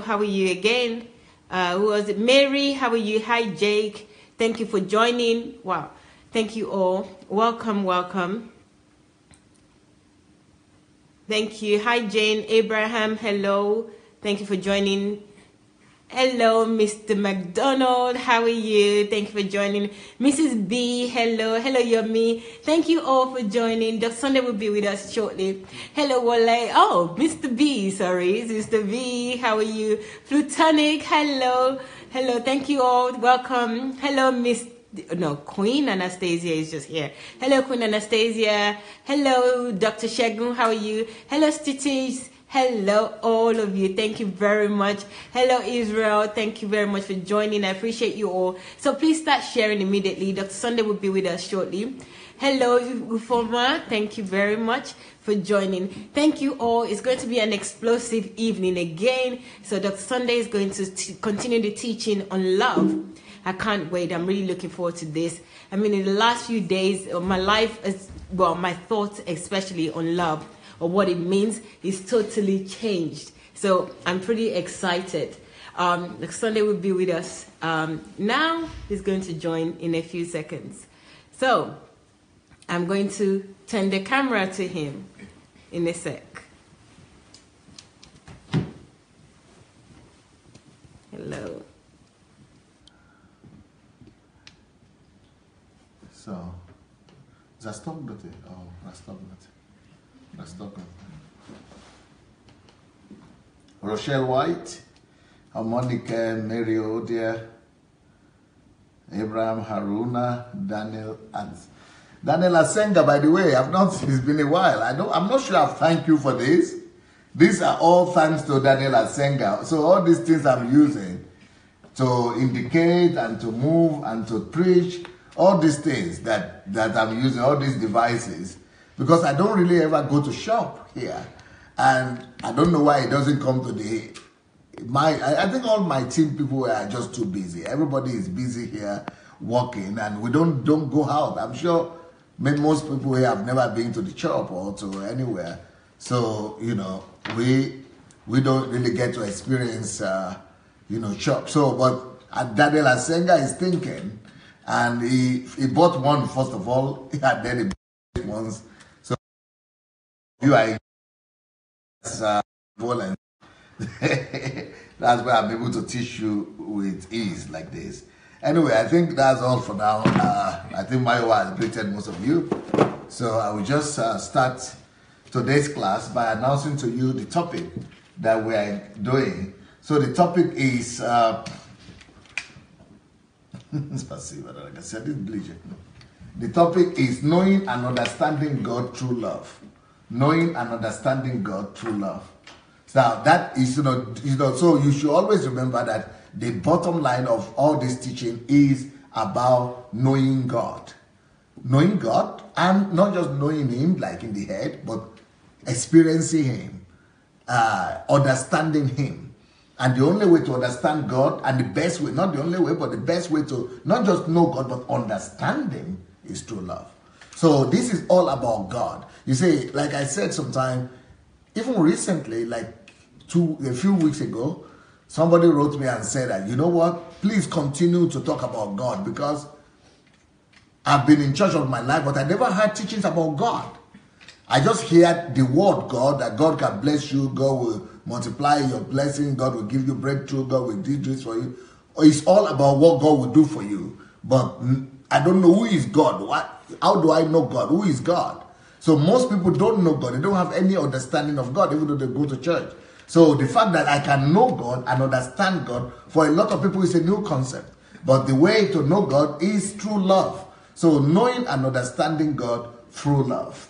how are you again? Who was it? Mary, how are you? Hi, Jake. Thank you for joining. Wow. Thank you all. Welcome, welcome. Thank you. Hi, Jane. Abraham, hello. Thank you for joining. Hello, Mr. McDonald. How are you? Thank you for joining. Mrs. B, hello. Hello, Yomi. Thank you all for joining. Dr. Sunday will be with us shortly. Hello, Wale. Oh, Mr. B, sorry. Mr. B, how are you? Plutonic, hello. Hello, thank you all. Welcome. Hello, Queen Anastasia is just here. Hello, Queen Anastasia. Hello, Dr. Shegun. How are you? Hello, Stitches. Hello, all of you. Thank you very much. Hello, Israel. Thank you very much for joining. I appreciate you all. So please start sharing immediately. Dr. Sunday will be with us shortly. Hello, Ufoma. Thank you very much for joining. Thank you all. It's going to be an explosive evening again. So Dr. Sunday is going to continue the teaching on love. I can't wait. I'm really looking forward to this. I mean, in the last few days, my life is, well, my thoughts especially on love, or what it means, is totally changed. So I'm pretty excited. Next Sunday will be with us. Now he's going to join in a few seconds. So I'm going to turn the camera to him in a sec. Hello. So, zastąp do ty. O, zastąp do ty. Rochelle White, Monica Mary Odia, Abraham Haruna, Daniel Asenga, by the way, it's been a while. I'm not sure I've thanked you for this. These are all thanks to Daniel Asenga. So all these things I'm using to indicate and to move and to preach, all these things that I'm using, all these devices, because I don't really ever go to shop here. And I don't know why it doesn't come to I think all my team people are just too busy. Everybody is busy here working, and we don't go out. I'm sure most people here have never been to the shop or to anywhere. So, you know, we don't really get to experience, shop. So, but Daniel Asenga is thinking, and he bought one, first of all, and then he bought ones. So, you are Poland. That's why I'm able to teach you with ease like this. Anyway, I think that's all for now. I think Mayowa has greeted most of you. So I will just start today's class by announcing to you the topic that we are doing. So the topic is the topic is knowing and understanding God through love. Knowing and understanding God through love. Now that is, so you should always remember that the bottom line of all this teaching is about knowing God. Knowing God, and not just knowing Him like in the head, but experiencing Him, understanding Him. And the only way to understand God, and the best way, not the only way, but the best way to not just know God, but understand Him is through love. So this is all about God. You see, like I said sometime, even recently, like a few weeks ago, somebody wrote me and said that, you know what, please continue to talk about God, because I've been in church all my life, but I never heard teachings about God. I just heard the word God, that God can bless you, God will multiply your blessing, God will give you breakthrough, God will do this for you. It's all about what God will do for you. But I don't know who is God. How do I know God? Who is God? So most people don't know God. They don't have any understanding of God, even though they go to church. So the fact that I can know God and understand God, for a lot of people, is a new concept. But the way to know God is through love. So knowing and understanding God through love.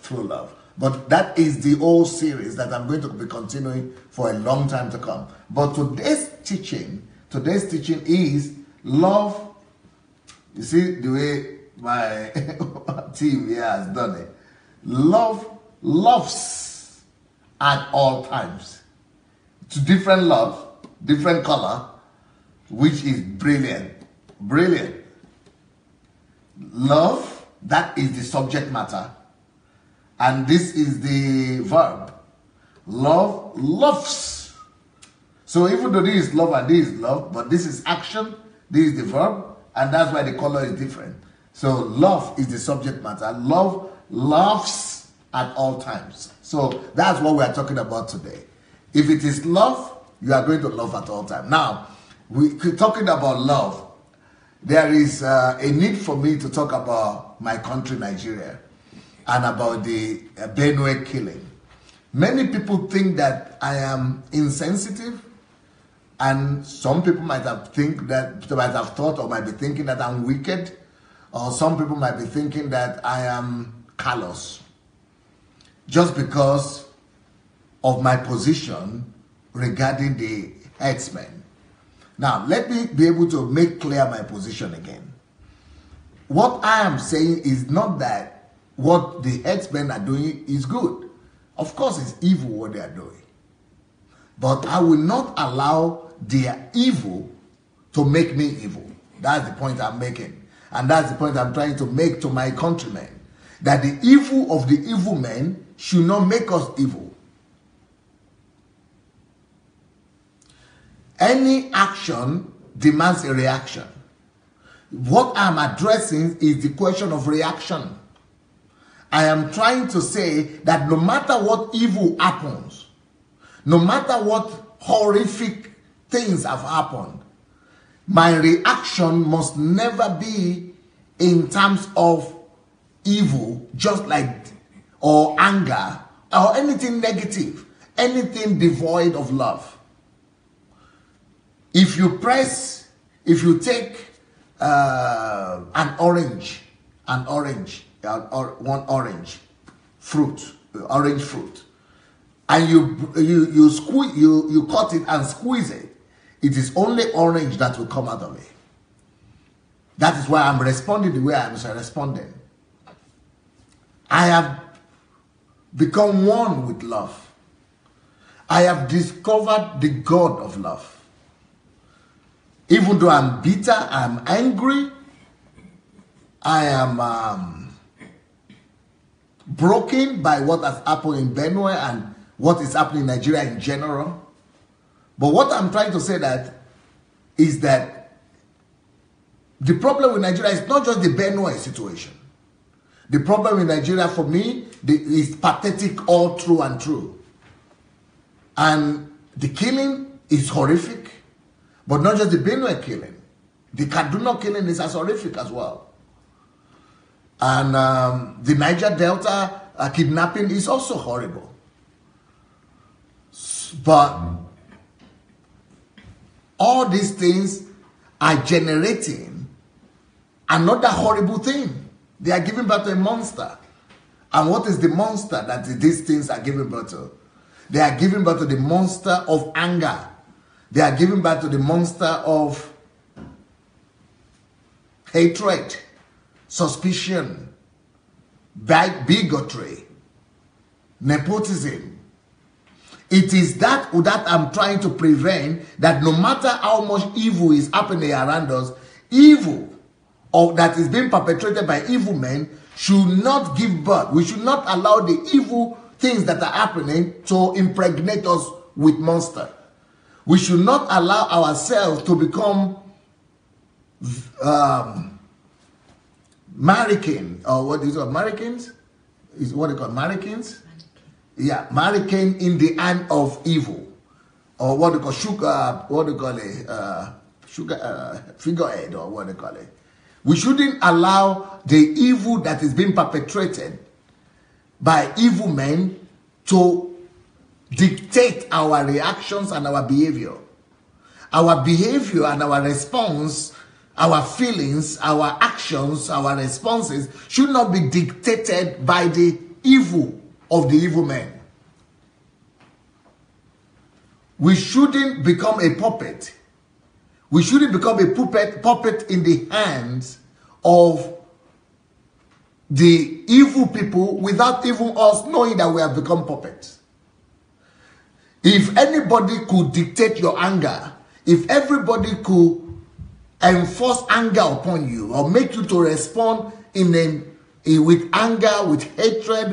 But that is the whole series that I'm going to be continuing for a long time to come. But today's teaching is love. You see the way my team here has done it. Love loves at all times. It's different love, different color, which is brilliant. Brilliant. Love, that is the subject matter. And this is the verb. Love loves. So even though this is love and this is love, but this is action, this is the verb, and that's why the color is different. So love is the subject matter. Love loves at all times. So that's what we are talking about today. If it is love, you are going to love at all times. Now, we're talking about love. There is a need for me to talk about my country, Nigeria, and about the Benue killing. Many people think that I am insensitive, and some people might have thought or might be thinking that I'm wicked, or some people might be thinking that I am callous, just because of my position regarding the herdsmen. Now, let me be able to make clear my position again. What I am saying is not that what the herdsmen are doing is good. Of course, it's evil what they are doing. But I will not allow their evil to make me evil. That's the point I'm making. And that's the point I'm trying to make to my countrymen. That the evil of the evil men should not make us evil. Any action demands a reaction. What I'm addressing is the question of reaction. I am trying to say that no matter what evil happens, no matter what horrific things have happened, my reaction must never be in terms of evil, just like, or anger, or anything negative, anything devoid of love. If you take one orange fruit, and you cut it and squeeze it, it is only orange that will come out of it. That is why I'm responding the way I'm responding. I have become one with love. I have discovered the God of love. Even though I'm bitter, I'm angry, I am broken by what has happened in Benue and what is happening in Nigeria in general. But what I'm trying to say is that the problem with Nigeria is not just the Benue situation. The problem in Nigeria for me is pathetic all through and through. And the killing is horrific. But not just the Benue killing. The Kaduna killing is as horrific as well. And the Niger Delta kidnapping is also horrible. But all these things are generating another horrible thing. They are giving birth to a monster. And what is the monster that these things are giving birth to? They are giving birth to the monster of anger. They are giving birth to the monster of hatred, suspicion, bigotry, nepotism. It is that I'm trying to prevent, that no matter how much evil is happening around us, evil that is being perpetrated by evil men should not give birth. We should not allow the evil things that are happening to impregnate us with monster. We should not allow ourselves to become American, or what is it, Americans? Is what they call Americans? Yeah, American in the hand of evil, or what they call figurehead, or what they call it. We shouldn't allow the evil that is being perpetrated by evil men to dictate our reactions and our behavior. Our behavior and our response, our feelings, our actions, our responses should not be dictated by the evil of the evil men. We shouldn't become a puppet. We shouldn't become a puppet in the hands of the evil people without even us knowing that we have become puppets. If anybody could dictate your anger, if everybody could enforce anger upon you or make you to respond with anger, with hatred,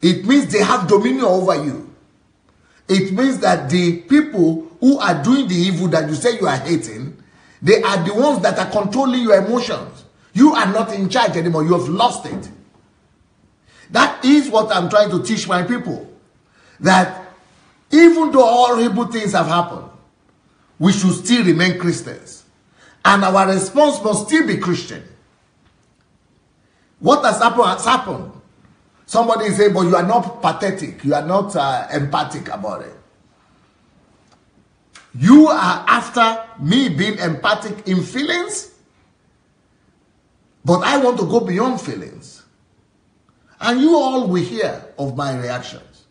it means they have dominion over you. It means that the people who are doing the evil that you say you are hating, they are the ones that are controlling your emotions. You are not in charge anymore. You have lost it. That is what I'm trying to teach my people. That even though horrible things have happened, we should still remain Christians. And our response must still be Christian. What has happened has happened. Somebody is saying, but you are not pathetic. You are not empathic about it. You are after me being empathic in feelings, but I want to go beyond feelings. And you all will hear of my reactions.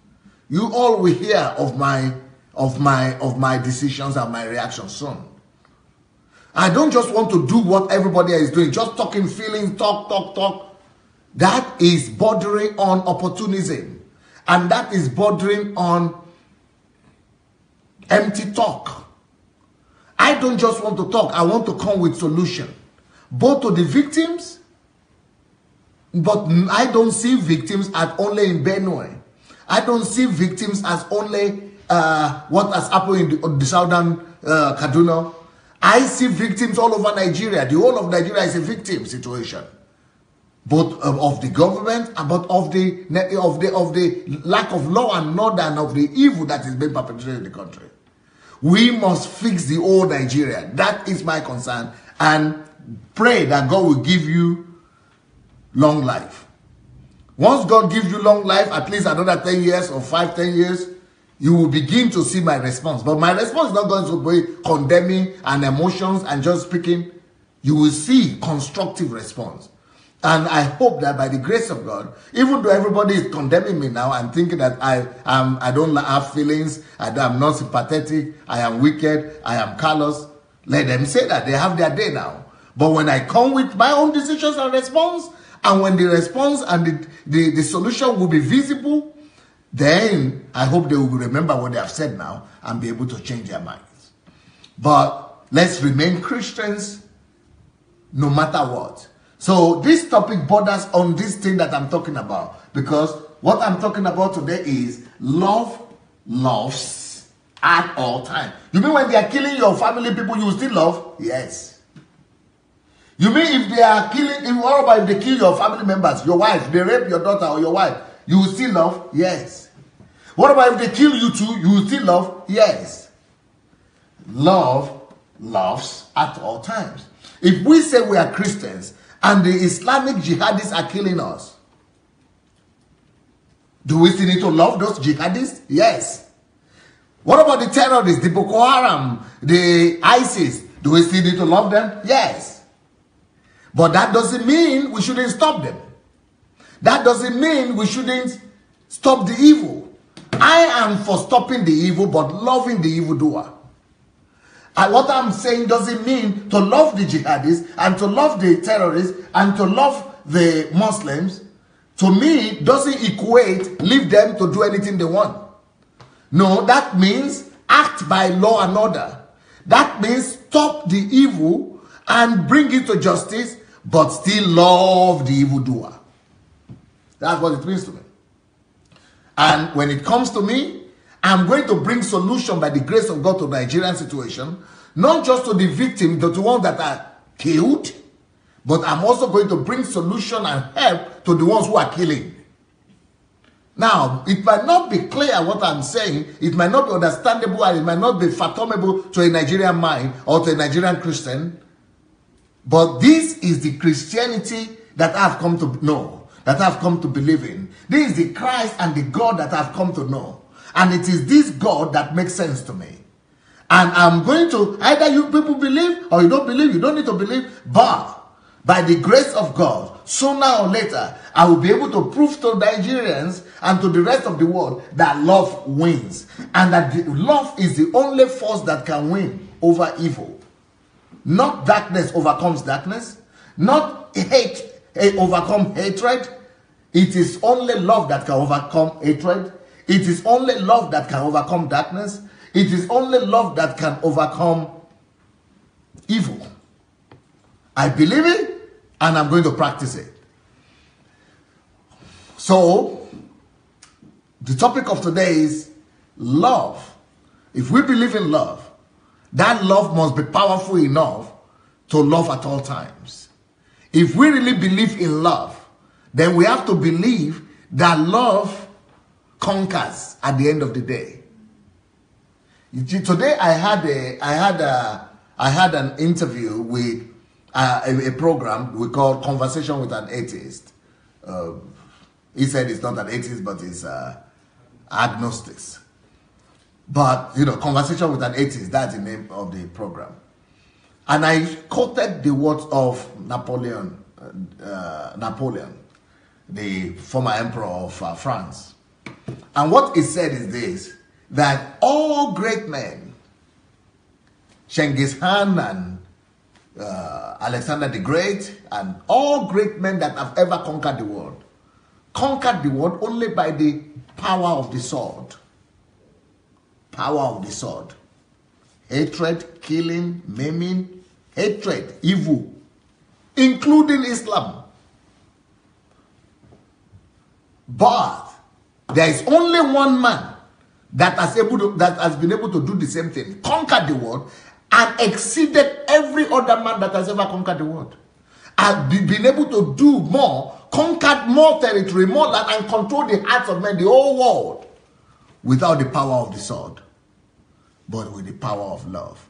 You all will hear of my decisions and my reactions soon. I don't just want to do what everybody is doing, just talking feelings, talk. That is bordering on opportunism. And that is bordering on empty talk. I don't just want to talk. I want to come with solution. Both to the victims, but I don't see victims as only in Benue. I don't see victims as only what has happened in the southern Kaduna. I see victims all over Nigeria. The whole of Nigeria is a victim situation. Both of the government, but of the lack of law and order and of the evil that is being perpetrated in the country. We must fix the old Nigeria. That is my concern. And pray that God will give you long life. Once God gives you long life, at least another 10 years or 5-10 years, you will begin to see my response. But my response is not going to be condemning and emotions and just speaking. You will see constructive response. And I hope that by the grace of God, even though everybody is condemning me now and thinking that I don't have feelings, I'm not sympathetic, I am wicked, I am callous, let them say that. They have their day now. But when I come with my own decisions and response, and when the response and the solution will be visible, then I hope they will remember what they have said now and be able to change their minds. But let's remain Christians no matter what. So this topic borders on this thing that I'm talking about, because what I'm talking about today is love loves at all times. You mean when they are killing your family people, you will still love? Yes. You mean if they are killing, what about if they kill your family members, your wife, they rape your daughter or your wife, you will still love? Yes. What about if they kill you too, you will still love? Yes. Love loves at all times. If we say we are Christians, and the Islamic jihadists are killing us, do we still need to love those jihadists? Yes. What about the terrorists, the Boko Haram, the ISIS? Do we still need to love them? Yes. But that doesn't mean we shouldn't stop them. That doesn't mean we shouldn't stop the evil. I am for stopping the evil, but loving the evildoer. And what I'm saying doesn't mean to love the jihadists and to love the terrorists and to love the Muslims. To me, doesn't equate leave them to do anything they want. No, that means act by law and order. That means stop the evil and bring it to justice, but still love the evildoer. That's what it means to me. And when it comes to me, I'm going to bring solution by the grace of God to the Nigerian situation, not just to the victims, but to the ones that are killed, but I'm also going to bring solution and help to the ones who are killing. Now, it might not be clear what I'm saying, it might not be understandable, and it might not be fathomable to a Nigerian mind or to a Nigerian Christian, but this is the Christianity that I've come to know, that I've come to believe in. This is the Christ and the God that I've come to know. And it is this God that makes sense to me. And I'm going to, either you people believe or you don't believe, you don't need to believe, but by the grace of God, sooner or later, I will be able to prove to Nigerians and to the rest of the world that love wins. And that love is the only force that can win over evil. Not darkness overcomes darkness. Not hate overcome hatred. It is only love that can overcome hatred. It is only love that can overcome darkness. It is only love that can overcome evil. I believe it, and I'm going to practice it. So, the topic of today is love If we believe in love, that love must be powerful enough to love at all times. If we really believe in love, then we have to believe that love conquers at the end of the day. Today I had an interview with a program we call Conversation with an Atheist. He said it's not an atheist, but it's agnostics. But Conversation with an Atheist, that's the name of the program. And I quoted the words of Napoleon, the former emperor of France. And what he said is this, that all great men, Genghis Khan and Alexander the Great, and all great men that have ever conquered the world only by the power of the sword. Power of the sword. Hatred, killing, maiming, hatred, evil, including Islam. But there is only one man that has been able to do the same thing, conquer the world, and exceeded every other man that has ever conquered the world. And been able to do more, conquered more territory, more land, and control the hearts of men, the whole world, without the power of the sword, but with the power of love.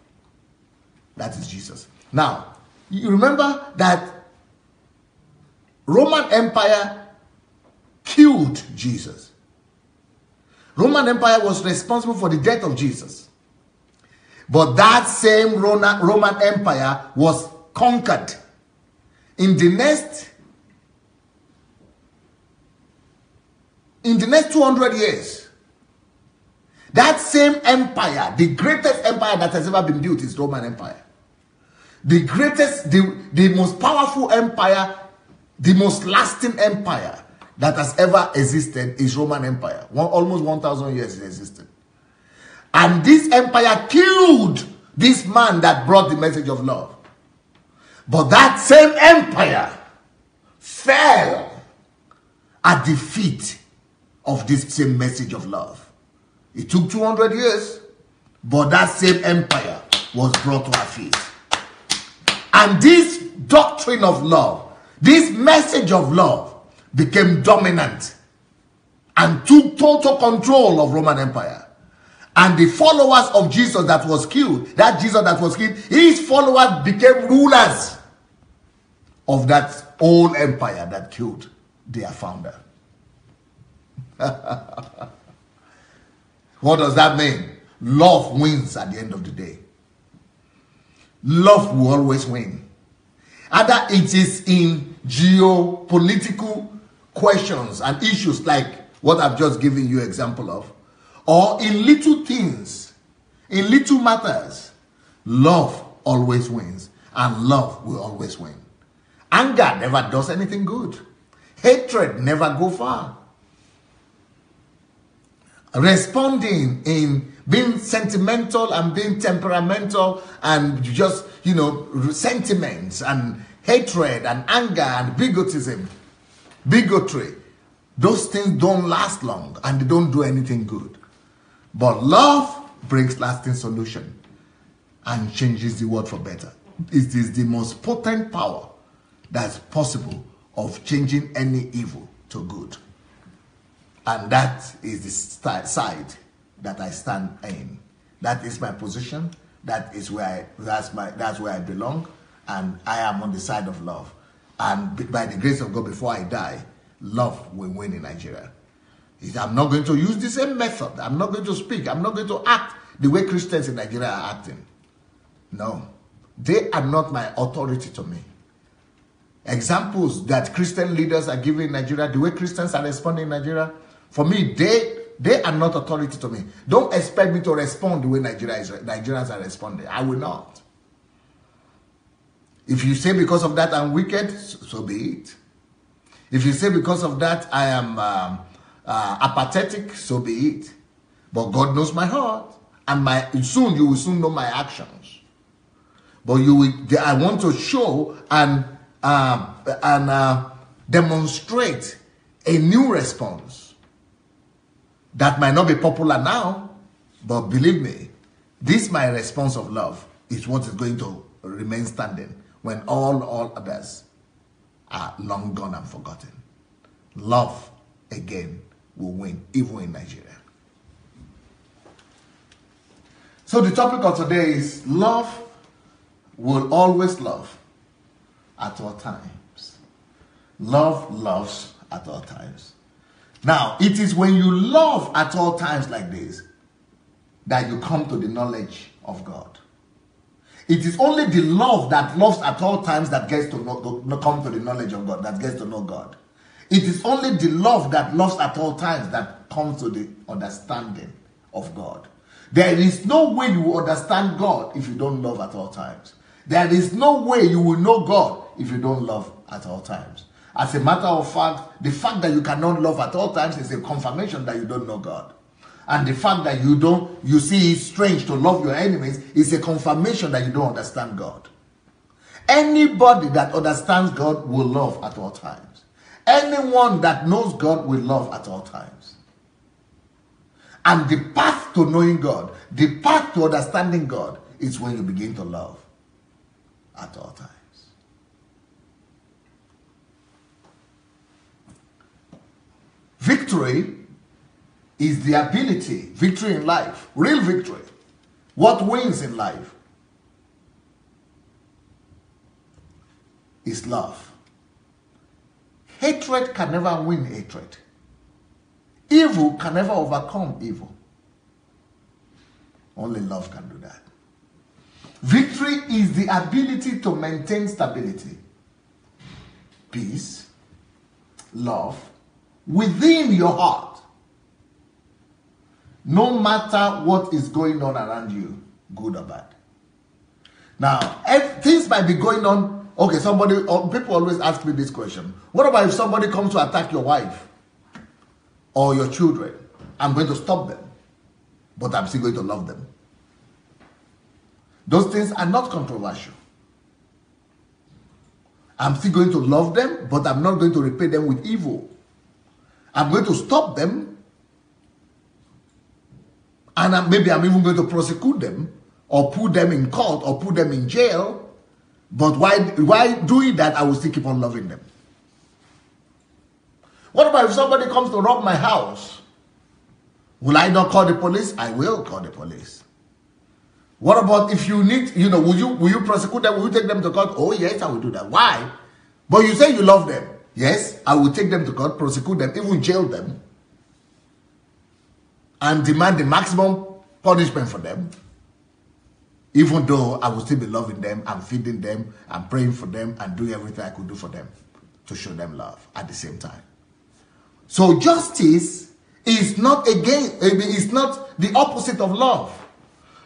That is Jesus. Now, you remember that Roman Empire killed Jesus. Roman Empire was responsible for the death of Jesus. But that same Roman Empire was conquered. In the next 200 years, that same empire, the greatest empire that has ever been built, is Roman Empire. The greatest, the most powerful empire, the most lasting empire that has ever existed is Roman Empire. Almost 1,000 years it existed. And this empire killed this man that brought the message of love. But that same empire fell at the feet of this same message of love. It took 200 years, but that same empire was brought to our feet. And this doctrine of love, this message of love, became dominant and took total control of Roman Empire. And the followers of Jesus that was killed, his followers became rulers of that old empire that killed their founder. What does that mean? Love wins at the end of the day. Love will always win. Either it is in geopolitical questions and issues like what I've just given you example of, or in little things, in little matters. Love always wins, and love will always win. Anger never does anything good. Hatred never go far. Responding in being sentimental and being temperamental and just, sentiments and hatred and anger and bigotry, those things don't last long and they don't do anything good. But love brings lasting solution and changes the world for better. It is the most potent power that's possible of changing any evil to good. And that is the side that I stand in. That is my position. That's where I belong. And I am on the side of love. And by the grace of God, before I die, love will win in Nigeria. I'm not going to use the same method. I'm not going to speak. I'm not going to act the way Christians in Nigeria are acting. No. They are not my authority to me. Examples that Christian leaders are giving in Nigeria, the way Christians are responding in Nigeria, for me, they are not authority to me. Don't expect me to respond the way Nigerians are responding. I will not. If you say because of that I'm wicked, so be it. If you say because of that I am apathetic, so be it. But God knows my heart, and you will soon know my actions. But I want to show and demonstrate a new response that might not be popular now, But believe me, this my response of love is what is going to remain standing when all others are long gone and forgotten. Love again will win, even in Nigeria. So the topic of today is love will always love at all times. Love loves at all times. Now, it is when you love at all times like this that you come to the knowledge of God. It is only the love that loves at all times that gets to come to the knowledge of God, that gets to know God. It is only the love that loves at all times that comes to the understanding of God. There is no way you will understand God if you don't love at all times. There is no way you will know God if you don't love at all times. As a matter of fact, the fact that you cannot love at all times is a confirmation that you don't know God. And the fact that you see it strange to love your enemies is a confirmation that you don't understand God. Anybody that understands God will love at all times. Anyone that knows God will love at all times. And the path to knowing God, the path to understanding God is when you begin to love at all times. Victory is the ability, victory in life, real victory. What wins in life is love. Hatred can never win hatred. Evil can never overcome evil. Only love can do that. Victory is the ability to maintain stability, peace, love within your heart, no matter what is going on around you, good or bad. Now, things might be going on. Okay, people always ask me this question. What about if somebody comes to attack your wife or your children? I'm going to stop them, but I'm still going to love them. Those things are not controversial. I'm still going to love them, but I'm not going to repay them with evil. I'm going to stop them, and maybe I'm even going to prosecute them or put them in court or put them in jail. But why doing that, I will still keep on loving them. What about if somebody comes to rob my house? Will I not call the police? I will call the police. What about if you need, will you prosecute them? Will you take them to court? Oh yes, I will do that. Why? But you say you love them. Yes, I will take them to court, prosecute them, even jail them, and demand the maximum punishment for them, even though I will still be loving them and feeding them and praying for them and doing everything I could do for them to show them love at the same time. So justice is not the opposite of love.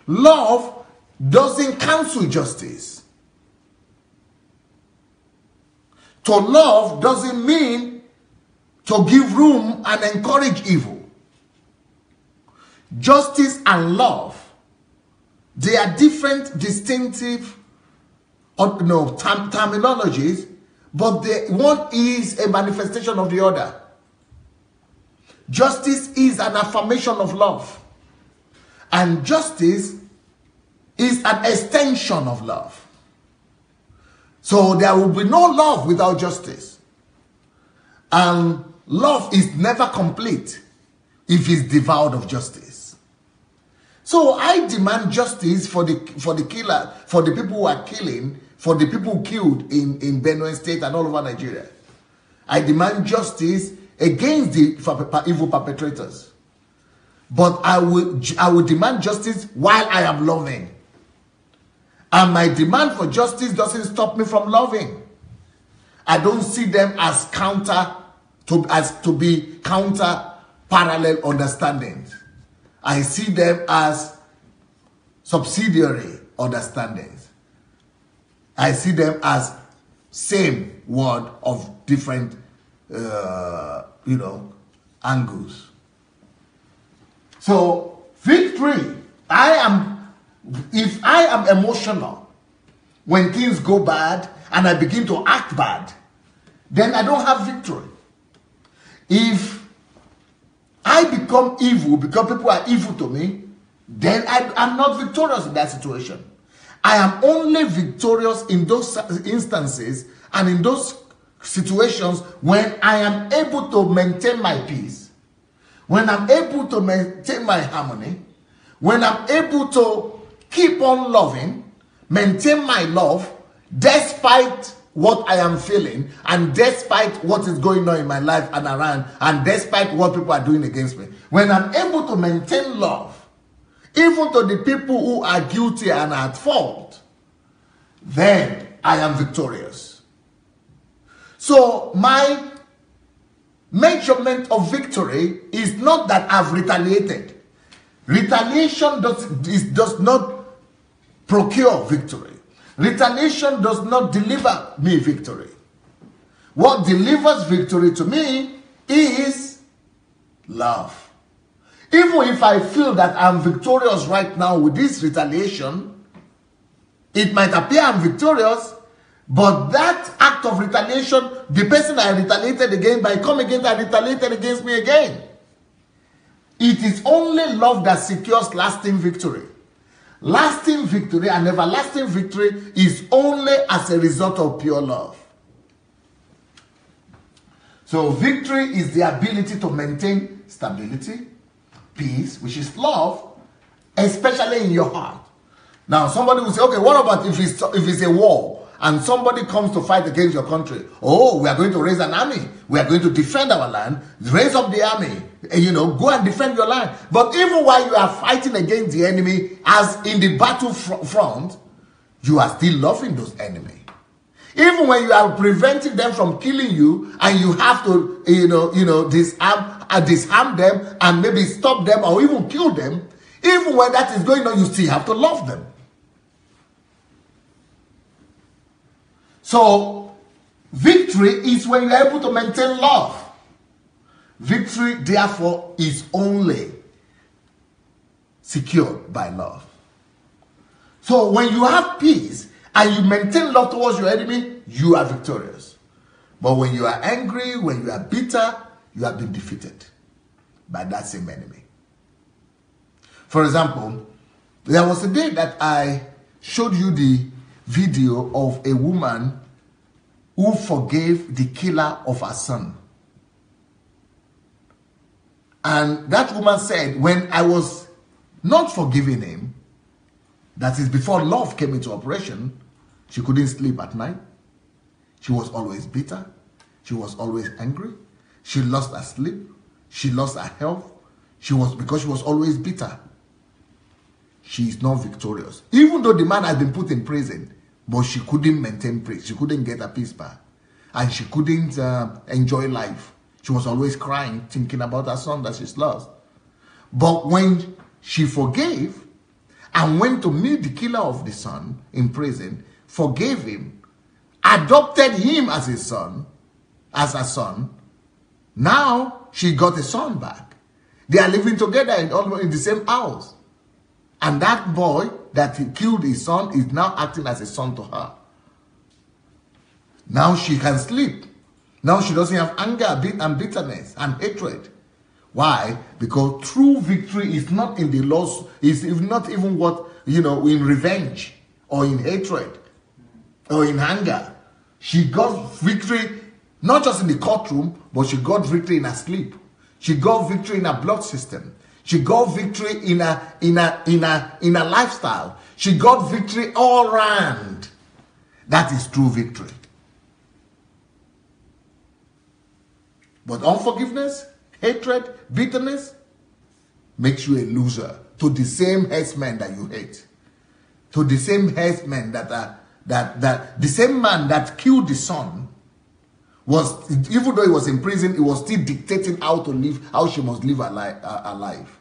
Love doesn't cancel justice. To love doesn't mean to give room and encourage evil. Justice and love, they are different, distinctive terminologies, but one is a manifestation of the other. Justice is an affirmation of love, and justice is an extension of love. So there will be no love without justice. And love is never complete if it's devoid of justice. So I demand justice for the killer, for the people who are killing, for the people killed in Benue State and all over Nigeria. I demand justice against the evil perpetrators. But I will demand justice while I am loving. And my demand for justice doesn't stop me from loving. I don't see them as to be counter parallel understandings. I see them as subsidiary understandings. I see them as same word of different, angles. So victory, if I am emotional when things go bad and I begin to act bad, then I don't have victory. If I become evil because people are evil to me, then I'm not victorious in that situation. I am only victorious in those instances and in those situations when I am able to maintain my peace, when I'm able to maintain my harmony, when I'm able to keep on loving, maintain my love, despite what I am feeling, and despite what is going on in my life and around, and despite what people are doing against me. When I'm able to maintain love, even to the people who are guilty and at fault, then I am victorious. So my measurement of victory is not that I've retaliated. Retaliation does not procure victory. Retaliation does not deliver me victory. What delivers victory to me is love. Even if I feel that I'm victorious right now with this retaliation, it might appear I'm victorious, but that act of retaliation, the person I retaliated against, by come against, I retaliated against me again. It is only love that secures lasting victory. Lasting victory and everlasting victory is only as a result of pure love. So victory is the ability to maintain stability, peace, which is love, especially in your heart. Now somebody will say, okay, what about if it's a war and somebody comes to fight against your country? Oh, we are going to raise an army. We are going to defend our land. Raise up the army. Go and defend your land. But even while you are fighting against the enemy, as in the battle front, you are still loving those enemies. Even when you are preventing them from killing you, and you have to, disarm them and maybe stop them or even kill them, even when that is going on, you still have to love them. So, victory is when you're able to maintain love. Victory, therefore, is only secured by love. So, when you have peace and you maintain love towards your enemy, you are victorious. But when you are angry, when you are bitter, you have been defeated by that same enemy. For example, there was a day that I showed you the video of a woman who forgave the killer of her son. And that woman said, when I was not forgiving him, that is before love came into operation, she couldn't sleep at night. She was always bitter. She was always angry. She lost her sleep. She lost her health. Because she was always bitter. She is not victorious. Even though the man has been put in prison, but she couldn't maintain peace. She couldn't get her peace back. And she couldn't enjoy life. She was always crying, thinking about her son that she's lost. But when she forgave and went to meet the killer of the son in prison, forgave him, adopted him as his son, as her son, now she got a son back. They are living together in the same house. And that boy that he killed his son is now acting as a son to her. Now she can sleep. Now she doesn't have anger and bitterness and hatred. Why? Because true victory is not in the loss, is not even what, in revenge or in hatred or in anger. She got victory not just in the courtroom, but she got victory in her sleep. She got victory in her blood system. She got victory in a lifestyle. She got victory all around. That is true victory. But unforgiveness, hatred, bitterness makes you a loser to the same herdsmen that you hate. To the same herdsmen that the same man that killed the son was, even though he was in prison, he was still dictating how she must live her life.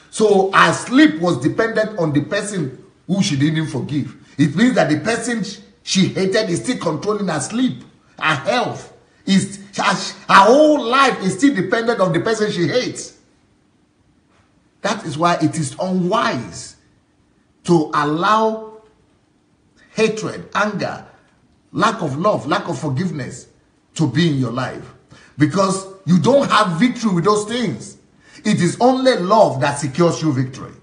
So her sleep was dependent on the person who she didn't forgive. It means that the person she hated is still controlling her sleep, her health. Her whole life is still dependent on the person she hates. That is why it is unwise to allow hatred, anger, lack of love, lack of forgiveness to be in your life. Because you don't have victory with those things. It is only love that secures you victory.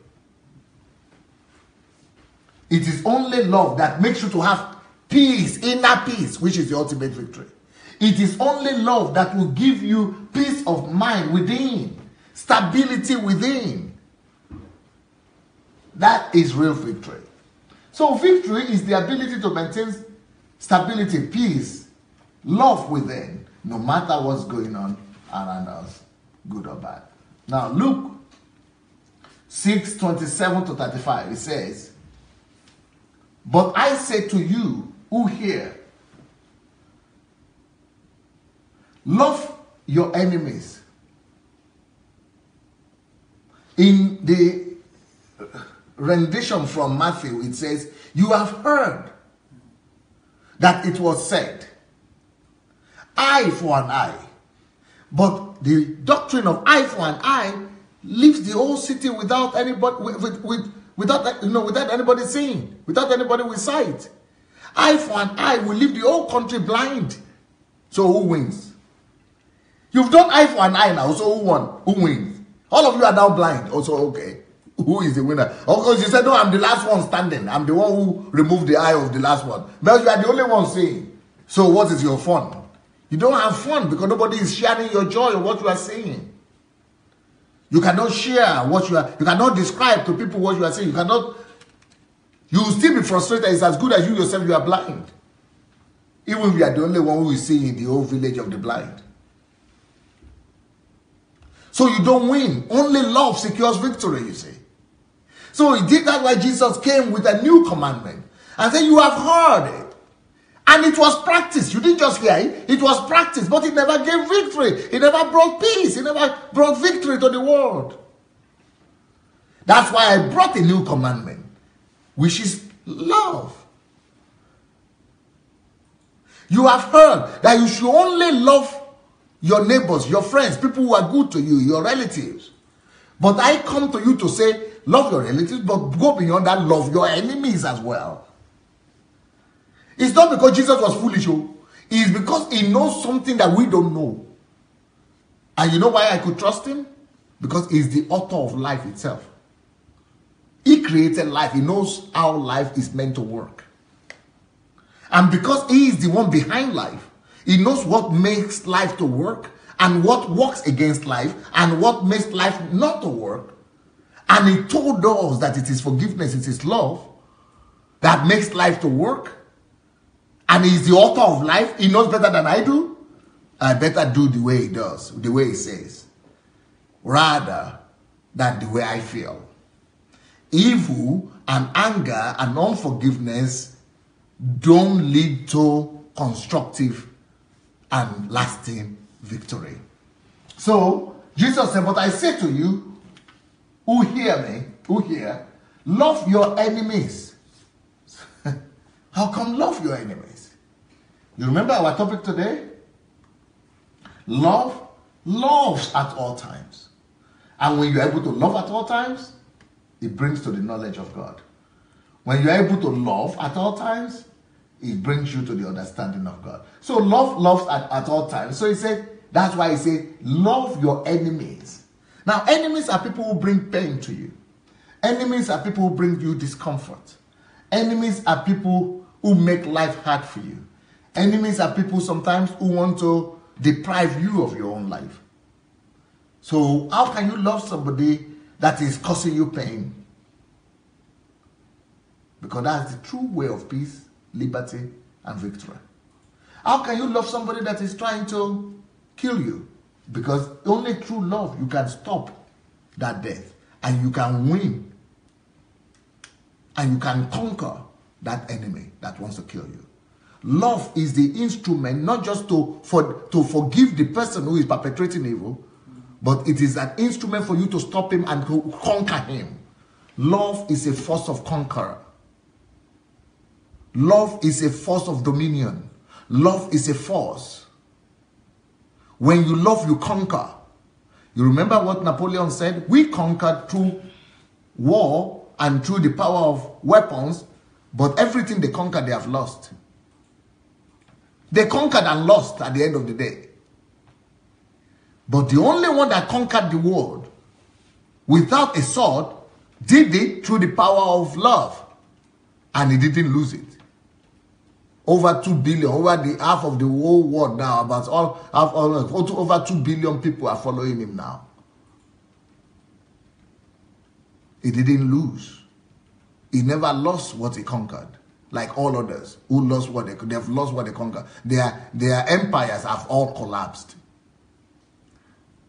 It is only love that makes you to have peace, inner peace, which is the ultimate victory. It is only love that will give you peace of mind within, stability within. That is real victory. So victory is the ability to maintain stability, peace, love within, no matter what's going on around us, good or bad. Now, Luke 6:27 to 35, it says, "But I say to you who hear, love your enemies." In the rendition from Matthew, it says, "You have heard that it was said, eye for an eye." But the doctrine of eye for an eye leaves the whole city without anybody, without anybody seeing, without anybody with sight. Eye for an eye will leave the whole country blind. So who wins? You've done eye for an eye now, so who won? Who wins? All of you are now blind. Also, okay. Who is the winner? Of course, you said, no, I'm the last one standing. I'm the one who removed the eye of the last one. But you are the only one seeing. So what is your fun? You don't have fun because nobody is sharing your joy of what you are saying. You cannot share what you are, you cannot describe to people what you are saying. You will still be frustrated. It's as good as you yourself, you are blind. Even if you are the only one who is seeing in the whole village of the blind. So you don't win. Only love secures victory, you see. So he did that why Jesus came with a new commandment. And said, you have heard it. And it was practiced. You didn't just hear it. It was practiced. But it never gave victory. It never brought peace. It never brought victory to the world. That's why I brought a new commandment, which is love. You have heard that you should only love your neighbors, your friends, people who are good to you, your relatives. But I come to you to say, love your relatives, but go beyond that, love your enemies as well. It's not because Jesus was foolish. It's because he knows something that we don't know. And you know why I could trust him? Because he's the author of life itself. He created life. He knows how life is meant to work. And because he is the one behind life, he knows what makes life to work and what works against life and what makes life not to work. And he told us that it is forgiveness, it is love that makes life to work. And he's the author of life. He knows better than I do. I better do the way he does, the way he says, rather than the way I feel. Evil and anger and unforgiveness don't lead to constructive and lasting victory. So Jesus said, but I say to you who hear me, love your enemies. How come love your enemies? You remember our topic today? Love loves at all times. And when you're able to love at all times, it brings to the knowledge of God. When you're able to love at all times, it brings you to the understanding of God. So love loves at all times. So he said, that's why he said, love your enemies. Now, enemies are people who bring pain to you. Enemies are people who bring you discomfort. Enemies are people who make life hard for you. Enemies are people sometimes who want to deprive you of your own life. So how can you love somebody that is causing you pain? Because that's the true way of peace, liberty, and victory. How can you love somebody that is trying to kill you? Because only through love you can stop that death. And you can win. And you can conquer that enemy that wants to kill you. Love is the instrument not just to forgive the person who is perpetrating evil, but it is an instrument for you to stop him and to conquer him. Love is a force of conqueror. Love is a force of dominion. Love is a force. When you love, you conquer. You remember what Napoleon said? We conquered through war and through the power of weapons, but everything they conquered, they have lost. They conquered and lost at the end of the day. But the only one that conquered the world without a sword did it through the power of love. And he didn't lose it. Over 2 billion, over the half of the whole world now, about over 2 billion people are following him now. He didn't lose. He never lost what he conquered, like all others who lost what they have lost what they conquered. Their empires have all collapsed.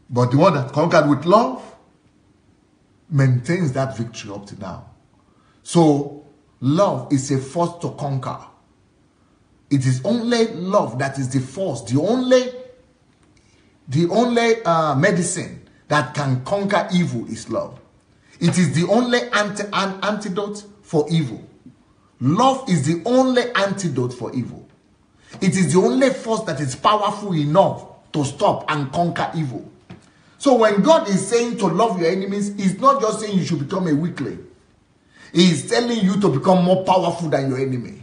But the one that conquered with love maintains that victory up to now. So love is a force to conquer. It is only love that is the force, the only medicine that can conquer evil is love. It is the only antidote for evil. Love is the only antidote for evil. It is the only force that is powerful enough to stop and conquer evil. So when God is saying to love your enemies, He's not just saying you should become a weakling. He is telling you to become more powerful than your enemy.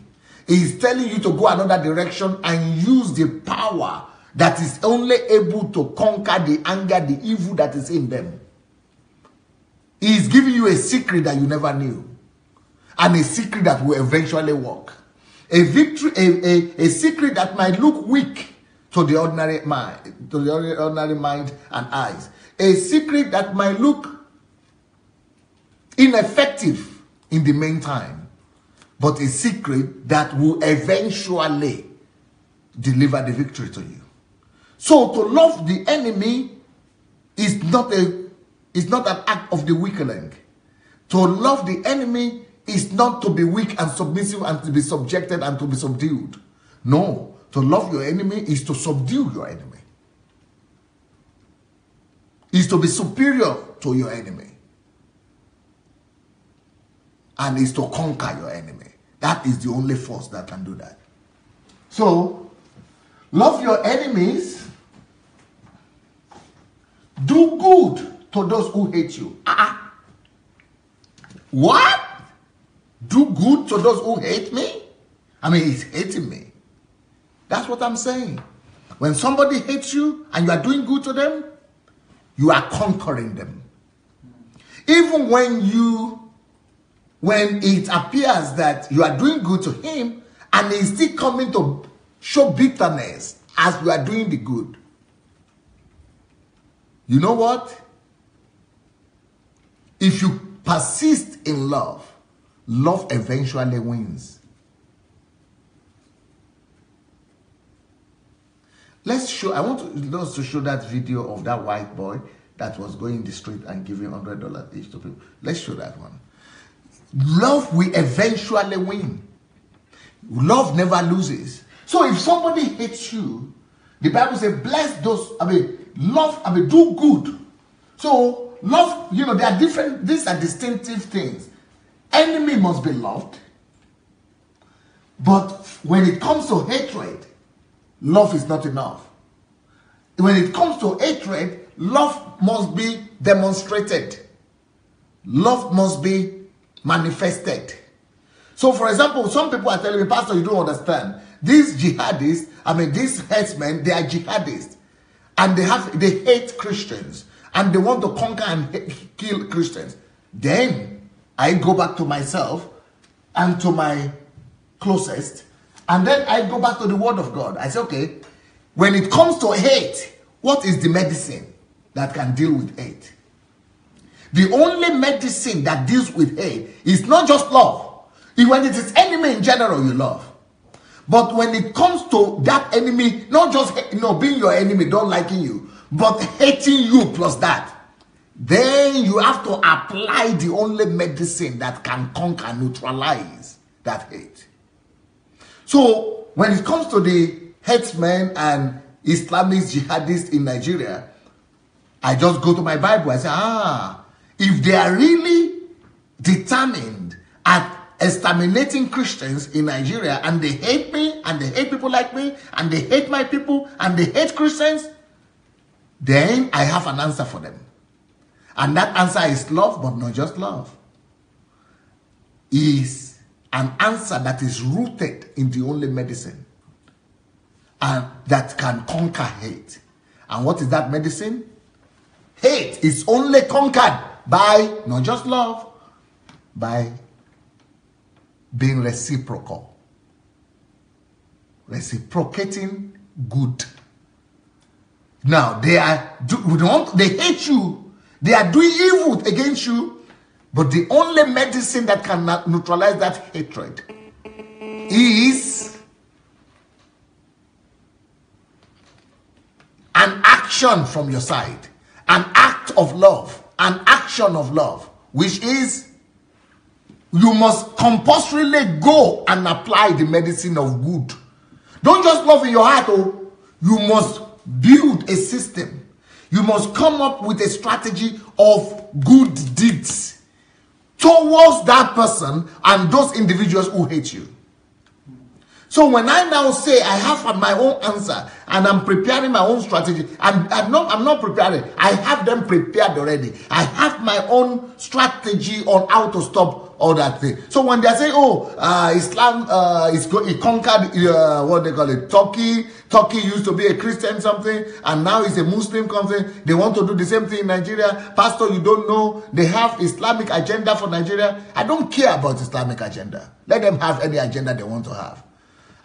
He is telling you to go another direction and use the power that is only able to conquer the anger, the evil that is in them. He is giving you a secret that you never knew, and a secret that will eventually work. A secret that might look weak to the ordinary mind and eyes. A secret that might look ineffective in the meantime, but a secret that will eventually deliver the victory to you. So to love the enemy is not an act of the weakling. To love the enemy is not to be weak and submissive and to be subjected and to be subdued. No, to love your enemy is to subdue your enemy. Is to be superior to your enemy. And is to conquer your enemy. That is the only force that can do that. So, love your enemies. Do good to those who hate you. What? Do good to those who hate me? I mean, he's hating me. That's what I'm saying. When somebody hates you and you are doing good to them, you are conquering them. Even when it appears that you are doing good to him and he's still coming to show bitterness as you are doing the good. You know what? If you persist in love, love eventually wins. I want us to show that video of that white boy that was going in the street and giving $100 each to people. Let's show that one. Love will eventually win. Love never loses. So if somebody hates you, the Bible says, bless those, do good. So love, there are different, these are distinctive things. Enemy must be loved. But when it comes to hatred, love is not enough. When it comes to hatred, love must be demonstrated. Love must be manifested. So for example, some people are telling me, Pastor, you don't understand. These jihadists, these headsmen, they are jihadists. And they hate Christians. And they want to conquer and kill Christians. Then I go back to myself and to my closest. And then I go back to the word of God. I say, okay, when it comes to hate, what is the medicine that can deal with hate? The only medicine that deals with hate is not just love. When it is enemy in general, you love. But when it comes to that enemy, not just being your enemy, don't liking you, but hating you plus that, then you have to apply the only medicine that can conquer, neutralize that hate. So when it comes to the headsmen and Islamic jihadists in Nigeria, I just go to my Bible. I say, if they are really determined at exterminating Christians in Nigeria and they hate me and they hate people like me and they hate my people and they hate Christians, then I have an answer for them. And that answer is love, but not just love. Is an answer that is rooted in the only medicine and that can conquer hate. And what is that medicine? Hate is only conquered by not just love, by being reciprocal. Reciprocating good. Now, they hate you. They are doing evil against you. But the only medicine that can neutralize that hatred is an action from your side. An act of love. An action of love. Which is, you must compulsorily go and apply the medicine of good. Don't just love in your heart, oh. You must build a system. You must come up with a strategy of good deeds towards that person and those individuals who hate you. So when I now say I have my own answer and I'm preparing my own strategy, I'm not preparing. I have them prepared already. I have my own strategy on how to stop all that thing. So when they say, oh, Islam it conquered what they call it, Turkey. Turkey used to be a Christian something, and now it's a Muslim country. They want to do the same thing in Nigeria. Pastor, you don't know. They have Islamic agenda for Nigeria. I don't care about Islamic agenda. Let them have any agenda they want to have.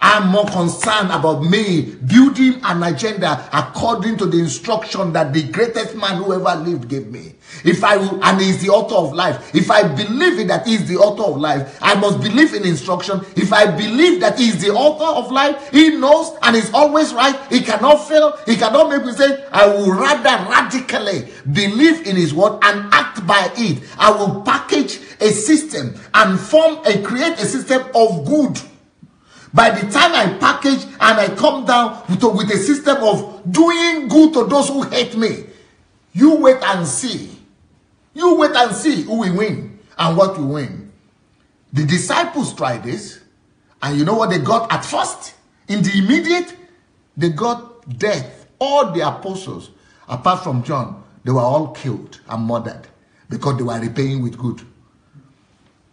I'm more concerned about me building an agenda according to the instruction that the greatest man who ever lived gave me. And he's the author of life. If I believe in that he's the author of life, I must believe in instruction. If I believe that he's the author of life, he knows and is always right. He cannot fail. He cannot make mistakes. I will rather radically believe in his word and act by it. I will package a system and create a system of good. By the time I package and I come down with a system of doing good to those who hate me, you wait and see. You wait and see who will win and what will win. The disciples tried this, and you know what they got at first? In the immediate, they got death. All the apostles, apart from John, they were all killed and murdered because they were repaying with good.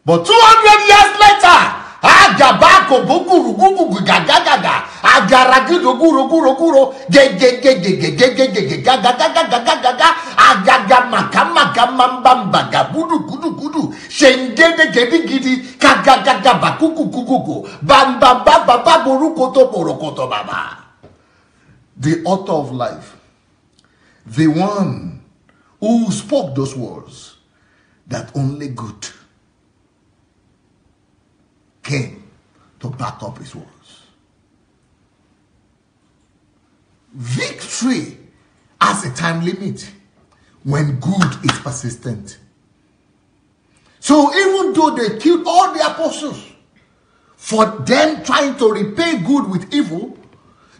But 200 years later, Agabako buguru gugu gagagaga agaragido guru guru guru agaga makama mamba gabudu gudu gudu shengede gedi gidi kagagaga bakuku kukuku bamba baba burukoto borokoto baba. The author of life, the one who spoke those words that only good came to back up his words. Victory has a time limit when good is persistent. So even though they killed all the apostles, for them trying to repay good with evil,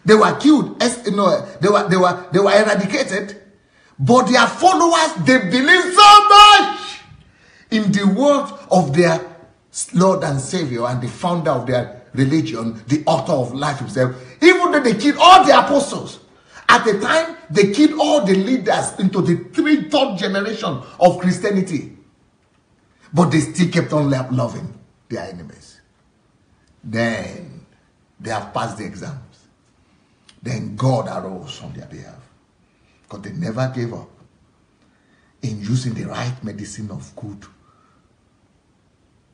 they were killed. They were eradicated. But their followers, they believed so much in the word of their Lord and Savior and the founder of their religion, the author of life himself. Even though they killed all the apostles, at the time they killed all the leaders into the third generation of Christianity, but they still kept on loving their enemies. Then they have passed the exams. Then God arose on their behalf, because they never gave up in using the right medicine of good,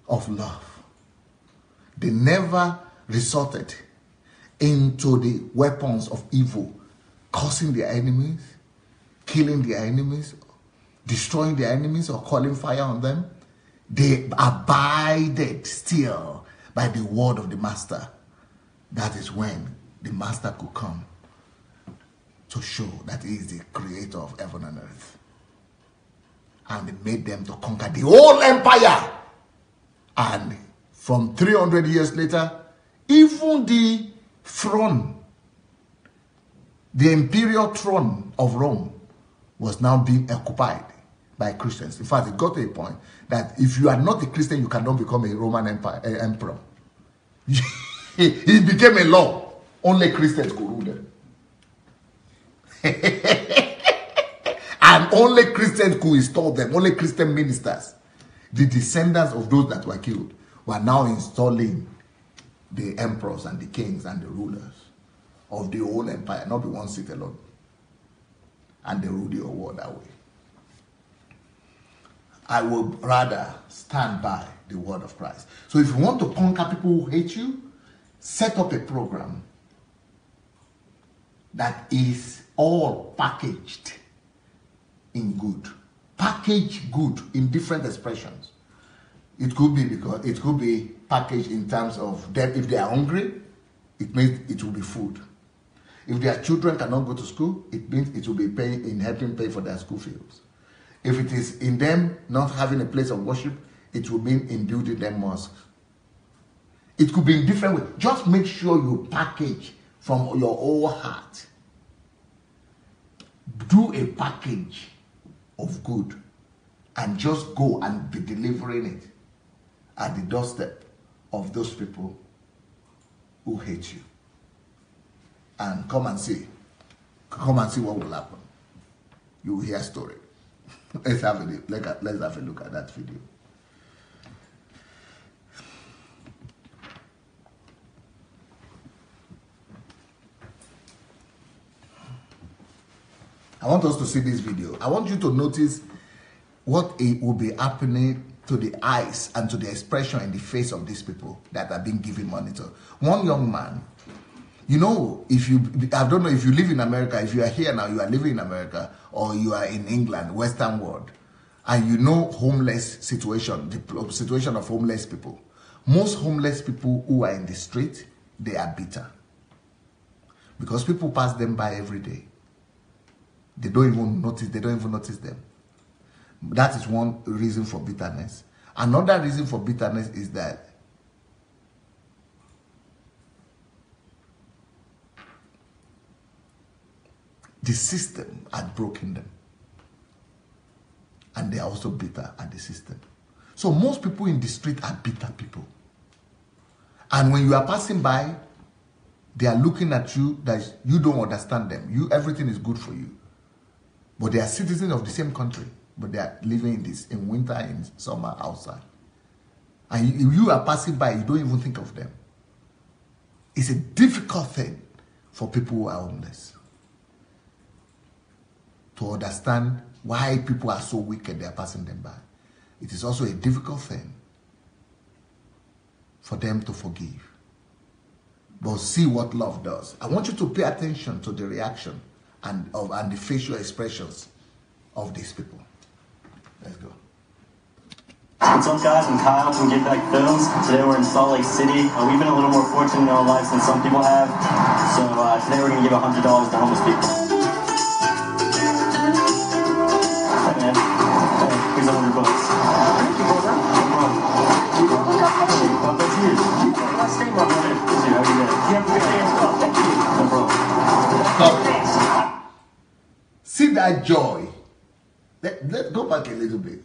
of love. They never resorted into the weapons of evil, cursing their enemies, killing their enemies, destroying their enemies, or calling fire on them. They abided still by the word of the master. That is when the master could come to show that he is the creator of heaven and earth. And he made them to conquer the whole empire. And from 300 years later, even the throne, the imperial throne of Rome, was now being occupied by Christians. In fact, it got to a point that if you are not a Christian, you cannot become a Roman emperor. It became a law. Only Christians could rule them. And only Christians could install them. Only Christian ministers. The descendants of those that were killed were now installing the emperors and the kings and the rulers of the whole empire, not the one seat alone. And they rule the whole world that way. I would rather stand by the word of Christ. So if you want to conquer people who hate you, set up a program that is all packaged in good. Package good in different expressions. It could be packaged in terms of them. If they are hungry, it means it will be food. If their children cannot go to school, it means it will be helping pay for their school fees. If it is in them not having a place of worship, it will mean in building them mosques. It could be in different ways. Just make sure you package from your whole heart. Do a package of good and just go and be delivering it at the doorstep of those people who hate you. And come and see what will happen. You will hear a story. Let's have a look at that video. I want us to see this video. I want you to notice what it will be happening to the eyes and to the expression in the face of these people that are being given money to. One young man, I don't know if you live in America, if you are here now, you are living in America, or you are in England, Western world, and you know homeless situation, the situation of homeless people. Most homeless people who are in the street, they are bitter. Because people pass them by every day. They don't even notice them. That is one reason for bitterness. Another reason for bitterness is that the system had broken them. And they are also bitter at the system. So most people in the street are bitter people. And when you are passing by, they are looking at you that you don't understand them. Everything is good for you. But they are citizens of the same country. But they are living in winter, in summer, outside. And if you are passing by, you don't even think of them. It's a difficult thing for people who are homeless to understand why people are so wicked they are passing them by. It is also a difficult thing for them to forgive. But see what love does. I want you to pay attention to the reaction and the facial expressions of these people. Let's go. What's up, guys? I'm Kyle from Get Back Films. Today we're in Salt Lake City. We've been a little more fortunate in our lives than some people have. So today we're going to give $100 to homeless people. Hey, man. Hey, here's $100. Thank you, brother. No problem. That's yours. Let's stay, my brother. How are you doing? You have a good day as well. Thank you. No problem. See that joy. Let's go back a little bit.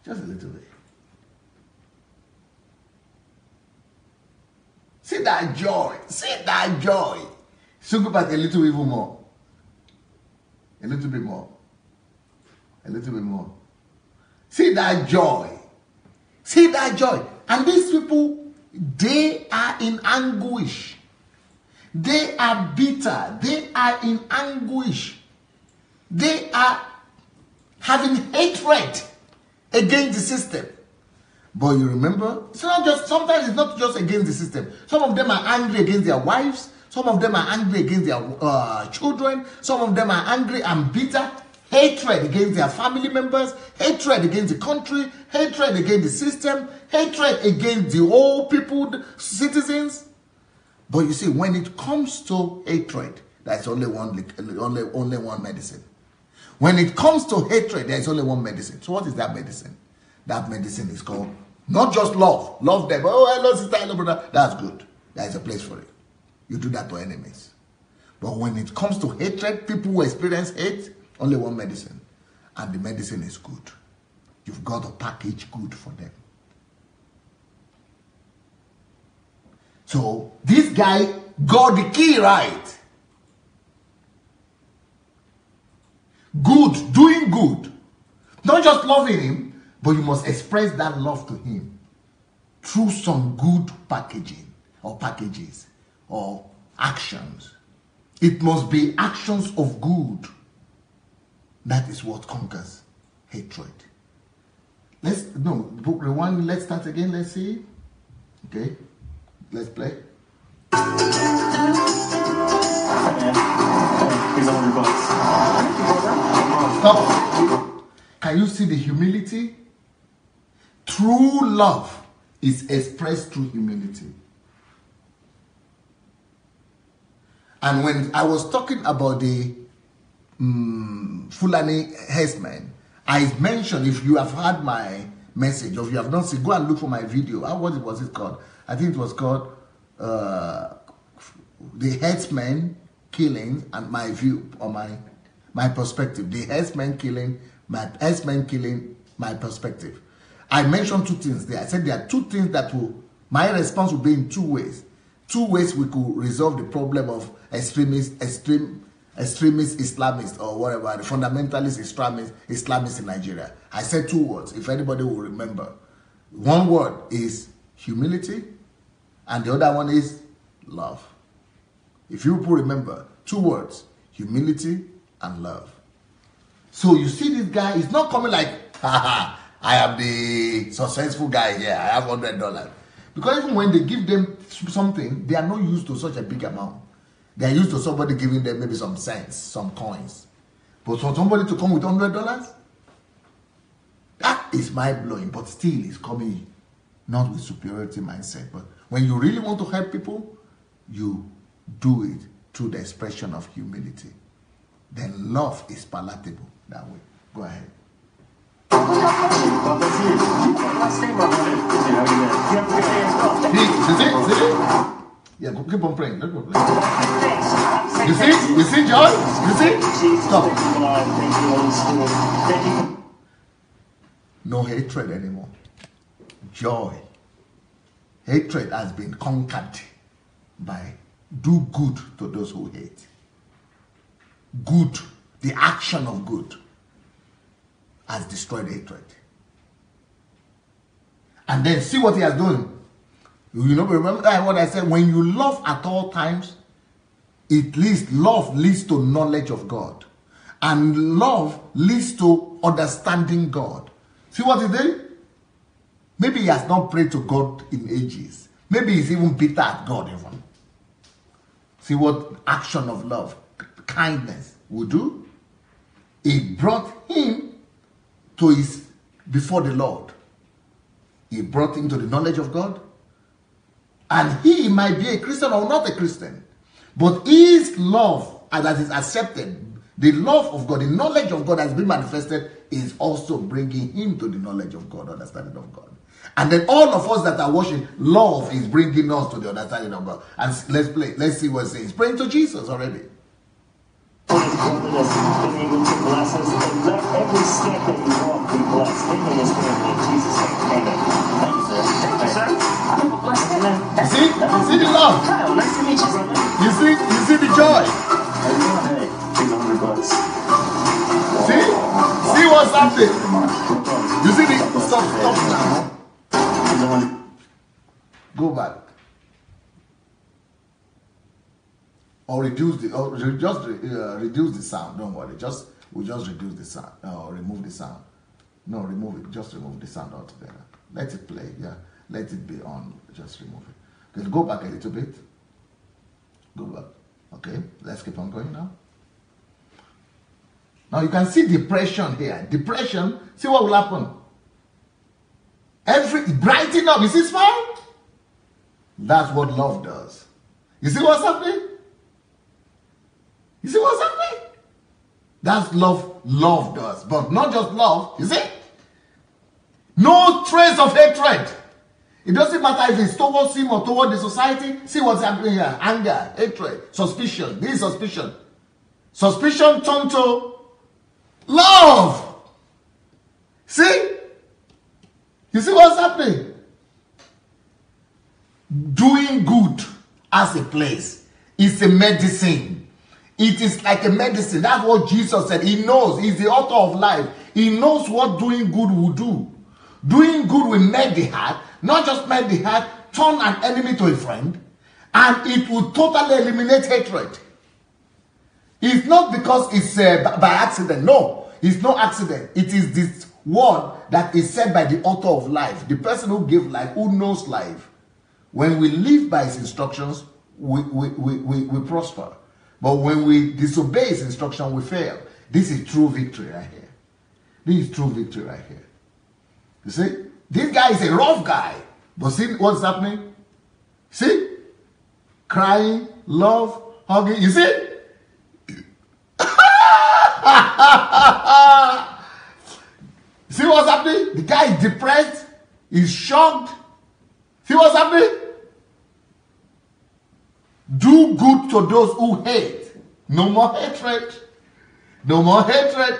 Just a little bit. See that joy. See that joy. So go back a little even more. A little bit more. A little bit more. See that joy. See that joy. And these people, they are in anguish. They are bitter. They are in anguish. They are having hatred against the system. But you remember, sometimes it's not just against the system. Some of them are angry against their wives. Some of them are angry against their children. Some of them are angry and bitter. Hatred against their family members. Hatred against the country. Hatred against the system. Hatred against the whole people, the citizens. But you see, when it comes to hatred, there's only one medicine. When it comes to hatred, there is only one medicine. So what is that medicine? That medicine is called not just love. Love them. Oh, hello, sister, hello, brother. That's good. There is a place for it. You do that to enemies. But when it comes to hatred, people who experience hate, only one medicine. And the medicine is good. You've got to package good for them. So this guy got the key right. Good, doing good. Not just loving him, but you must express that love to him through some good packaging or packages or actions. It must be actions of good. That is what conquers hatred. Rewind. Let's start again. Let's see. Okay, let's play. Here's $100. Stop. Can you see the humility? True love is expressed through humility. And when I was talking about the Fulani herdsmen, I mentioned, if you have heard my message, or if you have not seen, go and look for my video. What was it called? I think it was called the herdsmen killing and my view, or my perspective. The herdsmen killing, my perspective. I mentioned two things there. I said there are two things that my response will be in two ways. Two ways we could resolve the problem of extremist Islamists, or whatever, the fundamentalist Islamists in Nigeria. I said two words, if anybody will remember. One word is humility, and the other one is love. If you will remember, two words, humility and love. So you see this guy, he's not coming like, haha, I am the successful guy here, I have $100. Because even when they give them something, they are not used to such a big amount. They are used to somebody giving them maybe some cents, some coins. But for somebody to come with $100, that is mind-blowing. But still, it's coming not with superiority mindset. But when you really want to help people, you do it through the expression of humility. Then love is palatable that way. Go ahead. See? Yeah, keep on praying. Let's go play. You see, John? You see? Stop. No hatred anymore. Joy. Hatred has been conquered by do good to those who hate. Good, the action of good, has destroyed hatred. And then see what he has done. You know, remember what I said? When you love at all times, love leads to knowledge of God. And love leads to understanding God. See what he did? Maybe he has not prayed to God in ages. Maybe he's even bitter at God even. See what action of love, kindness will do? It brought him to before the Lord. It brought him to the knowledge of God. And he might be a Christian or not a Christian. But his love that is accepted, the love of God, the knowledge of God has been manifested, is also bringing him to the knowledge of God, understanding of God. And then all of us that are watching, love is bringing us to the understanding of God. And let's play. Let's see what it says. Praying to Jesus already. Been able to bless us and let every step that you walk be blessed. In his family, in Jesus' name. Amen. Thank you, sir. Thank you, sir. You see the love. Kyle, nice to meet you, brother. You see the joy. Hey, here's $100. See what's happening. You see the stop now. Go back. Or reduce reduce the sound. Don't worry. We'll just reduce the sound or remove the sound. No, remove it. Just remove the sound altogether. Let it play. Yeah, let it be on. Just remove it. Okay, go back a little bit. Go back. Okay, let's keep on going now. Now you can see depression here. Depression. See what will happen. Brighten up. You see smile? That's what love does. You see what's happening? You see what's happening? That's love does. But not just love, you see? No trace of hatred. It doesn't matter if it's towards him or toward the society. See what's happening here. Anger, hatred, suspicion. This is suspicion. Suspicion turned to love. See? You see what's happening? Doing good as a place is a medicine. It is like a medicine. That's what Jesus said. He knows. He's the author of life. He knows what doing good will do. Doing good will make the heart, not just make the heart, turn an enemy to a friend, and it will totally eliminate hatred. It's not because it's by accident. No, it's no accident. It is this word that is said by the author of life, the person who gave life, who knows life. When we live by his instructions, we prosper. But when we disobey his instruction, we fail. This is true victory right here. This is true victory right here. You see? This guy is a rough guy. But see what's happening? See? Crying, love, hugging. You see? See what's happening? The guy is depressed. He's shocked. See what's happening? Do good to those who hate. No more hatred. No more hatred.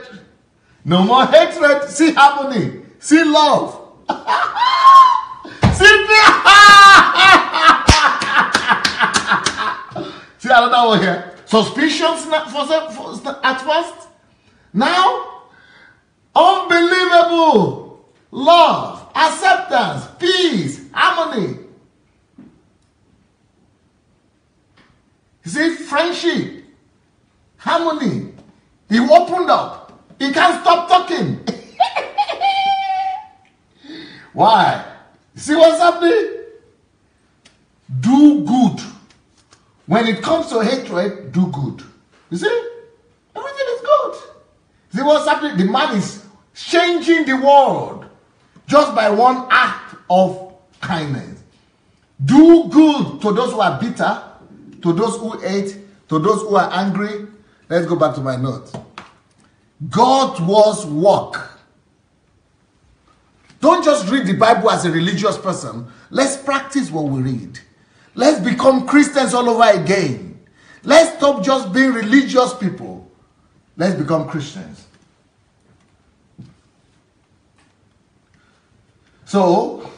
No more hatred. See harmony. See love. See see another one here. Suspicions at first. Now, unbelievable. Love, acceptance, peace, harmony. You see, friendship, harmony. He opened up. He can't stop talking. Why? See what's happening? Do good. When it comes to hatred, do good. You see? Everything is good. See what's happening? The man is changing the world just by one act of kindness. Do good to those who are bitter, to those who hate, to those who are angry. Let's go back to my notes. God was work. Don't just read the Bible as a religious person. Let's practice what we read. Let's become Christians all over again. Let's stop just being religious people. Let's become Christians. So,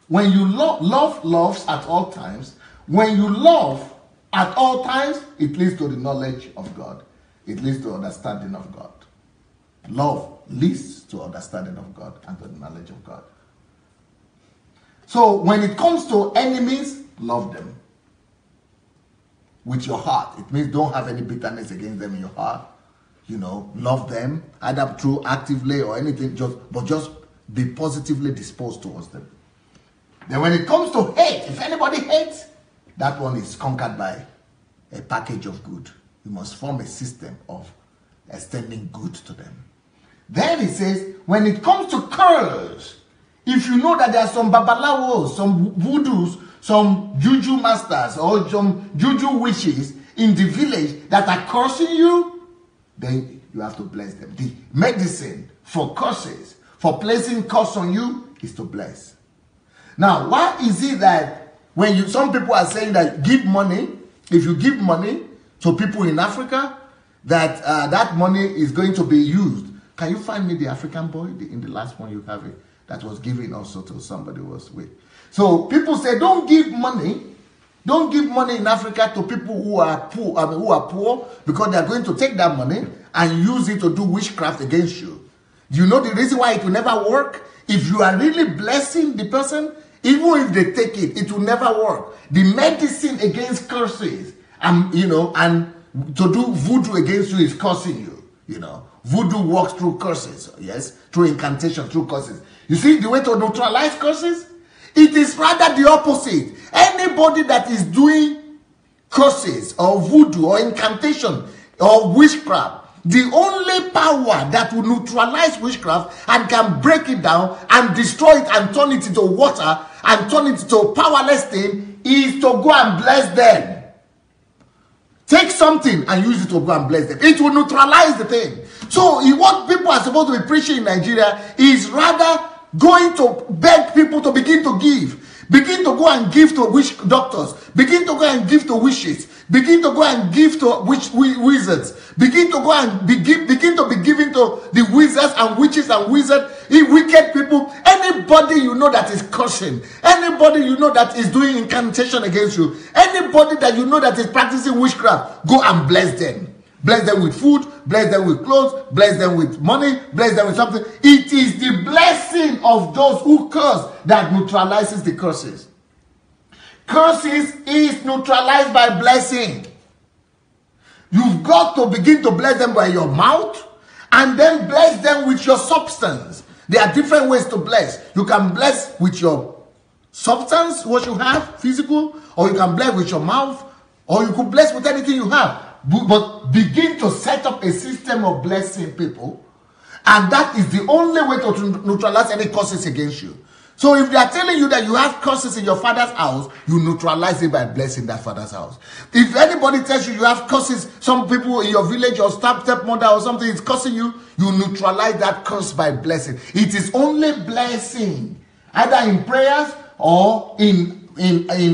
when you love loves at all times. When you love at all times, it leads to the knowledge of God. It leads to understanding of God. Love leads to understanding of God and to the knowledge of God. So when it comes to enemies, love them with your heart. It means don't have any bitterness against them in your heart. You know, love them either through actively or anything, but just be positively disposed towards them. Then when it comes to hate, if anybody hates, that one is conquered by a package of good. You must form a system of extending good to them. Then it says, when it comes to curse, if you know that there are some babalawos, some voodoos, some juju masters, or some juju witches in the village that are cursing you, then you have to bless them. The medicine for curses, for placing curse on you, is to bless. Now, why is it that when some people are saying that give money, if you give money to people in Africa, that that money is going to be used? Can you find me the African boy in the last one you have it that was given also to somebody who was with? So people say don't give money. Don't give money in Africa to people who are poor. Who are poor, because they are going to take that money and use it to do witchcraft against you. Do you know the reason why it will never work? If you are really blessing the person, even if they take it, it will never work. The medicine against curses, and to do voodoo against you is cursing you. You know, voodoo works through curses. Yes, through incantation, through curses. You see the way to neutralize curses? It is rather the opposite. Anybody that is doing curses or voodoo or incantation or witchcraft, the only power that will neutralize witchcraft and can break it down and destroy it and turn it into water and turn it into a powerless thing is to go and bless them. Take something and use it to go and bless them. It will neutralize the thing. So what people are supposed to be preaching in Nigeria is rather going to beg people to begin to give. Begin to go and give to witch doctors. Begin to go and give to witches. Begin to go and give to wizards. Begin to go and begin to be giving to the wizards and witches and wizards, wicked people. Anybody you know that is cursing, anybody you know that is doing incantation against you, anybody that you know that is practicing witchcraft, go and bless them. Bless them with food, bless them with clothes, bless them with money, bless them with something. It is the blessing of those who curse that neutralizes the curses. Curses is neutralized by blessing. You've got to begin to bless them by your mouth and then bless them with your substance. There are different ways to bless. You can bless with your substance, what you have, physical, or you can bless with your mouth, or you could bless with anything you have. But begin to set up a system of blessing people, and that is the only way to neutralize any curses against you. So if they are telling you that you have curses in your father's house, you neutralize it by blessing that father's house. If anybody tells you you have curses, some people in your village or stepmother or something is cursing you, you neutralize that curse by blessing. It is only blessing, either in prayers or in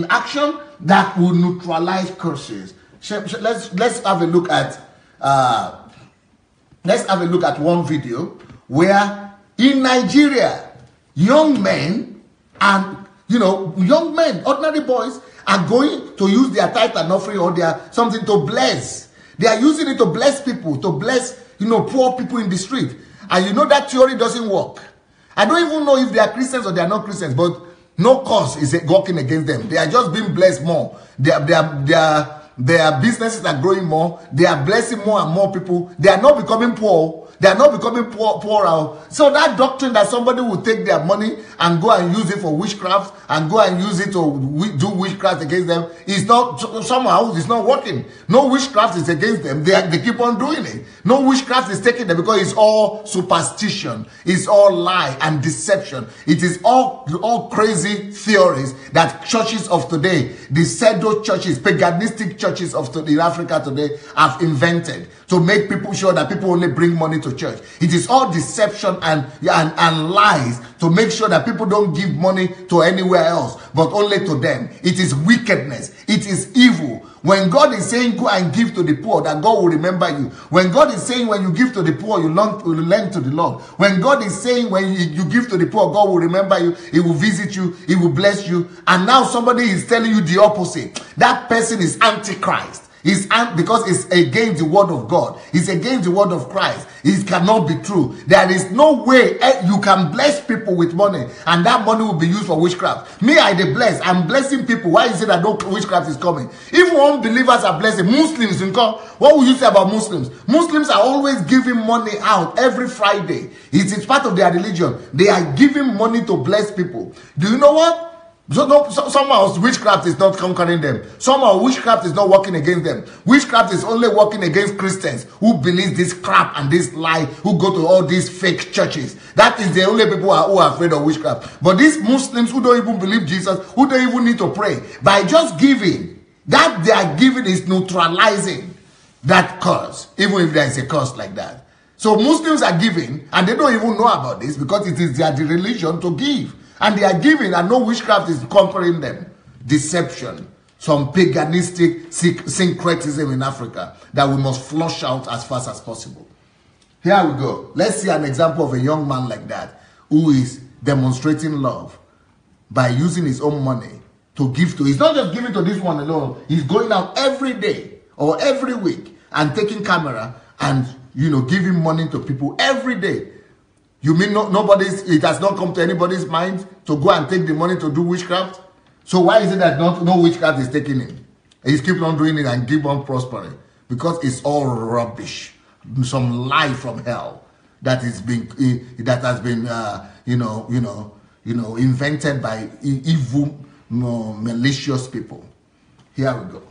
action, that will neutralize curses. Let's have a look at one video where in Nigeria, young men and young men, ordinary boys, are going to use their tithe and offering or their something to bless. They are using it to bless people, to bless poor people in the street. And that theory doesn't work. I don't even know if they are Christians or they are not Christians, but no cause is working against them. They are just being blessed more. Their businesses are growing more. They are blessing more and more people. They are not becoming poor. They are not becoming poorer. So that doctrine that somebody will take their money and go and use it for witchcraft and go and use it to do witchcraft against them is not, somehow it's not working. No witchcraft is against them. They keep on doing it. No witchcraft is taking them because it's all superstition. It's all lie and deception. It is all crazy theories that churches of today, the pseudo churches, paganistic churches of today in Africa today have invented to make people sure that people only bring money to church. It is all deception and lies to make sure that people don't give money to anywhere else, but only to them. It is wickedness. It is evil. When God is saying go and give to the poor, that God will remember you. When God is saying when you give to the poor, you lend to the Lord. When God is saying when you give to the poor, God will remember you. He will visit you. He will bless you. And now somebody is telling you the opposite. That person is Antichrist. Because it's against the word of God. It's against the word of Christ. It cannot be true. There is no way you can bless people with money and that money will be used for witchcraft. Me, I the bless. I'm blessing people. Why is it that no witchcraft is coming? If unbelievers are blessing, Muslims, what will you say about Muslims? Muslims are always giving money out every Friday. It's part of their religion. They are giving money to bless people. Do you know what? Somehow witchcraft is not conquering them. Somehow witchcraft is not working against them. Witchcraft is only working against Christians who believe this crap and this lie, who go to all these fake churches. That is the only people who are afraid of witchcraft. But these Muslims who don't even believe Jesus, who don't even need to pray, by just giving, that they are giving is neutralizing that curse, even if there is a curse like that. So Muslims are giving and they don't even know about this because it is their religion to give. And they are giving and no witchcraft is conquering them. Deception. Some paganistic syncretism in Africa that we must flush out as fast as possible. Here we go. Let's see an example of a young man like that who is demonstrating love by using his own money to give to. He's not just giving to this one alone. He's going out every day or every week and taking camera and, giving money to people every day. You mean it has not come to anybody's mind to go and take the money to do witchcraft? So why is it that no witchcraft is taking it? He's keep on doing it and keep on prospering because it's all rubbish, some lie from hell that has been invented by evil, malicious people. Here we go.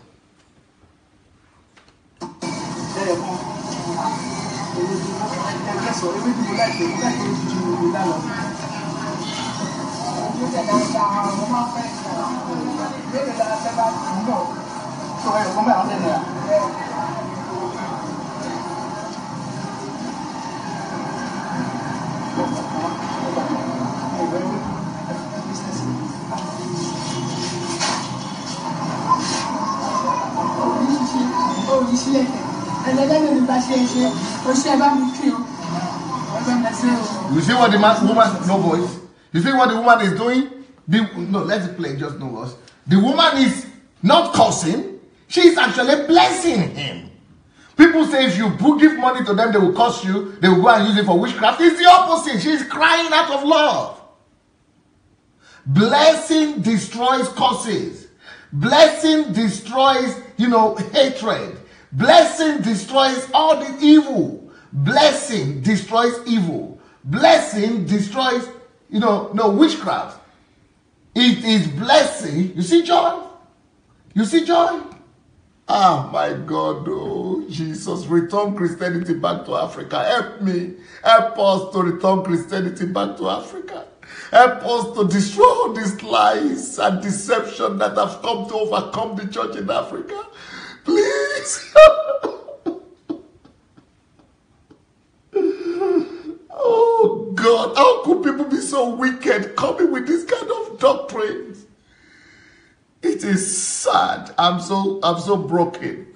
You see what the woman, no voice. You see what the woman is doing? No, let's play just no voice. The woman is not cursing. She's actually blessing him. People say if you give money to them, they will curse you. They will go and use it for witchcraft. It's the opposite. She's crying out of love. Blessing destroys curses. Blessing destroys, hatred. Blessing destroys all the evil. Blessing destroys evil. Blessing destroys, no witchcraft. It is blessing. You see joy? You see joy? Ah, my God, oh, Jesus, return Christianity back to Africa. Help me. Help us to return Christianity back to Africa. Help us to destroy all these lies and deception that have come to overcome the church in Africa. Please. Oh, God, how could people be so wicked coming with this kind of doctrines? It is sad. I'm so broken.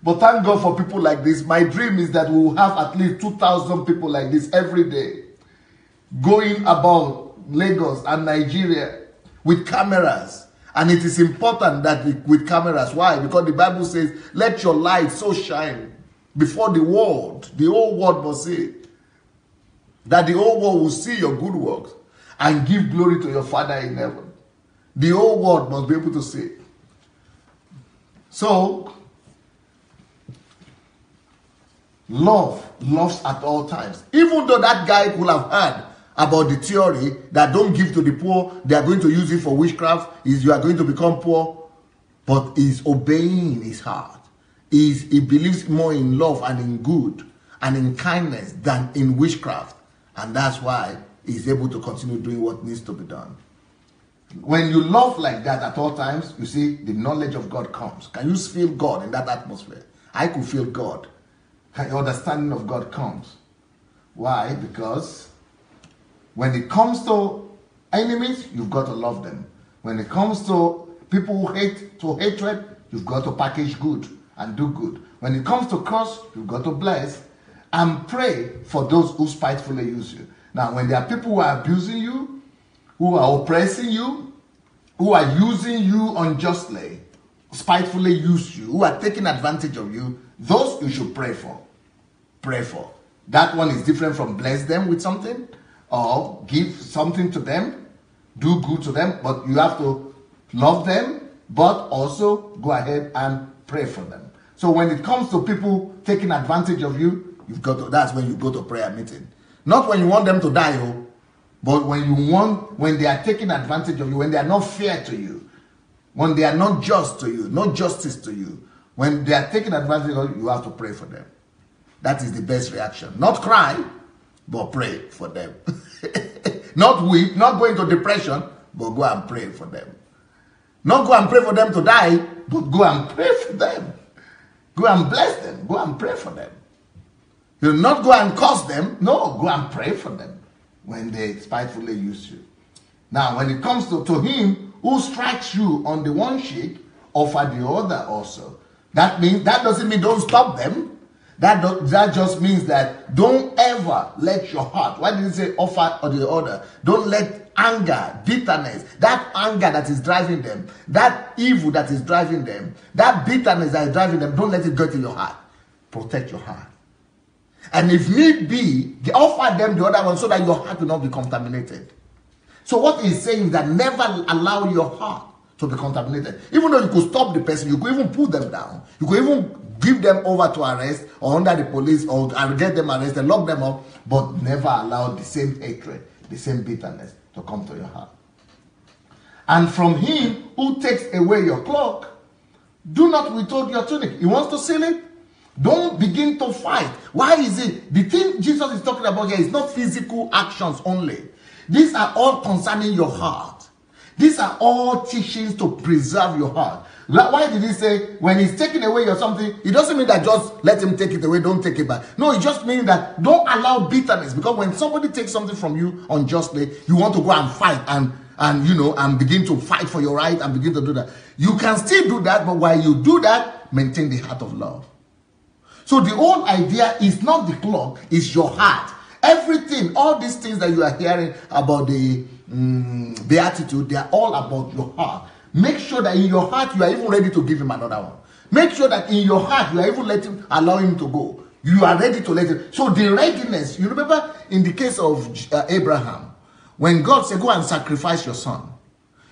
But thank God for people like this. My dream is that we will have at least 2,000 people like this every day going about Lagos and Nigeria with cameras. And it is important that with cameras. Why? Because the Bible says, let your light so shine before the world. The whole world must see it. That the whole world will see your good works and give glory to your Father in heaven. The whole world must be able to see it. So, loves at all times. Even though that guy will have heard about the theory that don't give to the poor, they are going to use it for witchcraft, you are going to become poor, but he's obeying his heart. He believes more in love and in good and in kindness than in witchcraft. And that's why he's able to continue doing what needs to be done. When you love like that at all times, you see, the knowledge of God comes. Can you feel God in that atmosphere? I could feel God. The understanding of God comes. Why? Because when it comes to enemies, you've got to love them. When it comes to people who hate, to hatred, you've got to package good and do good. When it comes to curse, you've got to bless and pray for those who spitefully use you. Now, when there are people who are abusing you, who are oppressing you, who are using you unjustly, spitefully use you, who are taking advantage of you, those you should pray for. Pray for. That one is different from bless them with something or give something to them, do good to them, but you have to love them, but also go ahead and pray for them. So when it comes to people taking advantage of you, that's when you go to prayer meeting. Not when you want them to die, but when they are taking advantage of you, when they are not fair to you, when they are not just to you, not justice to you, when they are taking advantage of you, you have to pray for them. That is the best reaction. Not cry, but pray for them. Not weep, not go into depression, but go and pray for them. Not go and pray for them to die, but go and pray for them. Go and bless them. Go and pray for them. You not go and curse them. No, go and pray for them when they spitefully use you. Now, when it comes to him who strikes you on the one cheek, offer the other also. That doesn't mean don't stop them. That just means that don't ever let your heart, why did it say offer or the other? Don't let anger, bitterness, that anger that is driving them, that evil that is driving them, that bitterness that is driving them, don't let it go to your heart. Protect your heart. And if need be, offer them the other one so that your heart will not be contaminated. So what he's saying is that never allow your heart to be contaminated. Even though you could stop the person, you could even put them down. You could even give them over to arrest or under the police or get them arrested, lock them up, but never allow the same hatred, the same bitterness to come to your heart. And from him who takes away your cloak, do not withhold your tunic. He wants to seal it. Don't begin to fight. Why is it? The thing Jesus is talking about here is not physical actions only. These are all concerning your heart. These are all teachings to preserve your heart. Why did he say when he's taking away your something, it doesn't mean that just let him take it away, don't take it back. No, it just means that don't allow bitterness, because when somebody takes something from you unjustly, you want to go and fight and begin to fight for your right and begin to do that. You can still do that, but while you do that, maintain the heart of love. So the whole idea is not the clock, it's your heart. Everything, all these things that you are hearing about the beatitude, they are all about your heart. Make sure that in your heart you are even ready to give him another one. Make sure that in your heart you are even allow him to go. You are ready to let him. So the readiness, you remember in the case of Abraham, when God said, go and sacrifice your son.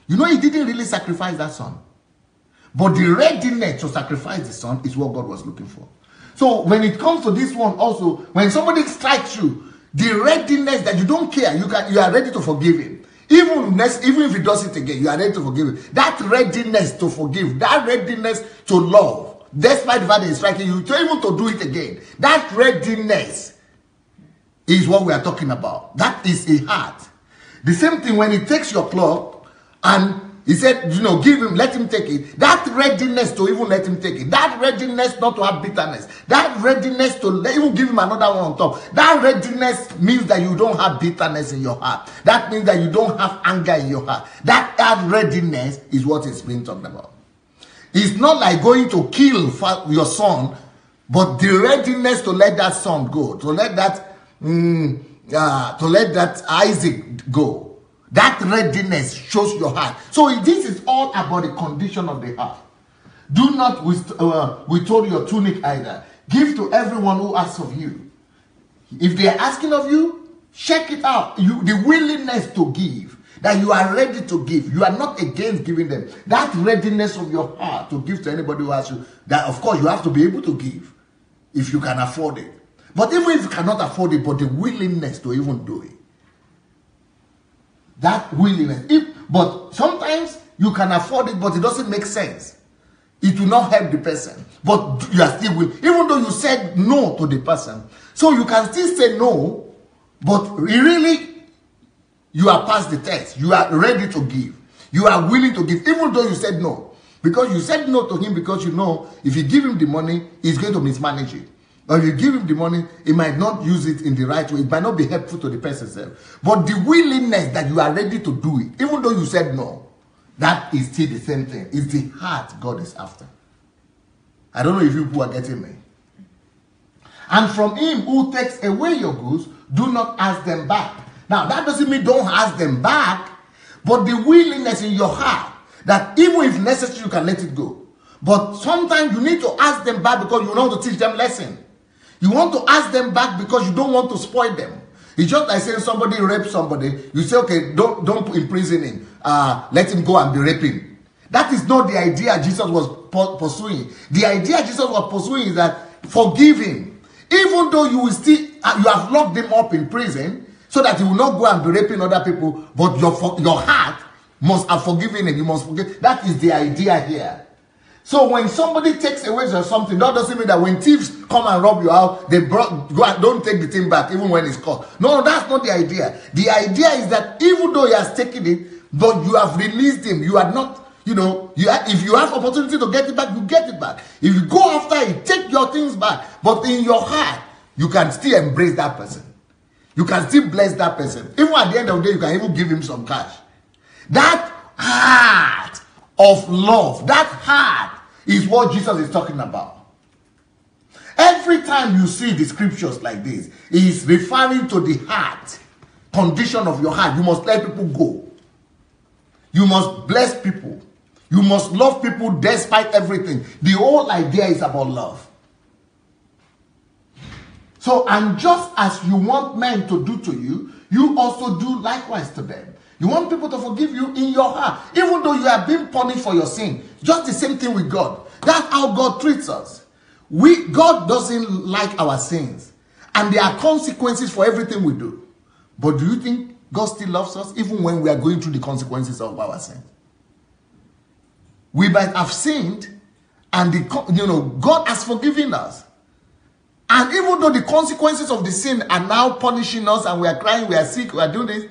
You know, he didn't really sacrifice that son. But the readiness to sacrifice the son is what God was looking for. So when it comes to this one also, when somebody strikes you, The readiness that you don't care, you are ready to forgive him. Even if he does it again, you are ready to forgive him. That readiness to forgive, that readiness to love, despite the fact that he's striking you, to even to do it again, that readiness is what we are talking about. That is a heart. The same thing when he takes your cloth and he said, give him, let him take it. That readiness to even let him take it. That readiness not to have bitterness. That readiness to even give him another one on top. That readiness means that you don't have bitterness in your heart. That means that you don't have anger in your heart. That readiness is what is being talked about. It's not like going to kill your son, but the readiness to let that son go, to let that Isaac go. That readiness shows your heart. So this is all about the condition of the heart. Do not withhold your tunic either. Give to everyone who asks of you. If they are asking of you, check it out. The willingness to give. That you are ready to give. You are not against giving them. That readiness of your heart to give to anybody who asks you. That of course you have to be able to give. If you can afford it. But even if you cannot afford it, but the willingness to even do it. That willingness. But sometimes you can afford it, but it doesn't make sense. It will not help the person. But you are still willing. Even though you said no to the person. So you can still say no, but really, you are past the test. You are ready to give. You are willing to give, even though you said no. Because you said no to him because you know if you give him the money, he's going to mismanage it. Or if you give him the money, he might not use it in the right way. It might not be helpful to the person itself. But the willingness that you are ready to do it, even though you said no, that is still the same thing. It's the heart God is after. I don't know if you people are getting me. And from him who takes away your goods, do not ask them back. Now, that doesn't mean don't ask them back, but the willingness in your heart that even if necessary, you can let it go. But sometimes you need to ask them back because you want to teach them lesson. You want to ask them back because you don't want to spoil them. It's just like saying somebody raped somebody. You say, okay, don't imprison him. Let him go and be raping. That is not the idea Jesus was pursuing. The idea Jesus was pursuing is that forgive him. Even though you will still, you have locked him up in prison so that he will not go and be raping other people, but your heart must have forgiven him. You must forgive. That is the idea here. So when somebody takes away or something, that doesn't mean that when thieves come and rob your house, don't take the thing back even when it's caught. No, that's not the idea. The idea is that even though he has taken it, but you have released him, you are not, if you have opportunity to get it back, you get it back. If you go after it, take your things back. But in your heart, you can still embrace that person. You can still bless that person. Even at the end of the day, you can even give him some cash. That heart of love, that heart is what Jesus is talking about. Every time you see the scriptures like this, he is referring to the heart, condition of your heart. You must let people go. You must bless people. You must love people despite everything. The whole idea is about love. So, and just as you want men to do to you, you also do likewise to them. You want people to forgive you in your heart. Even though you have been punished for your sin. Just the same thing with God. That's how God treats us. God doesn't like our sins. And there are consequences for everything we do. But do you think God still loves us even when we are going through the consequences of our sins? We might have sinned and God has forgiven us. And even though the consequences of the sin are now punishing us and we are crying, we are sick, we are doing this,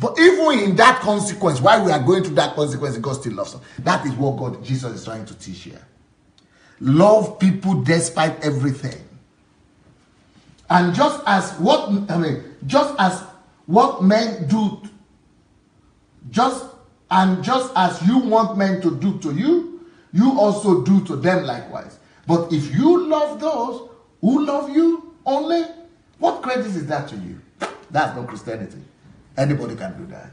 but even in that consequence, while we are going through that consequence, God still loves us. That is what Jesus is trying to teach here. Love people despite everything. And just as what men do, just as you want men to do to you, you also do to them likewise. But if you love those who love you only, what credit is that to you? That's not Christianity. Anybody can do that.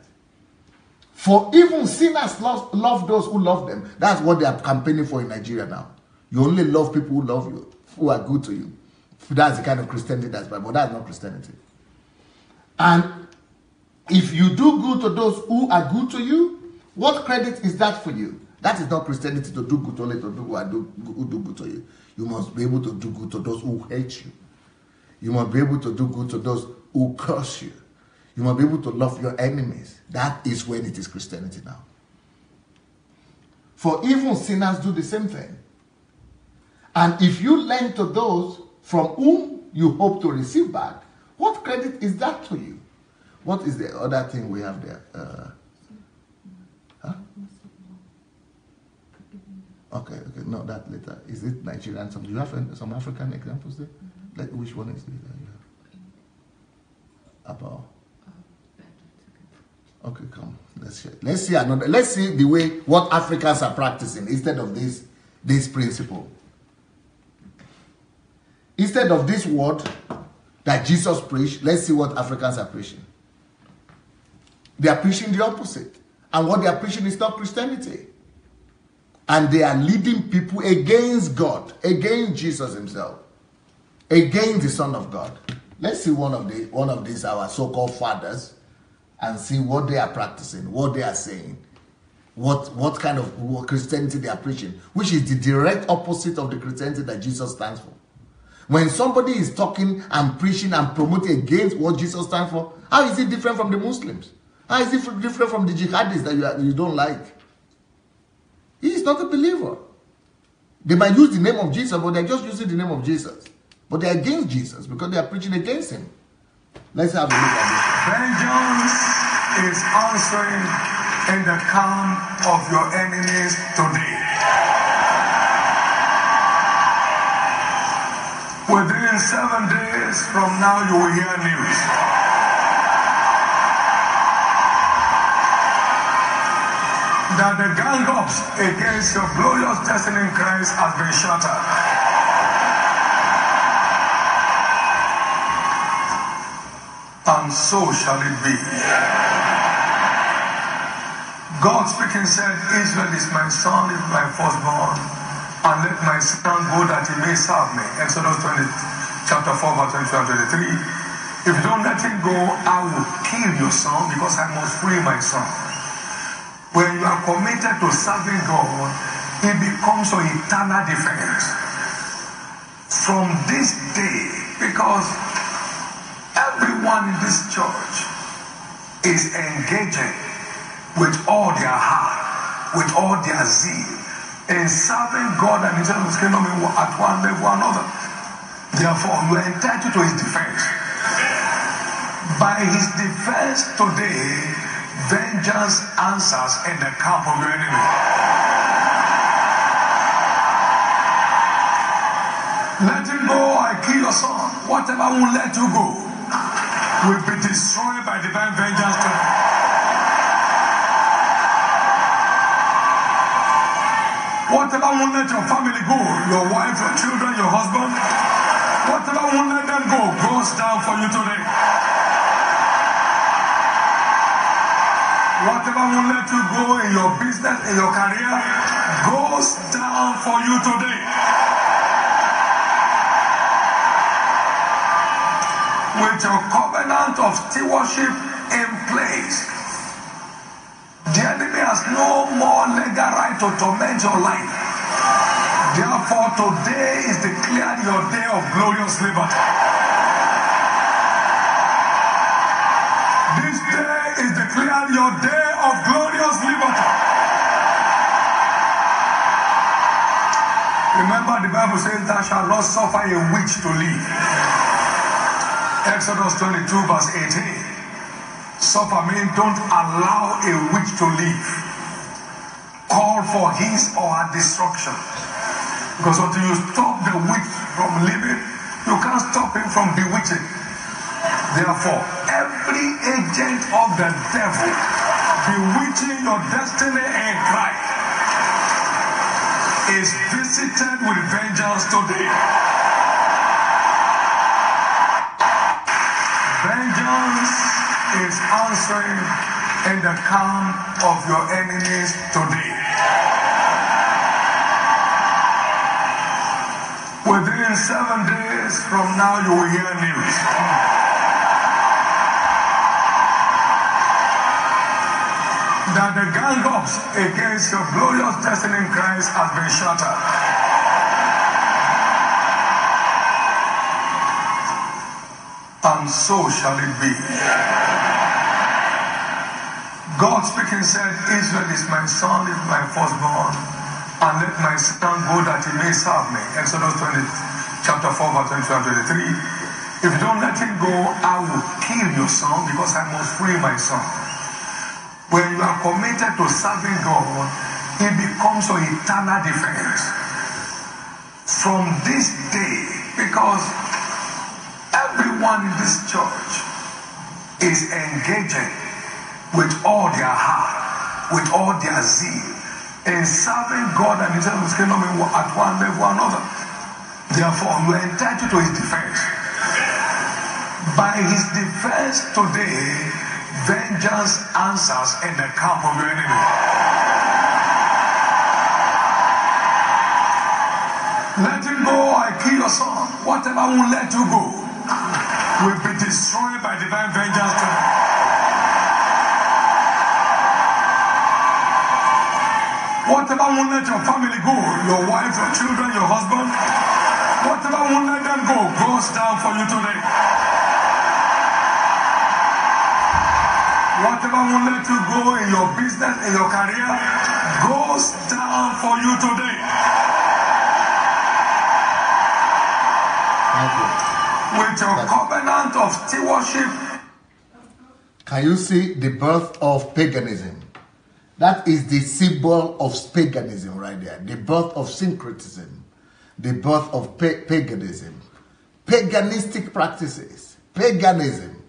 For even sinners love those who love them. That's what they are campaigning for in Nigeria now. You only love people who love you, who are good to you. That's the kind of Christianity that's Bible. That's not Christianity. And if you do good to those who are good to you, what credit is that for you? That is not Christianity, to do good only to people who do good to you. You must be able to do good to those who hate you. You must be able to do good to those who curse you. You must be able to love your enemies. That is when it is Christianity now. For even sinners do the same thing. And if you lend to those from whom you hope to receive back, what credit is that to you? What is the other thing we have there? Okay, no, that later. Is it Nigerian? Do you have some African examples there? Like, which one is it that you have? About. Okay, come. Let's see. Let's see another. Let's see the way what Africans are practicing instead of this principle. Instead of this word that Jesus preached, let's see what Africans are preaching. They are preaching the opposite. And what they are preaching is not Christianity. And they are leading people against God, against Jesus himself, against the Son of God. Let's see one of these our so-called fathers and see what they are practicing, what they are saying, what kind of Christianity they are preaching, which is the direct opposite of the Christianity that Jesus stands for. When somebody is talking and preaching and promoting against what Jesus stands for, how is it different from the Muslims? How is it different from the jihadis that you don't like? He is not a believer. They might use the name of Jesus, but they're just using the name of Jesus. But they're against Jesus because they are preaching against him. Let's have a look at this. Vengeance is answering in the camp of your enemies today. Within 7 days from now, you will hear news. That the gang-ups against your glorious destiny in Christ has been shattered. And so shall it be. God speaking said, Israel is my son, is my firstborn, and let my son go that he may serve me. Exodus 20, chapter 4, verse 22 and 23. If you don't let him go, I will kill your son because I must free my son. When you are committed to serving God, it becomes your eternal defense. From this day, because everyone in this church is engaging with all their heart, with all their zeal, in serving God and His kingdom at one level or another. Therefore, you are entitled to His defense. By His defense today, vengeance answers in the camp of your enemy. Let him go, I kill your son. Whatever won't let you go will be destroyed by divine vengeance today. Whatever won't let your family go, your wife, your children, your husband, whatever won't let them go, goes down for you today. Whatever won't let you go in your business, in your career, goes down for you today. With your covenant of stewardship in place, the enemy has no more legal right to torment your life. Therefore, today is declared your day of glorious liberty. This day is declared your day of glorious liberty. Remember, the Bible says, thou shalt not suffer a witch to live. Exodus 22 verse 18. Suffer means don't allow a witch to live. Call for his or her destruction. Because until you stop the witch from living, you can't stop him from bewitching. Therefore, every agent of the devil bewitching your destiny in Christ is visited with vengeance today. Vengeance is answering in the camp of your enemies today. Within 7 days from now, you will hear news. That the gang-ups against your glorious destiny in Christ has been shattered. and so shall it be. God speaking said, Israel is my son, is my firstborn, and let my son go that he may serve me. Exodus 20, chapter 4, verse 22 and 23. If you don't let him go, I will kill your son because I must free my son. When you are committed to serving God, it becomes your eternal defense. From this day, because everyone in this church is engaging with all their heart, with all their zeal, in serving God and His kingdom at one level or another. Therefore, you are entitled to His defense. By His defense today, vengeance answers in the camp of your enemy. Let him go, I kill your son. Whatever will let you go will be destroyed by divine vengeance today. Whatever won't let your family go, your wife, your children, your husband, whatever won't let them go, goes down for you today. Whatever won't let you go in your business, in your career, goes down for you today. Thank you. With your covenant of stewardship. Can you see the birth of paganism? That is the symbol of paganism right there. The birth of syncretism. The birth of paganism. Paganistic practices. Paganism.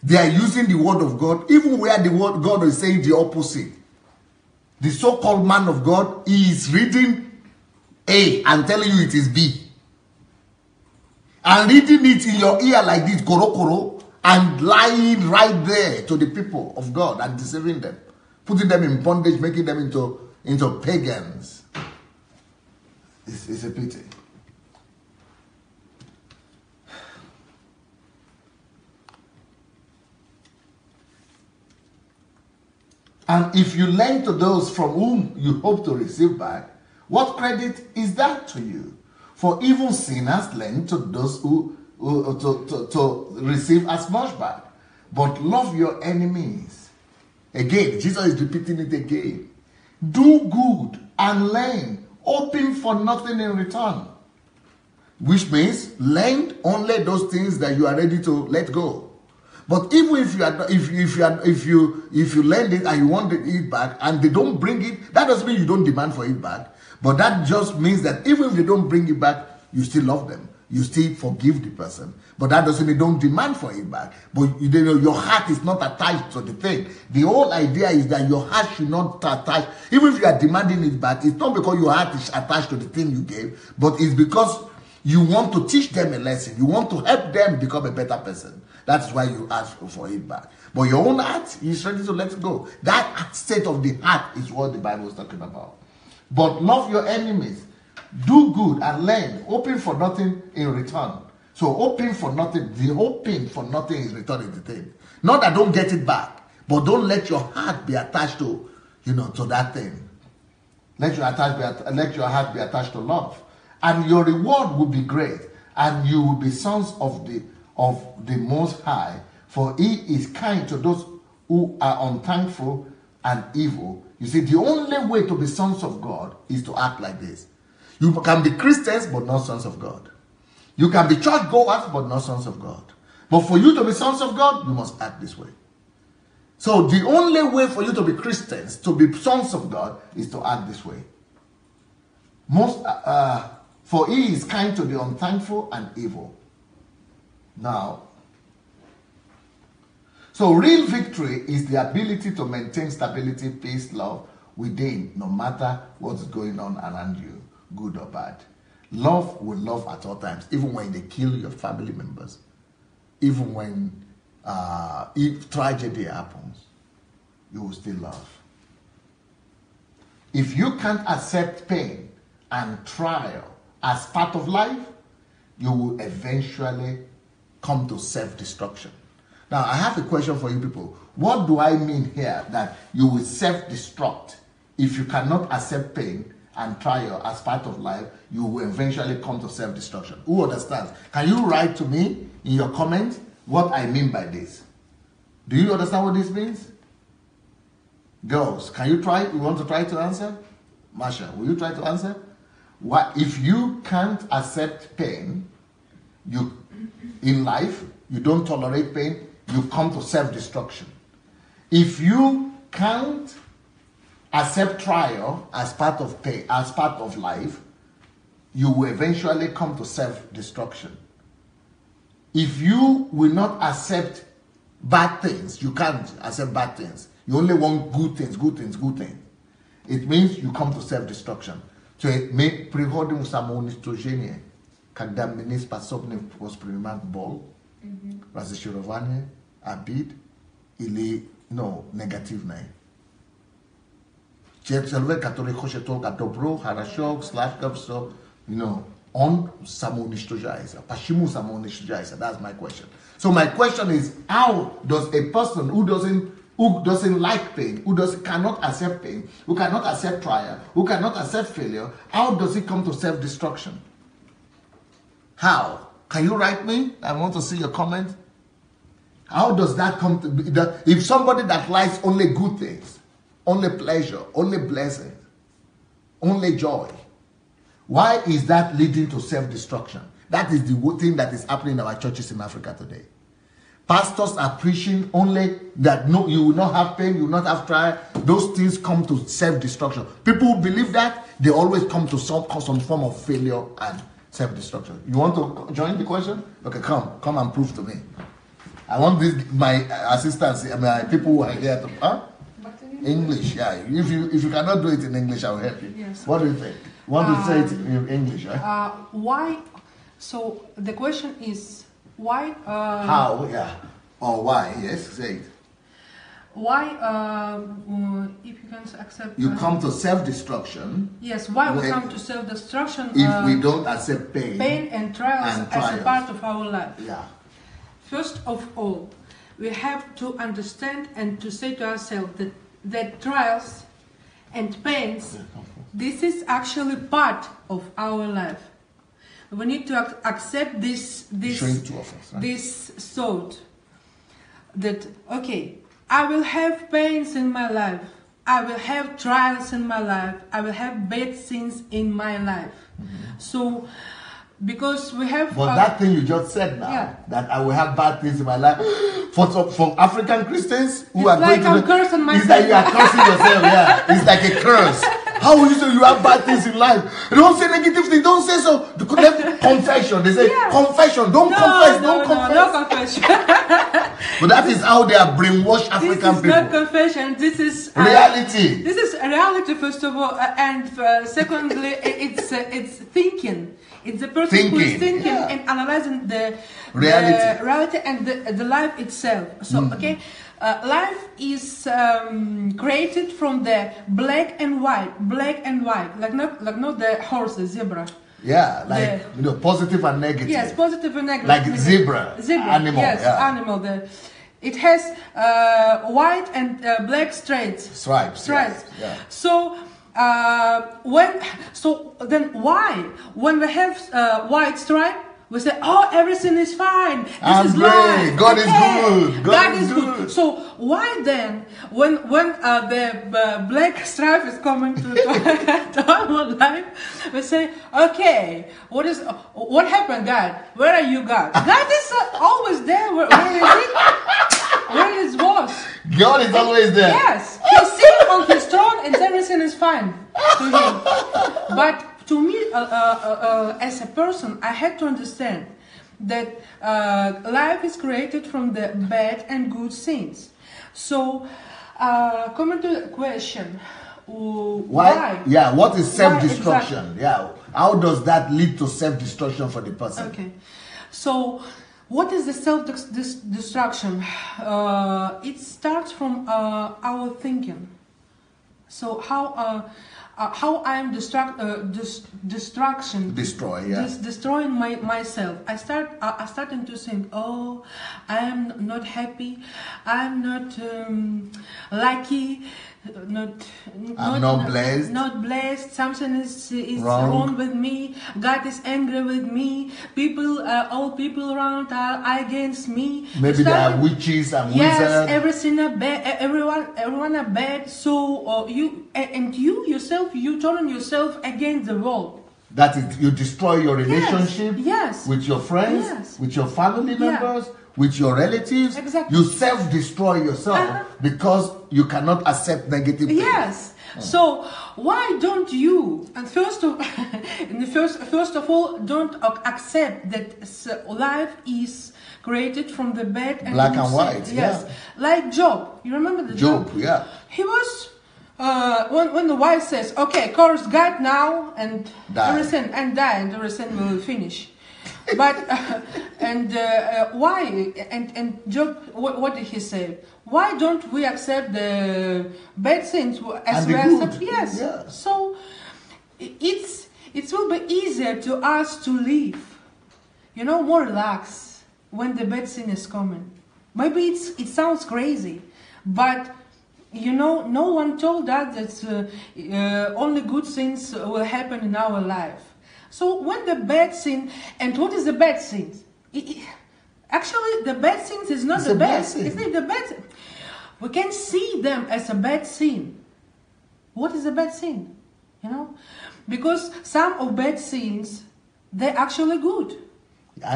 They are using the word of God, even where the word God is saying the opposite. The so-called man of God is reading A and telling you it is B. And reading it in your ear like this, koro koro, and lying right there to the people of God and deceiving them. Putting them in bondage, making them into pagans. It's a pity. And if you lend to those from whom you hope to receive back, what credit is that to you? For even sinners lend to those who to receive as much back. But love your enemies. Again, Jesus is repeating it again. Do good and lend, hoping for nothing in return. Which means lend only those things that you are ready to let go. But even if you lend it and you want it back and they don't bring it, that doesn't mean you don't demand for it back. But that just means that even if they don't bring it back, you still love them. You still forgive the person. But that doesn't mean don't demand for it back. But you know, your heart is not attached to the thing. The whole idea is that your heart should not attach. Even if you are demanding it back, it's not because your heart is attached to the thing you gave, but it's because you want to teach them a lesson. You want to help them become a better person. That's why you ask for it back. But your own heart is ready to let it go. That state of the heart is what the Bible is talking about. But love your enemies. Do good and lend, hoping for nothing in return. So hoping for nothing, the hoping for nothing is returning the thing. Not that don't get it back, but don't let your heart be attached to, to that thing. Let your heart be attached to love. And your reward will be great, and you will be sons of the Most High, for He is kind to those who are unthankful and evil. You see, the only way to be sons of God is to act like this. You can be Christians, but not sons of God. You can be church goers, but not sons of God. But for you to be sons of God, you must act this way. So the only way for you to be Christians, to be sons of God, is to act this way. For He is kind to the unthankful and evil. Now, so real victory is the ability to maintain stability, peace, love within, no matter what's going on around you, good or bad. Love will love at all times, even when they kill your family members, even when if tragedy happens, you will still love. If you can't accept pain and trial as part of life, you will eventually come to self-destruction. Now, I have a question for you people. What do I mean here that you will self-destruct? If you cannot accept pain and trial as part of life, you will eventually come to self-destruction. Who understands? Can you write to me in your comments what I mean by this. Do you understand what this means? Girls, can you try? You want to try to answer? Marsha, will you try to answer? What if you can't accept pain, you in life, you don't tolerate pain, you come to self-destruction. If you can't accept trial as part of pain, as part of life, you will eventually come to self-destruction. If you will not accept bad things, you can't accept bad things. You only want good things, good things, good things. It means you come to self-destruction. So мы приходим к самоуничтожению, когда мы не способны воспринимать боль, разочарование, обид или негативное. Человек, который хочет только добро, хорошо, сладко, все, он самоуничтожается. Почему самоуничтожается? That's my question. So my question is, how does a person who doesn't like pain, cannot accept pain, who cannot accept trial, who cannot accept failure, how does he come to self-destruction? How? Can you write me? I want to see your comment. How does that come to be? If somebody that likes only good things, only pleasure, only blessing, only joy, why is that leading to self-destruction? That is the thing that is happening in our churches in Africa today. Pastors are preaching only that no, you will not have pain, you will not have trial. Those things come to self-destruction. People who believe that, they always come to some form of failure and self-destruction. You want to join the question? Okay, come and prove to me. I want my assistants, my people who are here to English. Yeah, if you cannot do it in English, I will help you. Yes. What do you think? Want to say it in English, right? Why? So the question is why? How? Yeah. Or why? Yes, say it. Why? If you can accept. You come to self-destruction. Yes. Why we come to self-destruction? If we don't accept pain and trials as a part of our life. Yeah. First of all, we have to understand and to say to ourselves that trials and pains, this is actually part of our life. We need to accept this thought that, okay, I will have pains in my life, I will have trials in my life, I will have bad things in my life. So, because we have... But that thing you just said now, that I will have bad things in my life, for African Christians who are like going I'm cursing myself. It's like you are cursing yourself, yeah. It's like a curse. How will you say you have bad things in life? Don't say negative things, don't say so. Confession, they say confession, don't confess. No confession. But that is how they are brainwashed African people. This is not confession, this is... reality. This is reality, first of all, and secondly, it's thinking. It's the person who is thinking and analyzing the reality and the life itself. So, okay, life is created from the black and white, like not the horse, the zebra. Yeah, like positive and negative. Yes, positive and negative. Like zebra animal. Yes, animal. It has white and black stripes. Yes, yeah. So then why when we have white stripe we say, oh, everything is fine, this is life, God is good, God is good. So why then when the black stripe is coming to our life, we say, okay, what happened, God? Where are you, God? God is always there. Where is it? Where is was? God is always there. Yes, he's sitting on his throne and everything is fine to him. But to me, as a person, I had to understand that life is created from the bad and good things. So, coming to the question, why? Yeah, what is self-destruction? Exactly. Yeah, how does that lead to self-destruction for the person? Okay, so what is the self-destruction? It starts from our thinking. So how I am destroying myself. I starting to think, oh, I am not happy, I am not lucky, not blessed. Not blessed. Something is wrong with me. God is angry with me. All people around are against me. Maybe there are witches and wizards. Yes, everyone are bad. So you yourself, you turn yourself against the world. That is, you destroy your relationship with your friends, with your family members, with your relatives. Exactly. You self-destroy yourself because you cannot accept negative things. Yes. So why don't you? And first of all, don't accept that life is created from the bad and black and white. Yes. Like Job. You remember the Job? Yeah. He was. When the wife says, "Okay, curse God now and everything will finish," but why? And Job, what did he say? Why don't we accept the bad things as we accept? Yes. Yeah. So it will be easier to us to live, more relaxed when the bad thing is coming. Maybe it sounds crazy, but. No one told us that only good things will happen in our life. So when the bad thing, and what is the bad thing? Actually, the bad things is not the bad. It's not the bad. We can see them as a bad thing. What is a bad thing? Because some of bad things, they're actually good.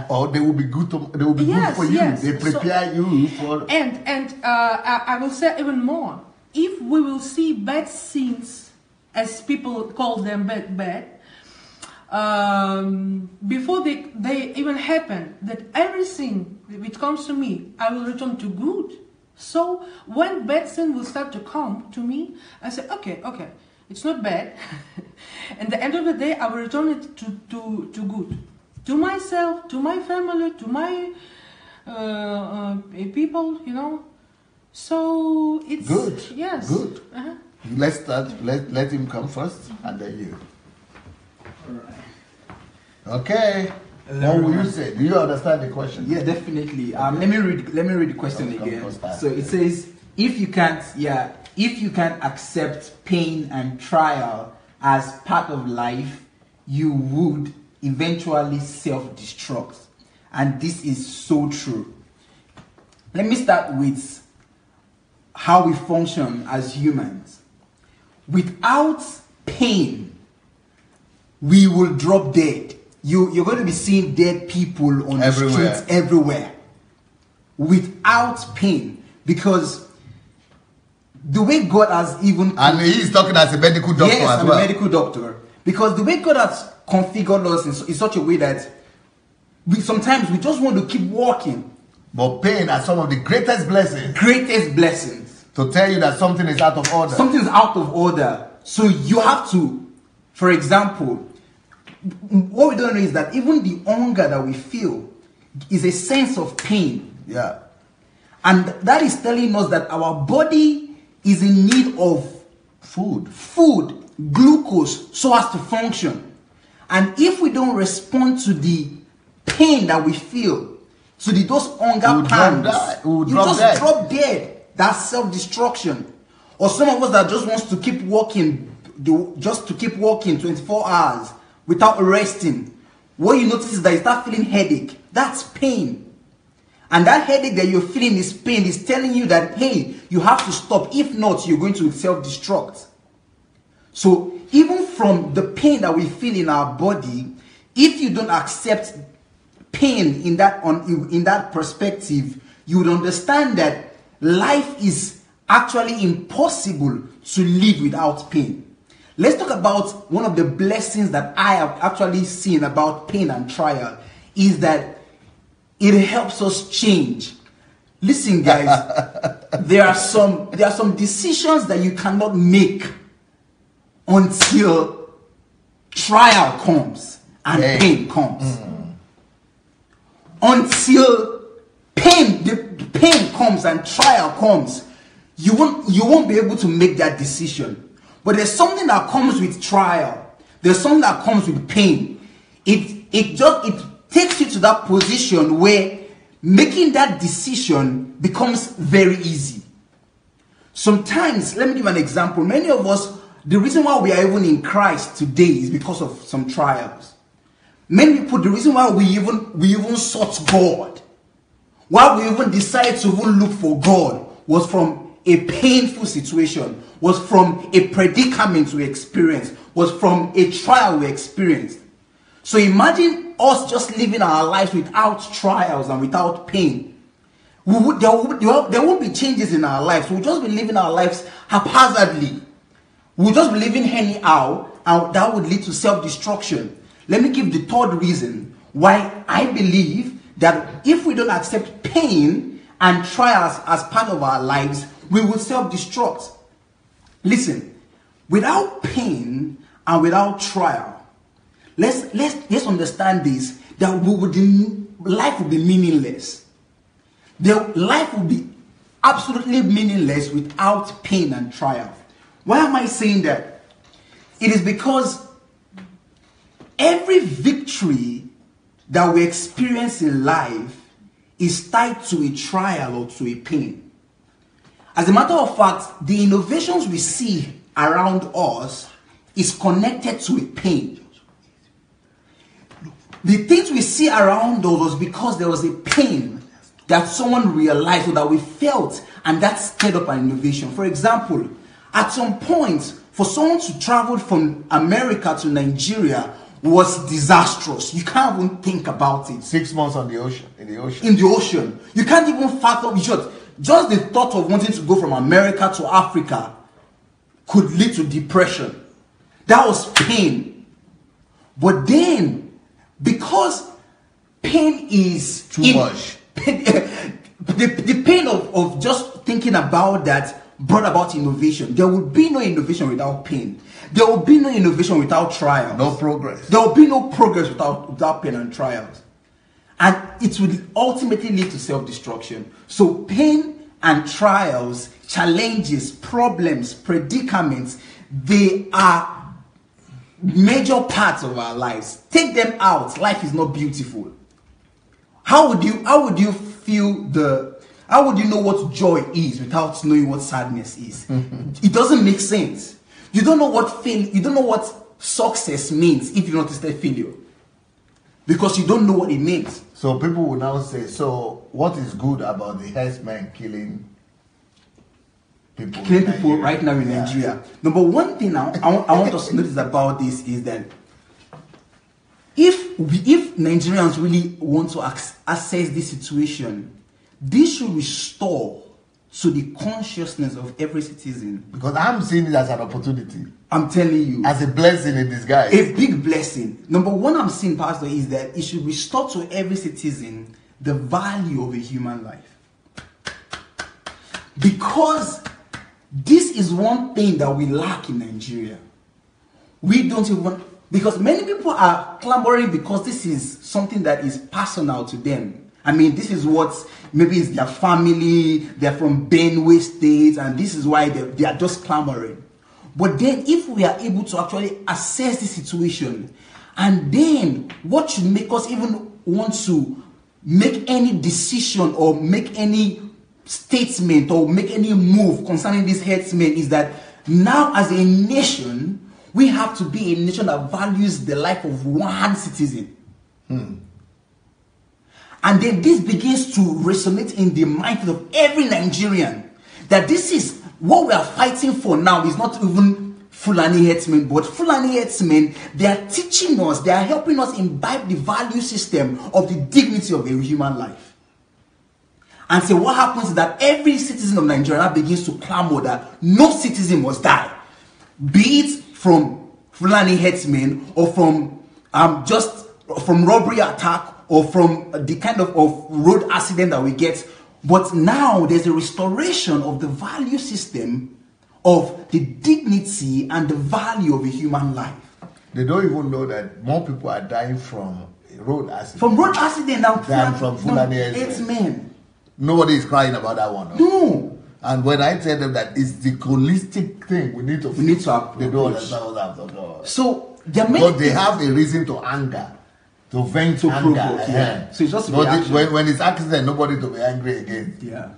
Or they will be good. They will be good for you. Yes. They prepare you for. And I will say even more. If we will see bad things, as people call them bad, before they even happen, that everything which comes to me, I will return to good. So when bad thing will start to come to me, I say, okay, it's not bad. And at the end of the day, I will return it to good. To myself, to my family, to my people, So it's good. Yes. Good. Let's start. Let him come first, and then you. All right. Okay. What will you say? Do you understand the question? Yeah, definitely. Let me read the question again. So it says, if you can't accept pain and trial as part of life, you would eventually self-destruct. And this is so true. Let me start with how we function as humans. Without pain, we will drop dead. You're going to be seeing dead people on the streets everywhere. Without pain. Because the way God has even... And he's talking as a medical doctor as well. Yes, I'm a medical doctor. Because the way God has configured us in such a way that sometimes we just want to keep walking. But pain are some of the greatest blessings. Greatest blessings. To tell you that something is out of order. Something is out of order. So you have to, for example, what we don't know is that even the hunger that we feel is a sense of pain. Yeah. And that is telling us that our body is in need of food, glucose, so as to function. And if we don't respond to the pain that we feel, to those hunger pangs, you just drop dead. That's self-destruction. Or some of us that just wants to keep walking, 24 hours without resting. What you notice is that you start feeling headache. That's pain. And that headache that you're feeling is pain, is telling you that, hey, you have to stop. If not, you're going to self-destruct. So even from the pain that we feel in our body, if you don't accept pain in that perspective, you would understand that life is actually impossible to live without pain. Let's talk about one of the blessings that I have actually seen about pain and trial, is that it helps us change. Listen, guys, there are some decisions that you cannot make until trial comes and pain comes. Until the pain comes and trial comes, you won't be able to make that decision. But there's something that comes with trial. There's something that comes with pain. It takes you to that position where making that decision becomes very easy. Sometimes, let me give an example. Many of us, the reason why we are even in Christ today is because of some trials. Many people, the reason why we even sought God, why we even decided to even look for God, was from a painful situation, was from a predicament we experienced, was from a trial we experienced. So imagine us just living our lives without trials and without pain. There won't be changes in our lives. We'll just be living our lives haphazardly. We'll just be living anyhow, and that would lead to self-destruction. Let me give the third reason why I believe that if we don't accept pain and trials as part of our lives, we will self-destruct. Listen, without pain and without trial, let's understand this, that life will be meaningless. Life will be absolutely meaningless without pain and trial. Why am I saying that? It is because every victory that we experience in life is tied to a trial or to a pain. As a matter of fact, the innovations we see around us is connected to a pain. The things we see around us was because there was a pain that someone realized or that we felt, and that stirred up an innovation. For example, at some point, for someone to travel from America to Nigeria was disastrous. You can't even think about it. 6 months on the ocean, in the ocean. You can't even fathom. Just the thought of wanting to go from America to Africa could lead to depression. That was pain. But then, because pain is too much, the pain of just thinking about that brought about innovation. There will be no innovation without pain. There will be no innovation without trials. No progress. There will be no progress without pain and trials. And it will ultimately lead to self-destruction. So pain and trials, challenges, problems, predicaments, they are major parts of our lives. Take them out, life is not beautiful. How would you know what joy is without knowing what sadness is? It doesn't make sense. You don't know what success means if you don't understand failure, because you don't know what it means. So people will now say, so what is good about the herdsmen killing people right now in Nigeria? Number one thing I want us to notice about this is that if Nigerians really want to assess this situation, this should restore to the consciousness of every citizen. Because I'm seeing it as an opportunity. I'm telling you. As a blessing in disguise. A big blessing. Number one I'm seeing, Pastor, is that it should restore to every citizen the value of a human life. Because this is one thing that we lack in Nigeria. We don't even... Because many people are clamoring because this is something that is personal to them. I mean, this is what, maybe it's their family, they're from Benue State, and this is why they are just clamoring. But then if we are able to actually assess the situation, and then what should make us even want to make any decision or make any statement or make any move concerning these herdsmen is that now as a nation, we have to be a nation that values the life of one citizen. And then this begins to resonate in the mind of every Nigerian, that this is what we are fighting for now. Is not even Fulani herdsmen, but Fulani herdsmen, they are teaching us, they are helping us imbibe the value system of the dignity of a human life. And so what happens is that every citizen of Nigeria begins to clamor that no citizen must die, be it from Fulani herdsmen or from from robbery attack or from the kind of road accident that we get. But now there's a restoration of the value system of the dignity and the value of a human life. They don't even know that more people are dying from road accident. From road accident than from Fulani herdsmen. Nobody is crying about that one. No. And when I tell them that it's the holistic thing we need to approach. They don't understand what I'm talking about. So they have a reason to anger. To vent to anger. Yeah. So it's just when it's accident, nobody to be angry again. Yeah.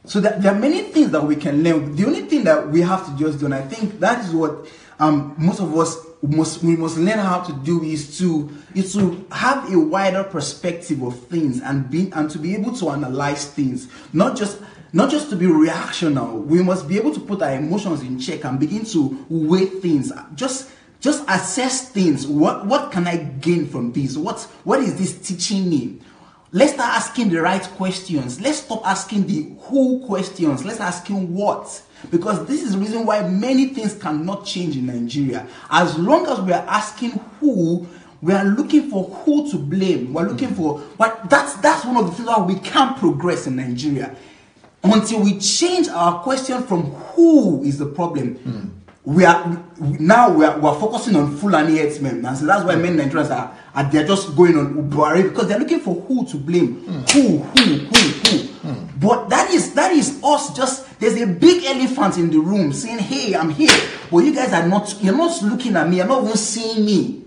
So there are many things that we can learn. The only thing that we have to just do, and I think that is what most of us must learn how to do, is to have a wider perspective of things and to be able to analyze things, not just to be reactional. We must be able to put our emotions in check and begin to weigh things. Just assess things. What can I gain from this? What is this teaching me? Let's start asking the right questions. Let's stop asking the who questions. Let's asking what. Because this is the reason why many things cannot change in Nigeria. As long as we are asking who, we are looking for who to blame. We're looking for what. That's one of the things why we can't progress in Nigeria. Until we change our question from who is the problem. We are focusing on Fulani herdsmen, and so that's why many Nigerians are they're just going on Ubari, because they're looking for who to blame. Who. But that is us. Just there's a big elephant in the room saying, "Hey, I'm here," but you guys are not. You're not looking at me. You're not even seeing me.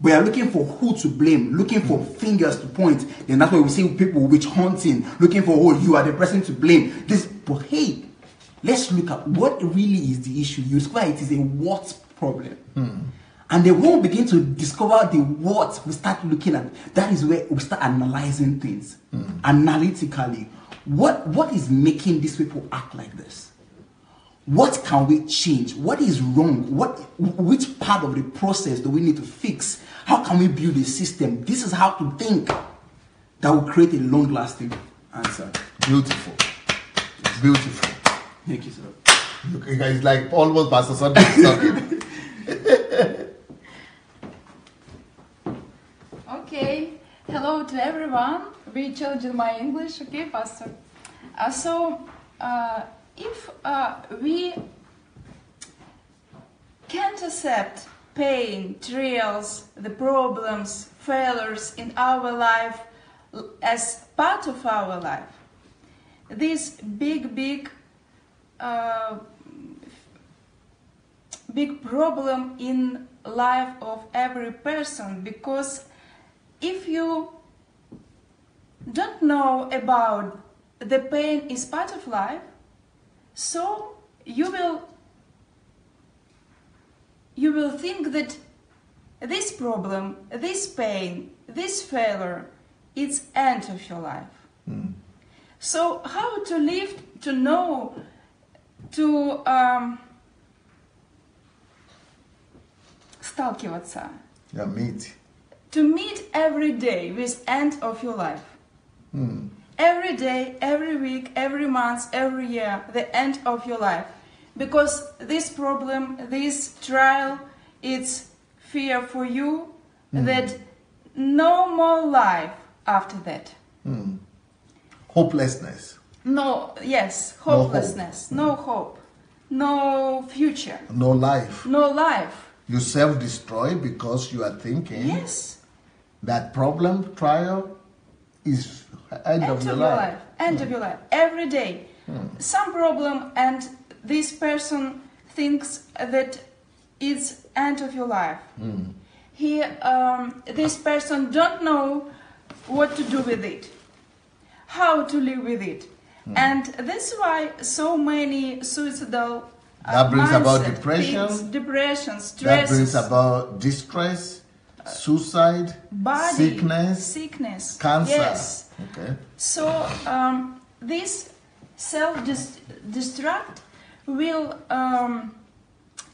We are looking for who to blame, looking for fingers to point. Then that's why we see people witch hunting, looking for, oh, you are the person to blame. But hey, let's look at what really is the issue. You discover it is a what problem. And then when we begin to discover the what, we start looking at, that is where we start analyzing things analytically. What is making these people act like this? What can we change? What is wrong? Which part of the process do we need to fix? How can we build a system? This is how to think that will create a long-lasting answer. Beautiful. Beautiful. Thank you, sir. You guys like almost Pastor Sunday talking. Okay. Hello to everyone. We challenging my English, okay, Pastor? If we can't accept pain, trials, the problems, failures in our life as part of our life, this big problem in life of every person, because if you don't know about the pain is part of life, so you will think that this problem, this pain, this failure, it's end of your life. So how to live, to know, to сталкиваться, to meet every day with end of your life. Every day, every week, every month, every year, the end of your life. Because this problem, this trial, it's fear for you that no more life after that. Hopelessness. No, yes, hopelessness, no hope, no future. No life. No life. You self-destroy because you are thinking that problem, trial, is end of your life. End of your life. Every day. Some problem, and this person thinks that it's end of your life. This person don't know what to do with it, how to live with it. And that's why so many suicidal that brings mindset, about depression, things, depression, stress. That brings about distress, suicide, sickness, cancer. Yes. Okay. So this self-destruct will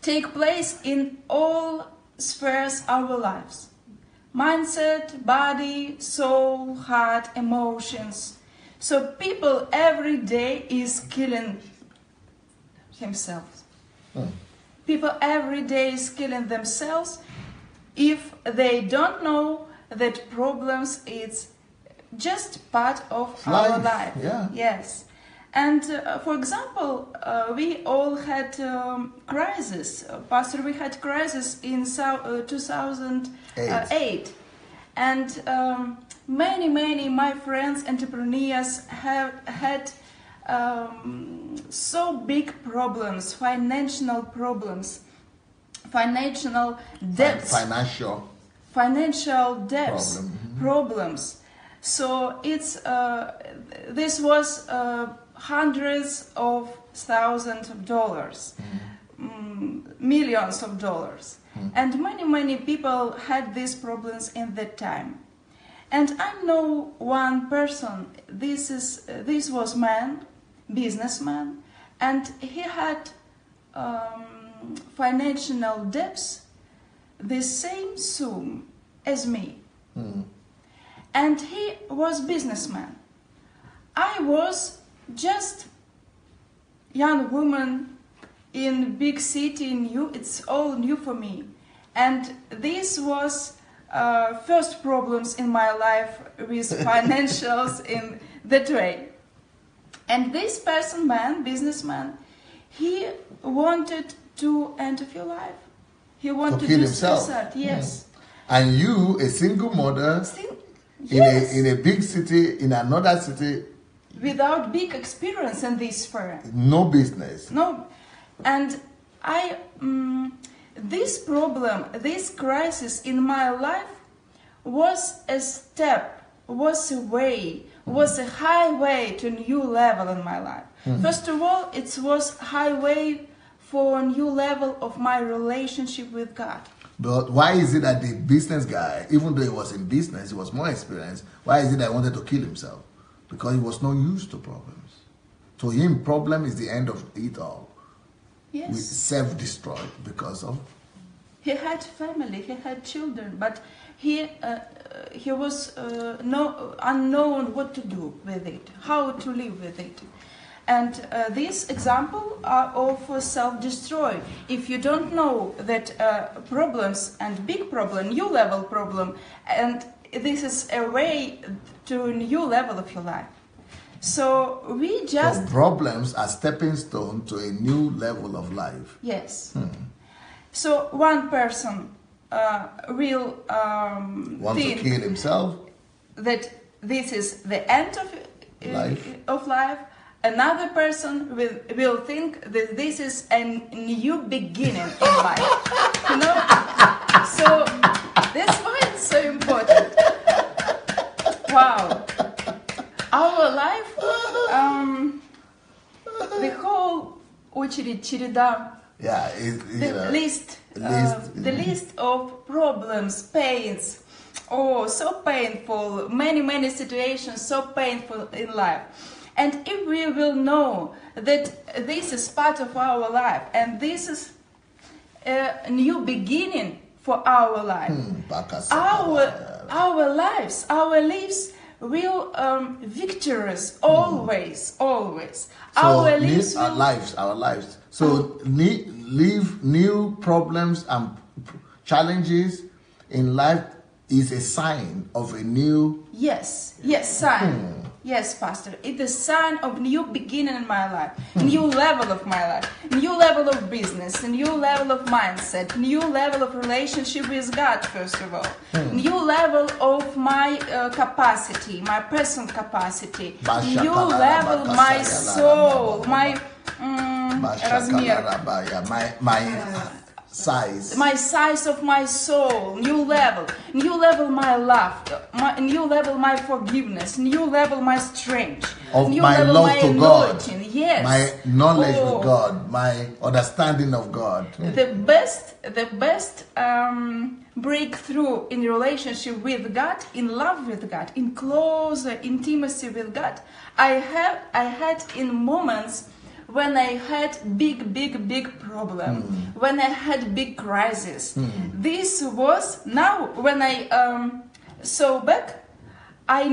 take place in all spheres of our lives. Mindset, body, soul, heart, emotions. So people every day is killing themselves. People every day is killing themselves if they don't know that problems is just part of our life. Yes. And for example, we all had crisis. Pastor, we had crisis in 2008. And many my friends, entrepreneurs, have had so big problems, financial debts, financial debts, problems. So it's this was hundreds of thousands of dollars, millions of dollars. And many people had these problems in that time. And I know one person, this was man, businessman, and he had financial debts the same sum as me. And he was businessman. I was just young woman in big city, it's all new for me. And this was first problems in my life with financials in that way. And this person, man, businessman, he wanted to end of your life. He wanted to kill do himself. suicide, yes. And you, a single mother, Yes. in a big city, in another city, Without big experience in this sphere. no business. No. And this problem, this crisis in my life was a step, was a way, was a highway to a new level in my life. First of all, it was highway for a new level of my relationship with God. But why is it that the business guy, even though he was in business, he was more experienced, why is it that he wanted to kill himself? Because he was not used to problems. To him, problem is the end of it all. Yes. We self-destroyed because of... He had family, he had children, but he was unknown what to do with it, how to live with it. And this example of self-destroy. If you don't know that problems and big problem, new level problem, and this is a way to a new level of your life. So we just... So problems are stepping stone to a new level of life. Yes. So one person will Want to think kill himself. that this is the end of life. Another person will think that this is a new beginning in life. You know? So that's why it's so important. Wow. Our life, the whole очередь, череда, Yeah, the list of problems, pains, so painful, many situations, so painful in life. And if we will know that this is part of our life and this is a new beginning for our life, our lives will victorious always. So Our lives will... our lives. So live new problems and challenges in life is a sign of a new... Yes, sign. Yes, Pastor. It's a sign of new beginning in my life, new level of my life, new level of business, a new level of mindset, new level of relationship with God, first of all, new level of my capacity, my personal capacity, new level my soul, my размер, my size of my soul, new level my love, new level my forgiveness, new level my strength, of new my level love my to anointing. God, Yes, my knowledge with God, my understanding of God. The best breakthrough in relationship with God, in love with God, in closer intimacy with God, I had in moments when I had big problem, when I had big crisis. This was now when I saw back, I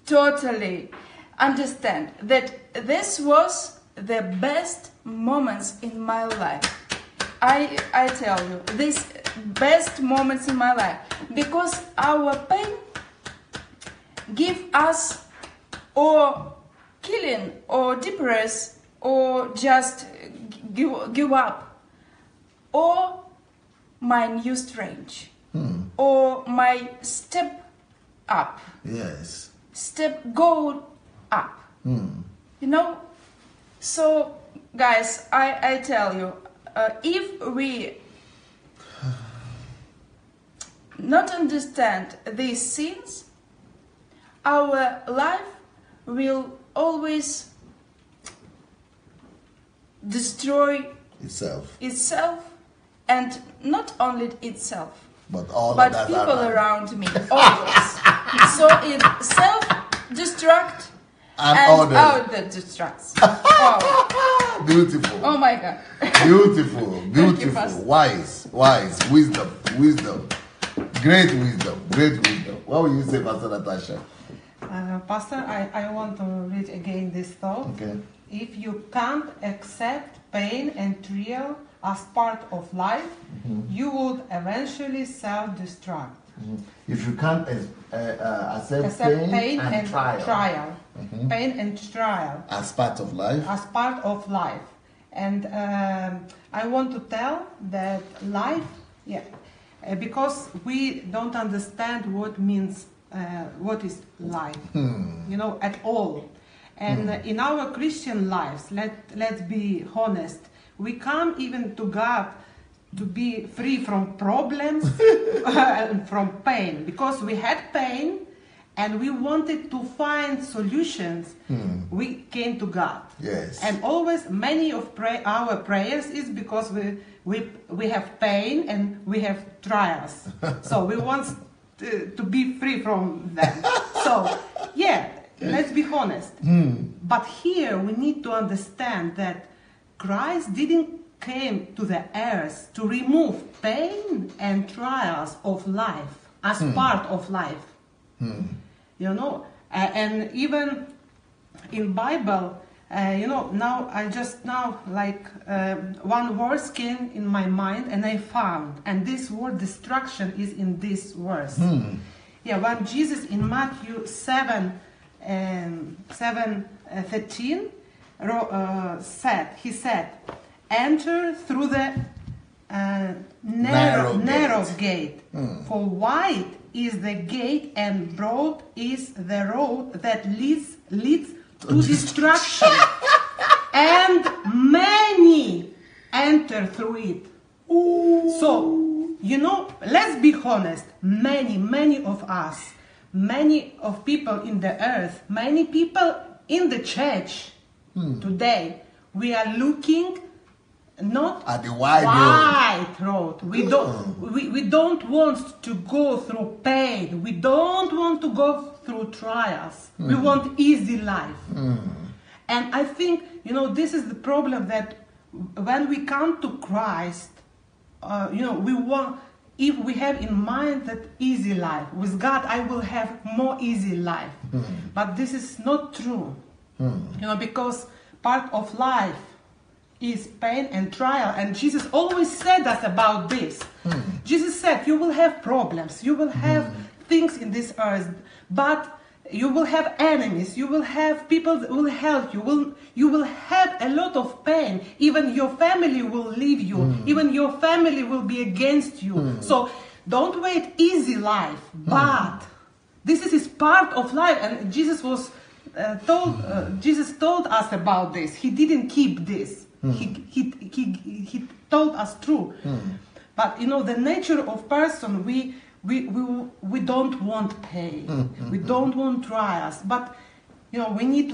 totally understand that this was the best moments in my life. I tell you, these best moments in my life, because our pain give us or killing or depress or just give up or my new strength or my step up. Yes. Step go up. You know? So guys, I tell you, if we not understand these things, our life will always destroy itself, and not only itself, but people around me, always. So it self-destruct and other destructs. Wow. Beautiful. Oh my God. Beautiful. Wise. Wisdom. Great wisdom. What will you say, Pastor Natasha? Pastor, I want to read again this thought. Okay. If you can't accept pain and trial as part of life, you would eventually self-destruct. If you can't accept pain and trial. Pain and trial as part of life. And I want to tell that life, because we don't understand what is life, at all. And in our Christian lives, let's be honest, we come even to God to be free from problems and from pain, because we had pain and we wanted to find solutions. We came to God. Yes. And always many of our prayers is because we have pain and we have trials. So we want to be free from them. So, let's be honest. But here we need to understand that Christ didn't came to the earth to remove pain and trials of life as part of life. And even in Bible, now one verse came in my mind and I found, and this word destruction is in this verse. When Jesus in Matthew 7:13 said, enter through the narrow gate. For wide is the gate and broad is the road that leads to destruction, and many enter through it. So, let's be honest, many of us, many of people in the earth, many people in the church today, we are looking not at the wide road. We don't want to go through pain. We don't want to go through trials. We want easy life. And I think, this is the problem, that when we come to Christ, we want, if we have in mind that easy life, with God I will have more easy life. But this is not true. Because part of life is pain and trial, and Jesus always said us about this. Jesus said, you will have problems, you will have things in this earth, but you will have enemies, you will have people that will help you, you will have a lot of pain, even your family will leave you, even your family will be against you. So don't wait easy life, but this is part of life, and Jesus was Jesus told us about this. He didn't keep this. He told us true. But the nature of person, we don't want pain. We don't want trials. But we need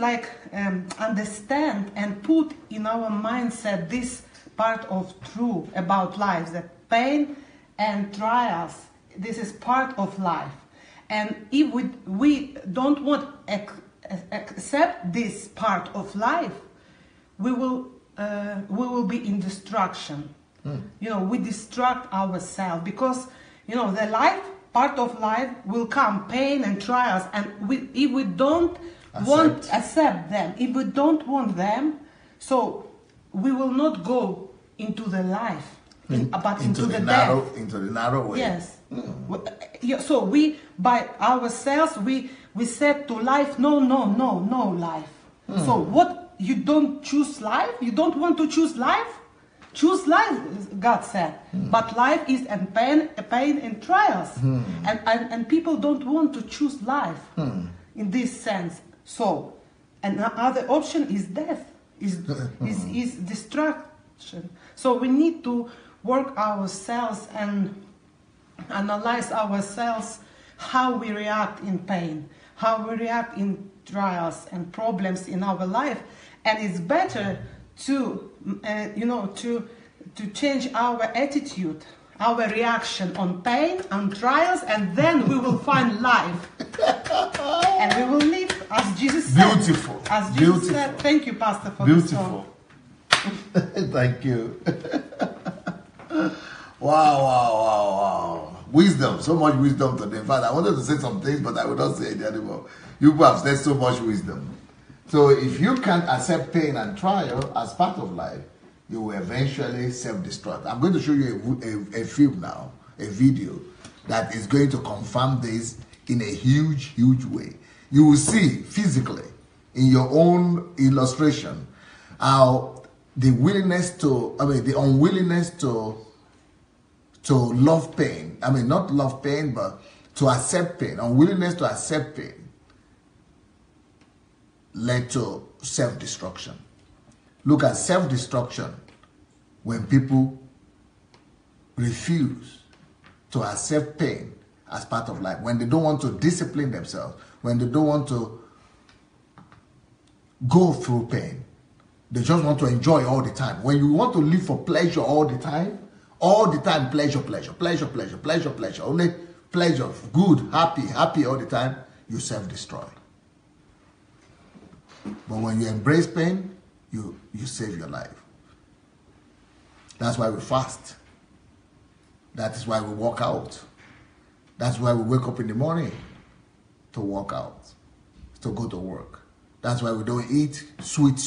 understand and put in our mindset this part of true about life, that pain and trials, this is part of life. And if we don't want accept this part of life, we will be in destruction. We destruct ourselves, because the life, part of life will come pain and trials, and if we don't accept them, if we don't want them, so we will not go into the life, but into the death. Into the narrow way. Yes. So we, by ourselves, we said to life, no life. So what, you don't choose life? You don't want to choose life? Choose life, God said. But life is a pain and trials. And people don't want to choose life in this sense. So another option is death, is destruction. So we need to work ourselves and analyze ourselves, how we react in pain, how we react in trials and problems in our life, and it's better to to change our attitude, our reaction on pain and trials, and then we will find life. And we will live as Jesus said. Beautiful. As Jesus said. Thank you, Pastor, for this song. Thank you. Wow. Wisdom. So much wisdom today. In fact, I wanted to say some things, but I will not say it anymore. You people have said so much wisdom. So if you can't accept pain and trial as part of life, you will eventually self-destruct. I'm going to show you a film now, a video, that is going to confirm this in a huge way. You will see physically in your own illustration how the unwillingness to love pain, not love pain, but to accept pain, unwillingness to accept pain led to self-destruction. Look at self-destruction when people refuse to accept pain as part of life, when they don't want to discipline themselves, when they don't want to go through pain. They just want to enjoy all the time. When you want to live for pleasure all the time, pleasure, only pleasure, good, happy all the time, you self-destroy. But when you embrace pain, you save your life. That's why we fast. That is why we walk out. That's why we wake up in the morning to walk out, to go to work. That's why we don't eat sweet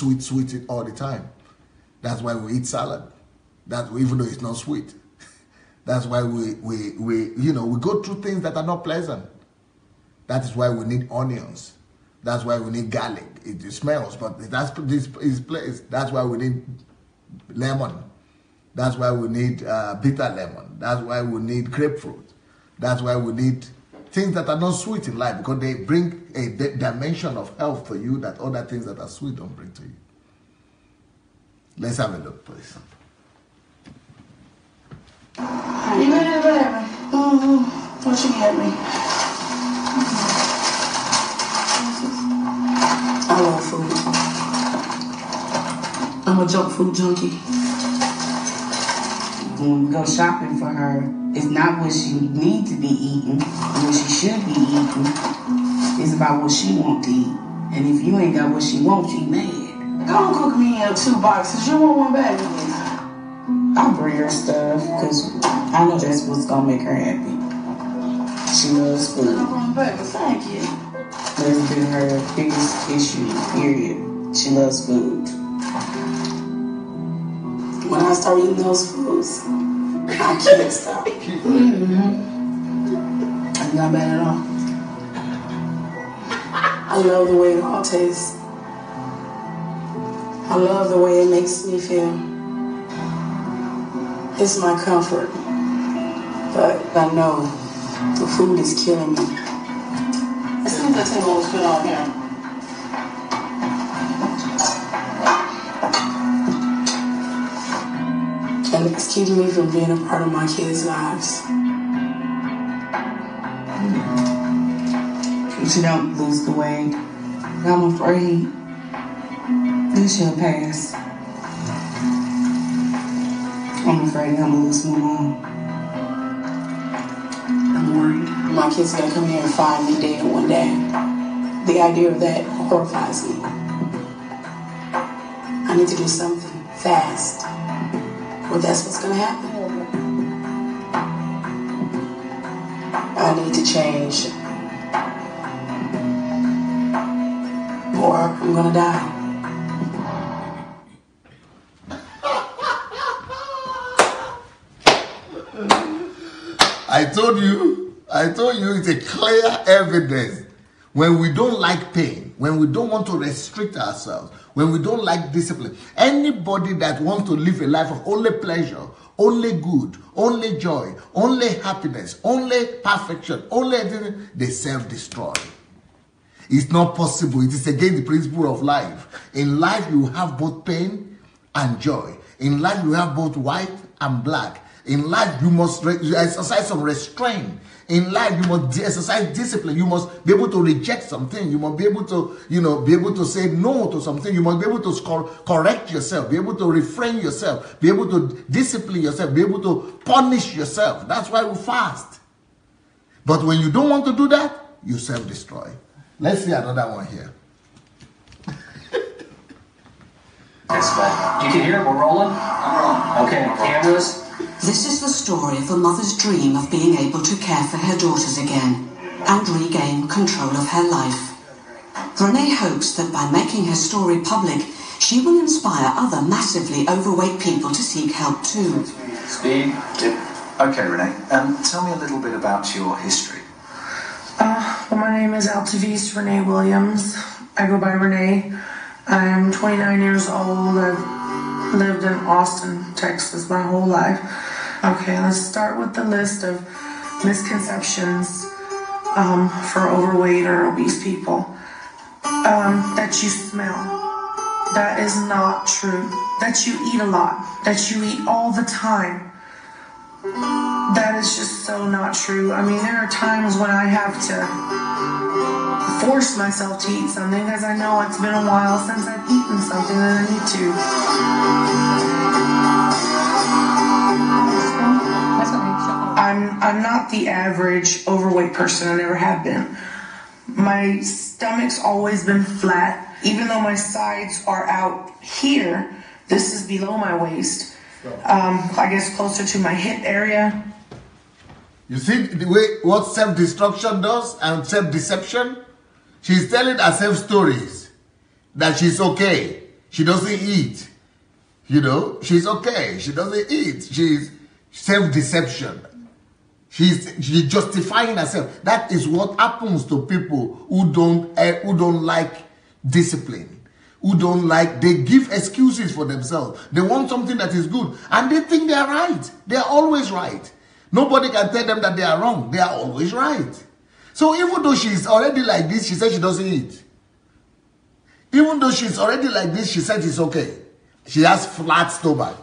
all the time. That's why we eat salad. Even though it's not sweet. That's why we go through things that are not pleasant. That is why we need onions. That's why we need garlic. It smells, but that's why we need lemon. That's why we need bitter lemon. That's why we need grapefruit. That's why we need things that are not sweet in life, because they bring a dimension of health to you that other things that are sweet don't bring to you. Let's have a look, please. You ready, baby? What you get me? I love food. I'm a junk food junkie. When we go shopping for her, it's not what she needs to be eating, what she should be eating. It's about what she wants to eat. And if you ain't got what she wants, she mad. Go cook me 2 boxes. You want one back? I bring her stuff because I know that's what's gonna make her happy. She loves food. Thank you. That's been her biggest issue, period. She loves food. When I start eating those foods, I can't stop. It's not bad at all. I love the way it all tastes. I love the way it makes me feel. It's my comfort. But I know the food is killing me. As soon as I take what was put on here. And it's keeping me from being a part of my kids' lives. If she don't lose the weight, I'm afraid this she'll pass. I'm afraid I'm gonna lose my mom. I'm worried. My kids are gonna come here and find me dead one day. The idea of that horrifies me. I need to do something fast. Well, that's what's gonna happen. I need to change. Or I'm gonna die. I told you it's a clear evidence. When we don't like pain, when we don't want to restrict ourselves, when we don't like discipline, anybody that wants to live a life of only pleasure, only good, only joy, only happiness, only perfection, only everything, they self-destroy. It's not possible. It is against the principle of life. In life, you have both pain and joy. In life, you have both white and black. In life, you must exercise some restraint. In life, you must exercise discipline. You must be able to reject something. You must be able to, be able to say no to something. You must be able to correct yourself, be able to refrain yourself, be able to discipline yourself, be able to punish yourself. That's why we fast. But when you don't want to do that, you self-destroy. Let's see another one here. Yes, but you can hear it. We're rolling? I'm rolling. Okay, cameras. This is the story of a mother's dream of being able to care for her daughters again and regain control of her life. Renee hopes that by making her story public, she will inspire other massively overweight people to seek help too. Speed. Okay, Renee, tell me a little bit about your history. Well, my name is Altavis Renee Williams. I go by Renee. I'm 29 years old. I've lived in Austin, Texas my whole life. Okay, let's start with the list of misconceptions for overweight or obese people. That you smell. That is not true. That you eat a lot. That you eat all the time. That is just so not true. I mean, there are times when I have to force myself to eat something because I know it's been a while since I've eaten something that I need to. I'm not the average overweight person. I never have been. My stomach's always been flat. Even though my sides are out here, this is below my waist. I guess closer to my hip area. You see the way what self-destruction does and self-deception? She's telling herself stories that she's okay. She doesn't eat. She's okay. She doesn't eat. She's self-deception. She's justifying herself. That is what happens to people who don't like discipline, they give excuses for themselves. They want something that is good, and they think they are right. They are always right. Nobody can tell them that they are wrong. They are always right. So even though she's already like this, she said she doesn't eat. Even though she's already like this, she said it's okay. She has flat stomach.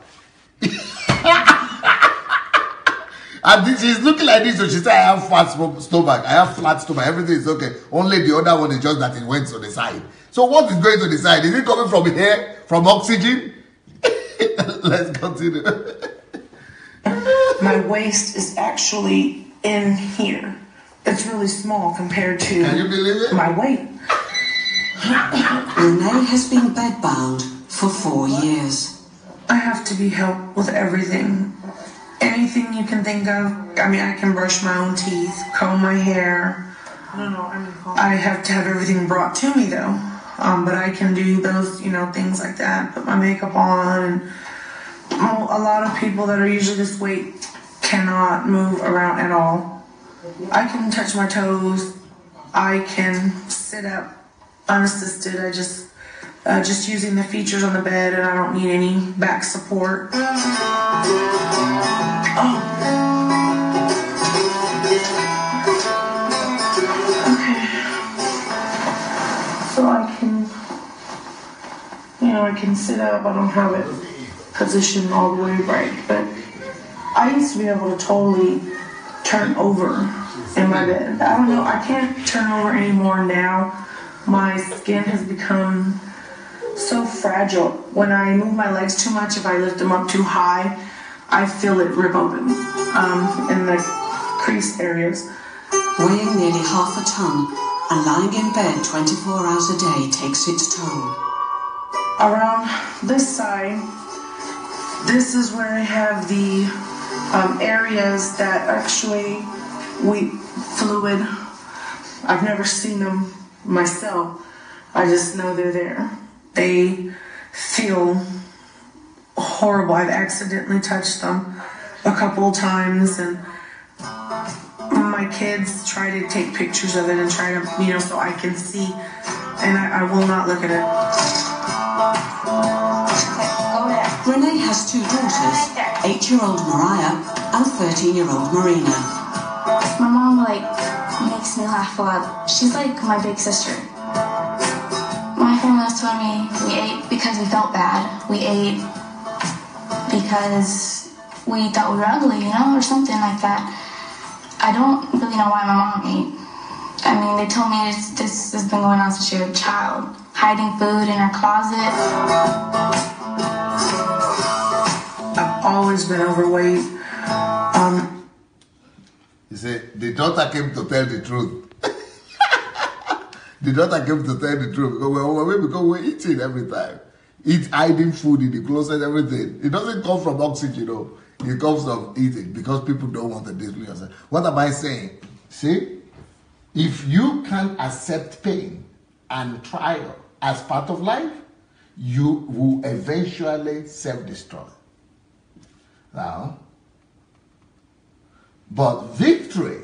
And she's looking like this, so she said, I have flat stomach. I have flat stomach. Everything is okay. Only the other one is just that it went to the side. So what is going to the side? Is it coming from here? From oxygen? Let's continue. My waist is actually in here. It's really small compared to Can you believe it? my weight. Renee has been bedbound for 4 years. I have to be helped with everything. Anything you can think of. I mean, I can brush my own teeth, comb my hair. I have to have everything brought to me though. But I can do those, things like that. Put my makeup on. And a lot of people that are usually this weight cannot move around at all. I can touch my toes. I can sit up unassisted. I just using the features on the bed, and I don't need any back support. So I can sit up. I don't have it positioned all the way right, but I used to be able to totally turn over in my bed. I don't know. I can't turn over anymore now. My skin has become so fragile. When I move my legs too much, if I lift them up too high, I feel it rip open in the crease areas. Weighing nearly half a ton and lying in bed 24 hours a day takes its toll. Around this side, this is where I have the areas that actually fluid. I've never seen them myself. I just know they're there. They feel horrible. I've accidentally touched them a couple of times, and my kids try to take pictures of it and try to, so I can see, and I will not look at it. Renee has 2 daughters, 8-year-old Mariah and 13-year-old Marina. My mom, makes me laugh a lot. She's like my big sister. My family was telling me we ate because we felt bad. We ate because we thought we were ugly, you know, or something like that. I don't really know why my mom ate. I mean, they told me this has been going on since she was a child, hiding food in her closet. I've always been overweight. You see, the daughter came to tell the truth. The daughter came to tell the truth because we're eating every time. Hiding food in the closet, everything. It doesn't come from oxygen, though. It comes from eating because people don't want to discipline yourself. What am I saying? See, if you can't accept pain and trial as part of life, you will eventually self-destroy. Now, but victory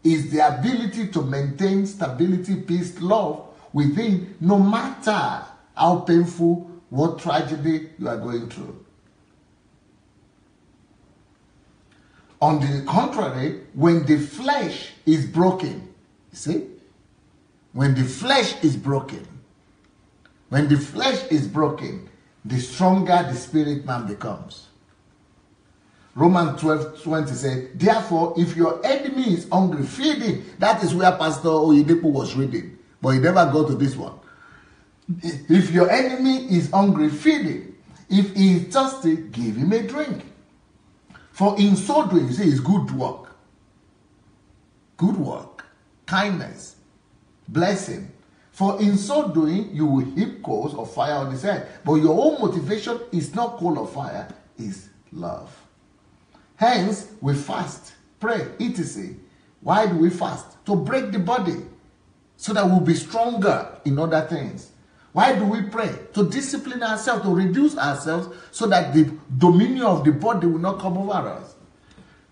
is the ability to maintain stability, peace, love within, no matter how painful, what tragedy you are going through. On the contrary, when the flesh is broken, you see? When the flesh is broken, the stronger the spirit man becomes. Romans 12:20 says, therefore, if your enemy is hungry, feed him. That is where Pastor Oyedepo was reading, but he never got to this one. If your enemy is hungry, feed him. If he is thirsty, give him a drink. For in so doing, you see, it's good work, kindness, blessing. For in so doing, you will heap coals of fire on his head. But your own motivation is not coal of fire, is love. Hence, we fast, pray, etc. Why do we fast? To break the body, so that we'll be stronger in other things. Why do we pray? To discipline ourselves, to reduce ourselves, so that the dominion of the body will not come over us.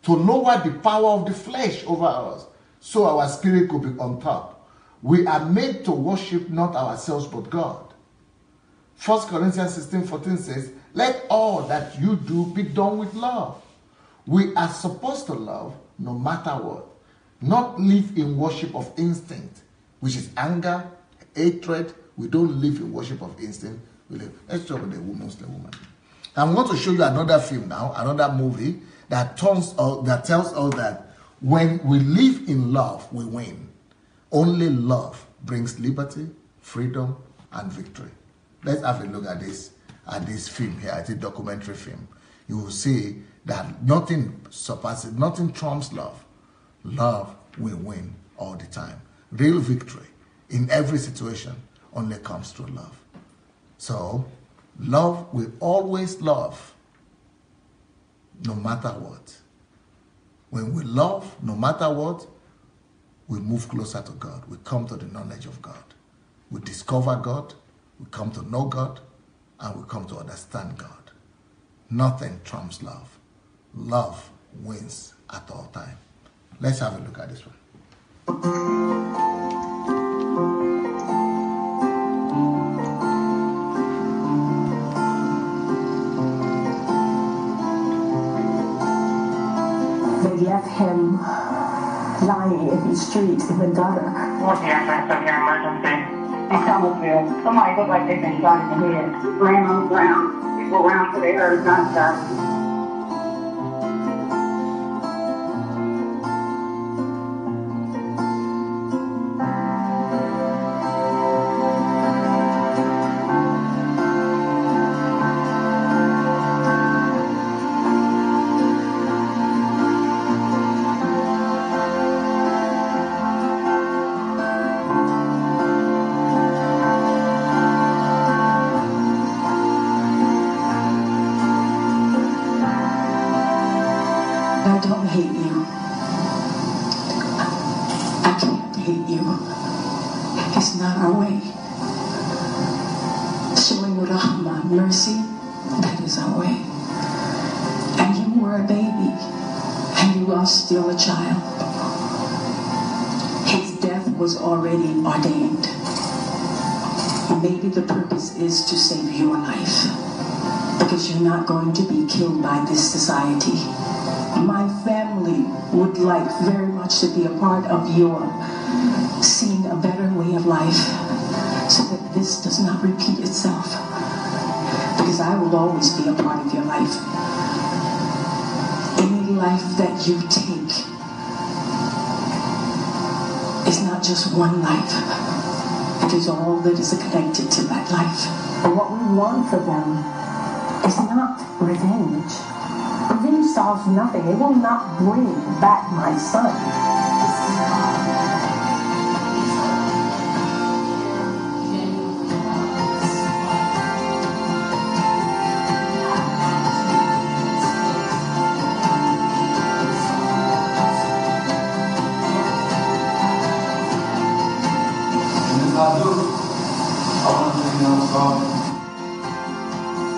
To lower the power of the flesh over us, so our spirit could be on top. We are made to worship not ourselves but God. 1 Corinthians 16:14 says, let all that you do be done with love. We are supposed to love no matter what, not live in worship of instinct, which is anger, hatred. We don't live in worship of instinct. We live. Let's talk about the Muslim woman. I'm going to show you another film now, another movie that tells us that when we live in love, we win. Only love brings liberty, freedom, and victory. Let's have a look at this film here. It's a documentary film. You will see that nothing surpasses, nothing trumps love. Love will win all the time. Real victory in every situation only comes through love. So, love will always love, no matter what. When we love, no matter what, we move closer to God. We come to the knowledge of God. We discover God, we come to know God, and we come to understand God. Nothing trumps love. Love wins at all time. Let's have a look at this one. They left him lying in the street in the gutter. What's the address of your emergency? In Thomasville. Somebody looked like they'd been shot in the head. Ran on the ground. People around till they heard gunshots. I don't hate you. I can't hate you. It's not our way. Showing Rahma, mercy, that is our way. And you were a baby, and you are still a child. His death was already ordained. Maybe the purpose is to save your life, because you're not going to be killed by this society. My family would like very much to be a part of your seeing a better way of life, so that this does not repeat itself, because I will always be a part of your life. life that you take is not just one life. It is all that is connected to that life. And what we want for them is not revenge. Revenge solves nothing. It will not bring back my son.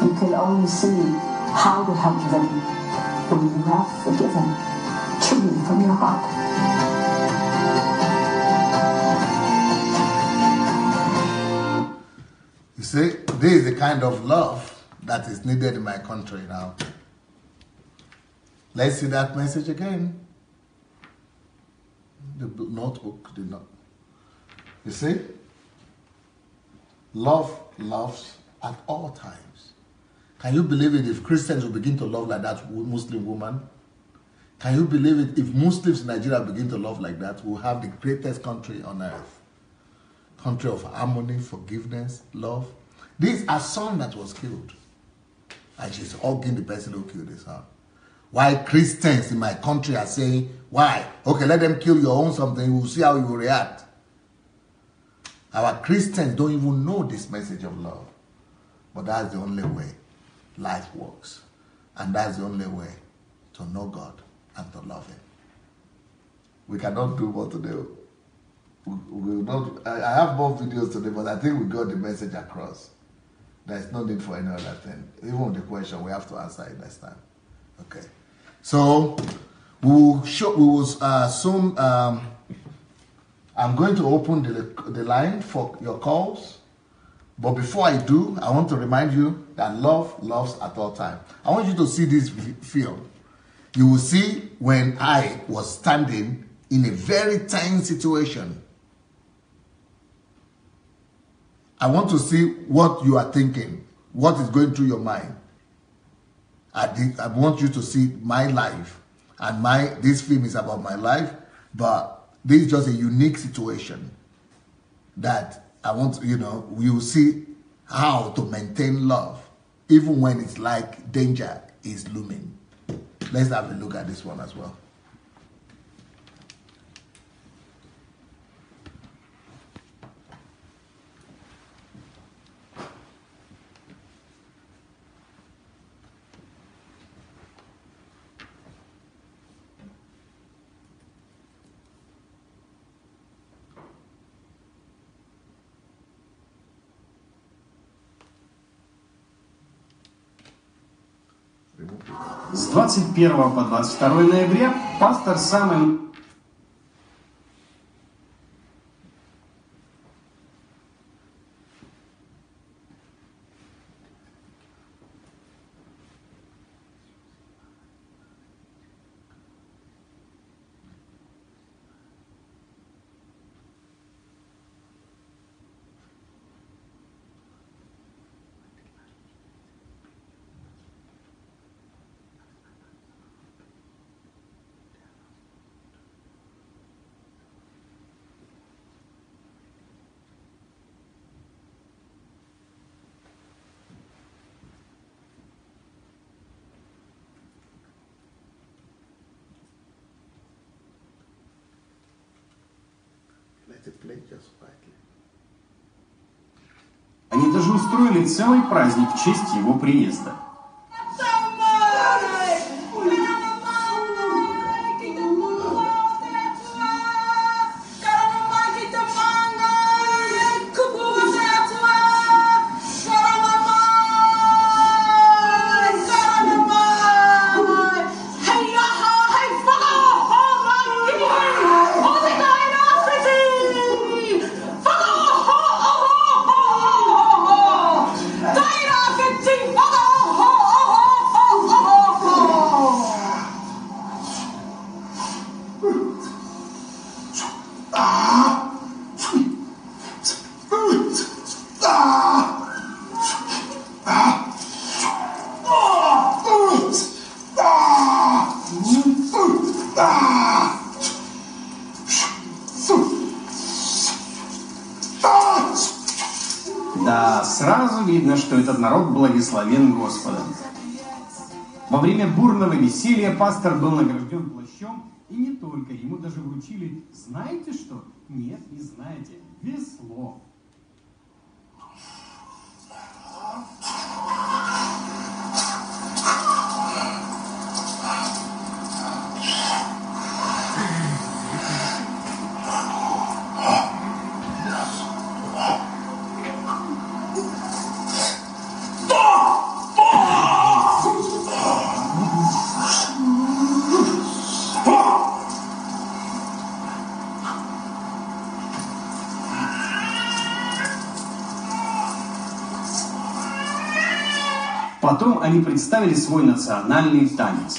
You can only see how to help them when you have forgiven truly from your heart. You see, this is the kind of love that is needed in my country now. Let's see that message again. The notebook did not. You see? Love loves at all times. Can you believe it if Christians will begin to love like that Muslim woman? Can you believe it if Muslims in Nigeria begin to love like that? We'll have the greatest country on earth. Country of harmony, forgiveness, love. This is a son that was killed. And she's hugging the person who killed his son. Why Christians in my country are saying, why? Okay, let them kill your own something. We'll see how you will react. Our Christians don't even know this message of love. But that's the only way life works. And that's the only way to know God and to love Him. We cannot do more today. We will not. I have more videos today, but I think we got the message across. There's no need for any other thing. Even the question, we have to answer it next time. Okay. So, we will soon... I'm going to open the line for your calls. But before I do, I want to remind you that love loves at all times. I want you to see this film. You will see when I was standing in a very tense situation. I want to see what you are thinking, what is going through your mind. I want you to see my life. And this film is about my life, but this is just a unique situation that I want, you will see how to maintain love, even when it's like danger is looming. Let's have a look at this one as well. С 21 по 22 ноября пастор самый... Они даже устроили целый праздник в честь его приезда. Fuck Да, сразу видно, что этот народ благословен Господом. Во время бурного веселья пастор был награжден плащом, и не только, ему даже вручили, знаете что? Нет, не знаете, весло. Потом они представили свой национальный танец.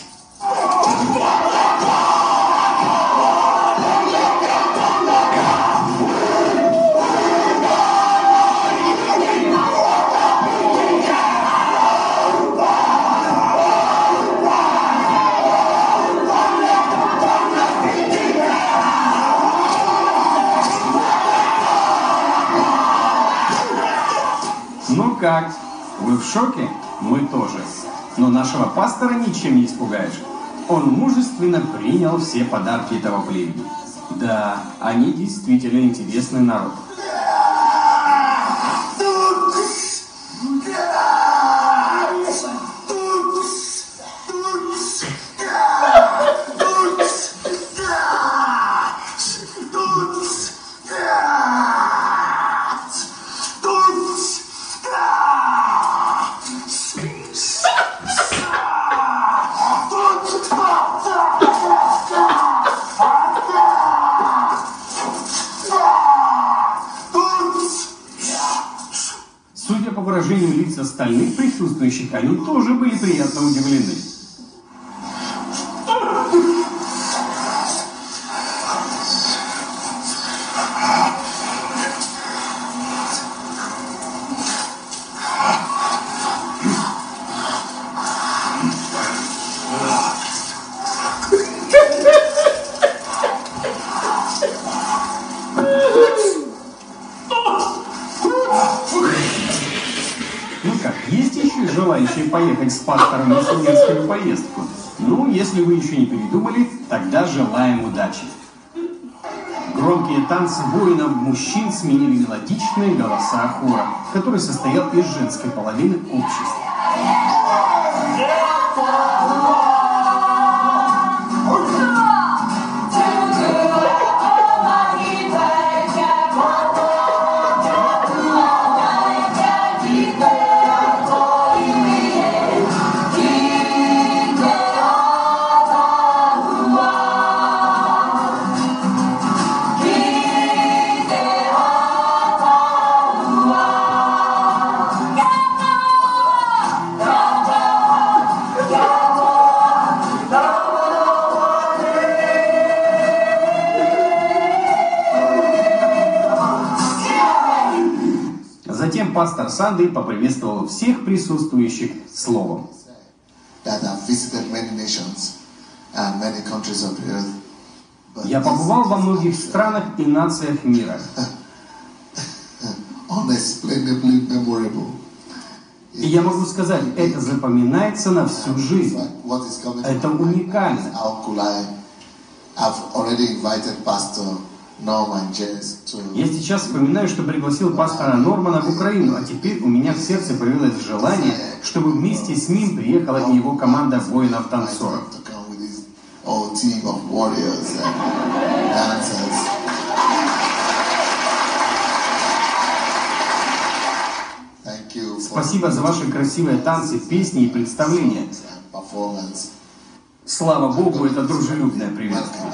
Ну как, вы в шоке? Мы тоже. Но нашего пастора ничем не испугаешь. Он мужественно принял все подарки этого племени. Да, они действительно интересный народ. Судя по выражению лиц остальных присутствующих, они тоже были приятно удивлены. Желающие поехать с пастором в миссионерскую поездку. Ну, если вы еще не передумали, тогда желаем удачи. Громкие танцы воинов-мужчин сменили мелодичные голоса хора, который состоял из женской половины общества. Затем пастор Сандей поприветствовал всех присутствующих словом. Я побывал во многих странах и нациях мира. И я могу сказать, это запоминается на всю жизнь. Это уникально. Я сейчас вспоминаю, что пригласил пастора Нормана в Украину, а теперь у меня в сердце появилось желание, чтобы вместе с ним приехала и его команда воинов-танцоров. Спасибо за ваши красивые танцы, песни и представления. Слава Богу, это дружелюбное приветствие.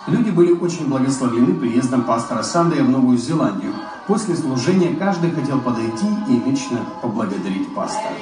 Люди были очень благословлены приездом пастора Сандея в Новую Зеландию. После служения каждый хотел подойти и лично поблагодарить пастора.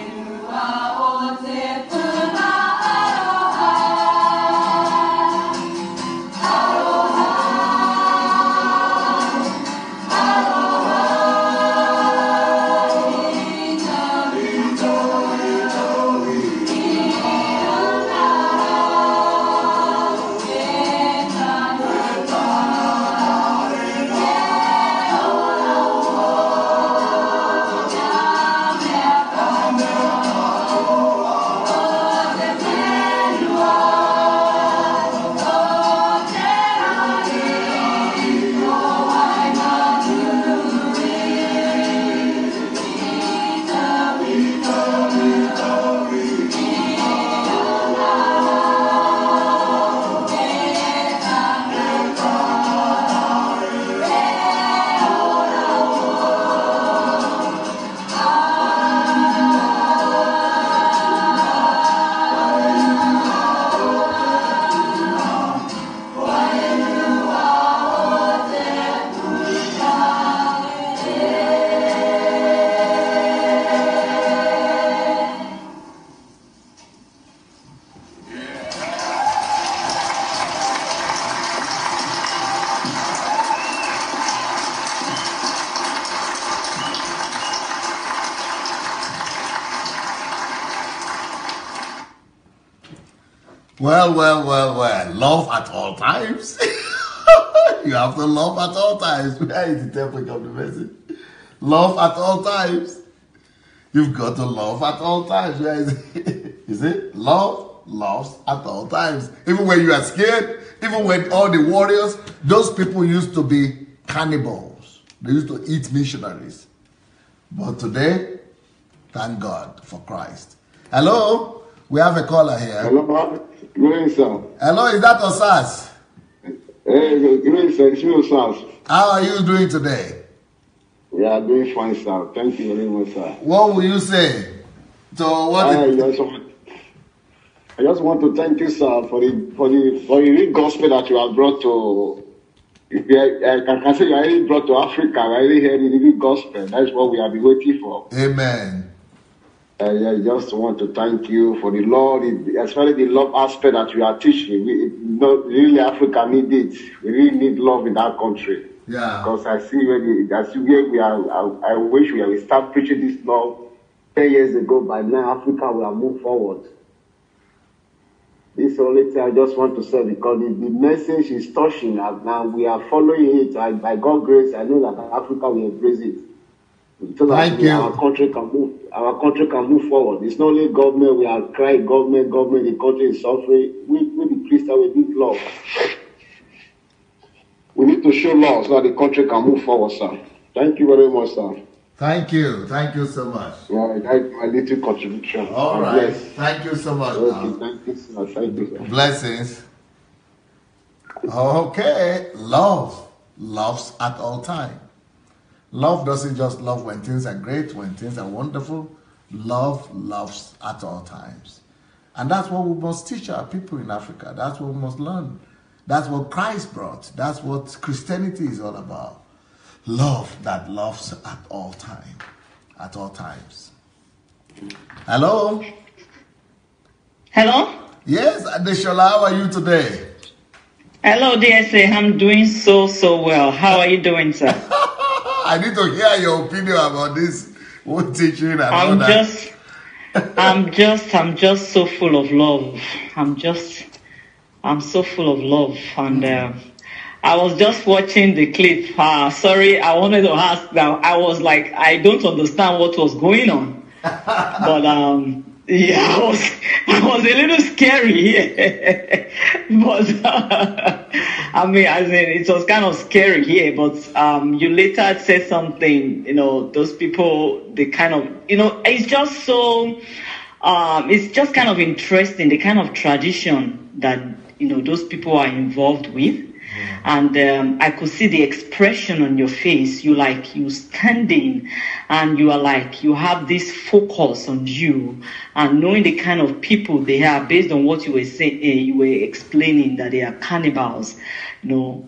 Well, love at all times. You have to love at all times. Where is the template of the message? Love at all times. You've got to love at all times. Where is it? Is it? Love loves at all times. Even when you are scared, even when all the warriors, those people used to be cannibals. They used to eat missionaries. But today, thank God for Christ. Hello? We have a caller here. Hello, great sir. Hello, is that Osas? Hey, great sir, it's me, Osas. How are you doing today? We are doing fine, sir. Thank you very much, sir. What will you say? So what? I just want to thank you, sir, for the real gospel that you have brought to. I can say you already brought to Africa. I already heard the real gospel. That's what we have been waiting for. Amen. I just want to thank you for the Lord, especially the love aspect that you are teaching. Really, Africa needs it. We really need love in that country. Yeah. Because I see where we are. I wish we will start preaching this love 10 years ago. By now, Africa will have moved forward. This only thing I just want to say, because the message is touching us now. We are following it. By God's grace, I know that Africa will embrace it. So that our country can move. Our country can move forward. It's not only government. We are crying government. The country is suffering. We the Christians, we need love. We need to show love so that the country can move forward, sir. Thank you very much, sir. Thank you. Thank you so much. Yeah, that's my little contribution. All right. Bless. Thank you so much. Okay, thank you, sir. Thank you, sir. Blessings. Okay. Love loves at all times. Love doesn't just love when things are great, when things are wonderful. Love loves at all times. And that's what we must teach our people in Africa. That's what we must learn. That's what Christ brought. That's what Christianity is all about. Love that loves at all time. At all times. Hello? Hello? Yes, Adeshola, how are you today? Hello, DSA. I'm doing so well. How are you doing, sir? I need to hear your opinion about this whole teaching and all that. I'm just so full of love. I'm so full of love. And I was just watching the clip. Sorry, I wanted to ask now. I was like, I don't understand what was going on. But yeah, I was a little scary. But I mean, it was kind of scary here. But you later said something. Those people, they kind of, it's just so. It's just kind of interesting, the kind of tradition that those people are involved with. And I could see the expression on your face. You standing, and you are like, you have this focus on you, and knowing the kind of people they are based on what you were saying, you were explaining that they are cannibals.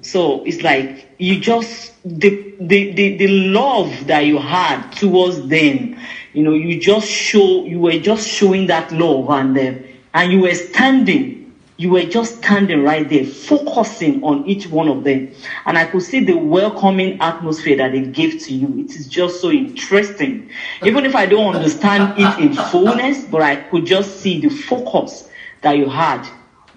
So it's like you just the love that you had towards them. You were just showing that love, and you were standing. You were just standing right there, focusing on each one of them. And I could see the welcoming atmosphere that they gave to you. It is just so interesting. Even if I don't understand it in fullness, but I could just see the focus that you had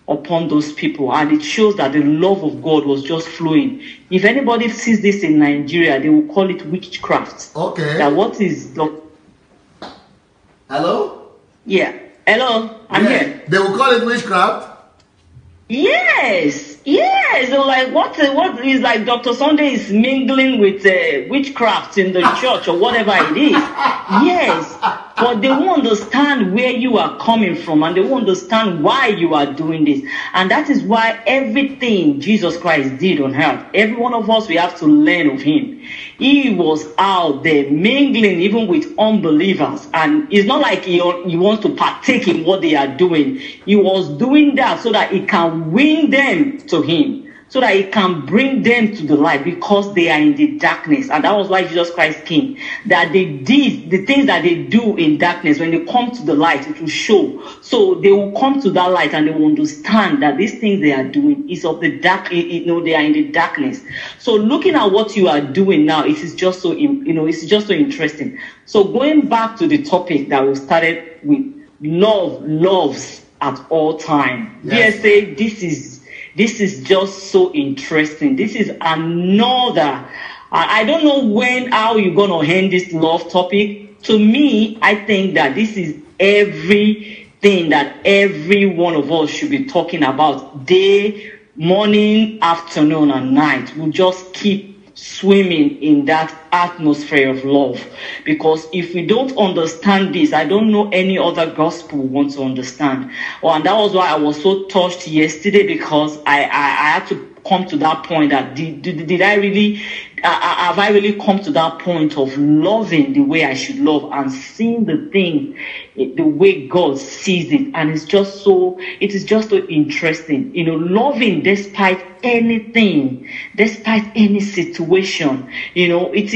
upon those people. And it shows that the love of God was just flowing. If anybody sees this in Nigeria, they will call it witchcraft. Okay. That what is... Hello? Yeah. Hello? I'm here. They will call it witchcraft? Yes. So like what is like Dr. Sunday is mingling with witchcraft in the church or whatever it is. Yes. But they won't understand where you are coming from, and they won't understand why you are doing this. And that is why everything Jesus Christ did on earth, every one of us, we have to learn of him. He was out there mingling even with unbelievers. And it's not like he wants to partake in what they are doing. He was doing that so that he can win them to him, so that he can bring them to the light, because they are in the darkness. And that was why Jesus Christ came. That they did the things that they do in darkness, when they come to the light, it will show. So they will come to that light, and they will understand that these things they are doing is of the dark. They are in the darkness. So looking at what you are doing now, it is just so it's just so interesting. So going back to the topic that we started with, love loves at all time. Yes. DSA, this is just so interesting. This is another. I don't know how you're going to end this love topic. To me, I think that this is everything that every one of us should be talking about. Day, morning, afternoon, and night. We'll just keep swimming in that atmosphere of love. Because if we don't understand this, I don't know any other gospel we want to understand. And that was why I was so touched yesterday, because I had to come to that point that did I really have I really come to that point of loving the way I should love, and seeing the things the way God sees it. And it is just so interesting, loving despite anything, despite any situation. It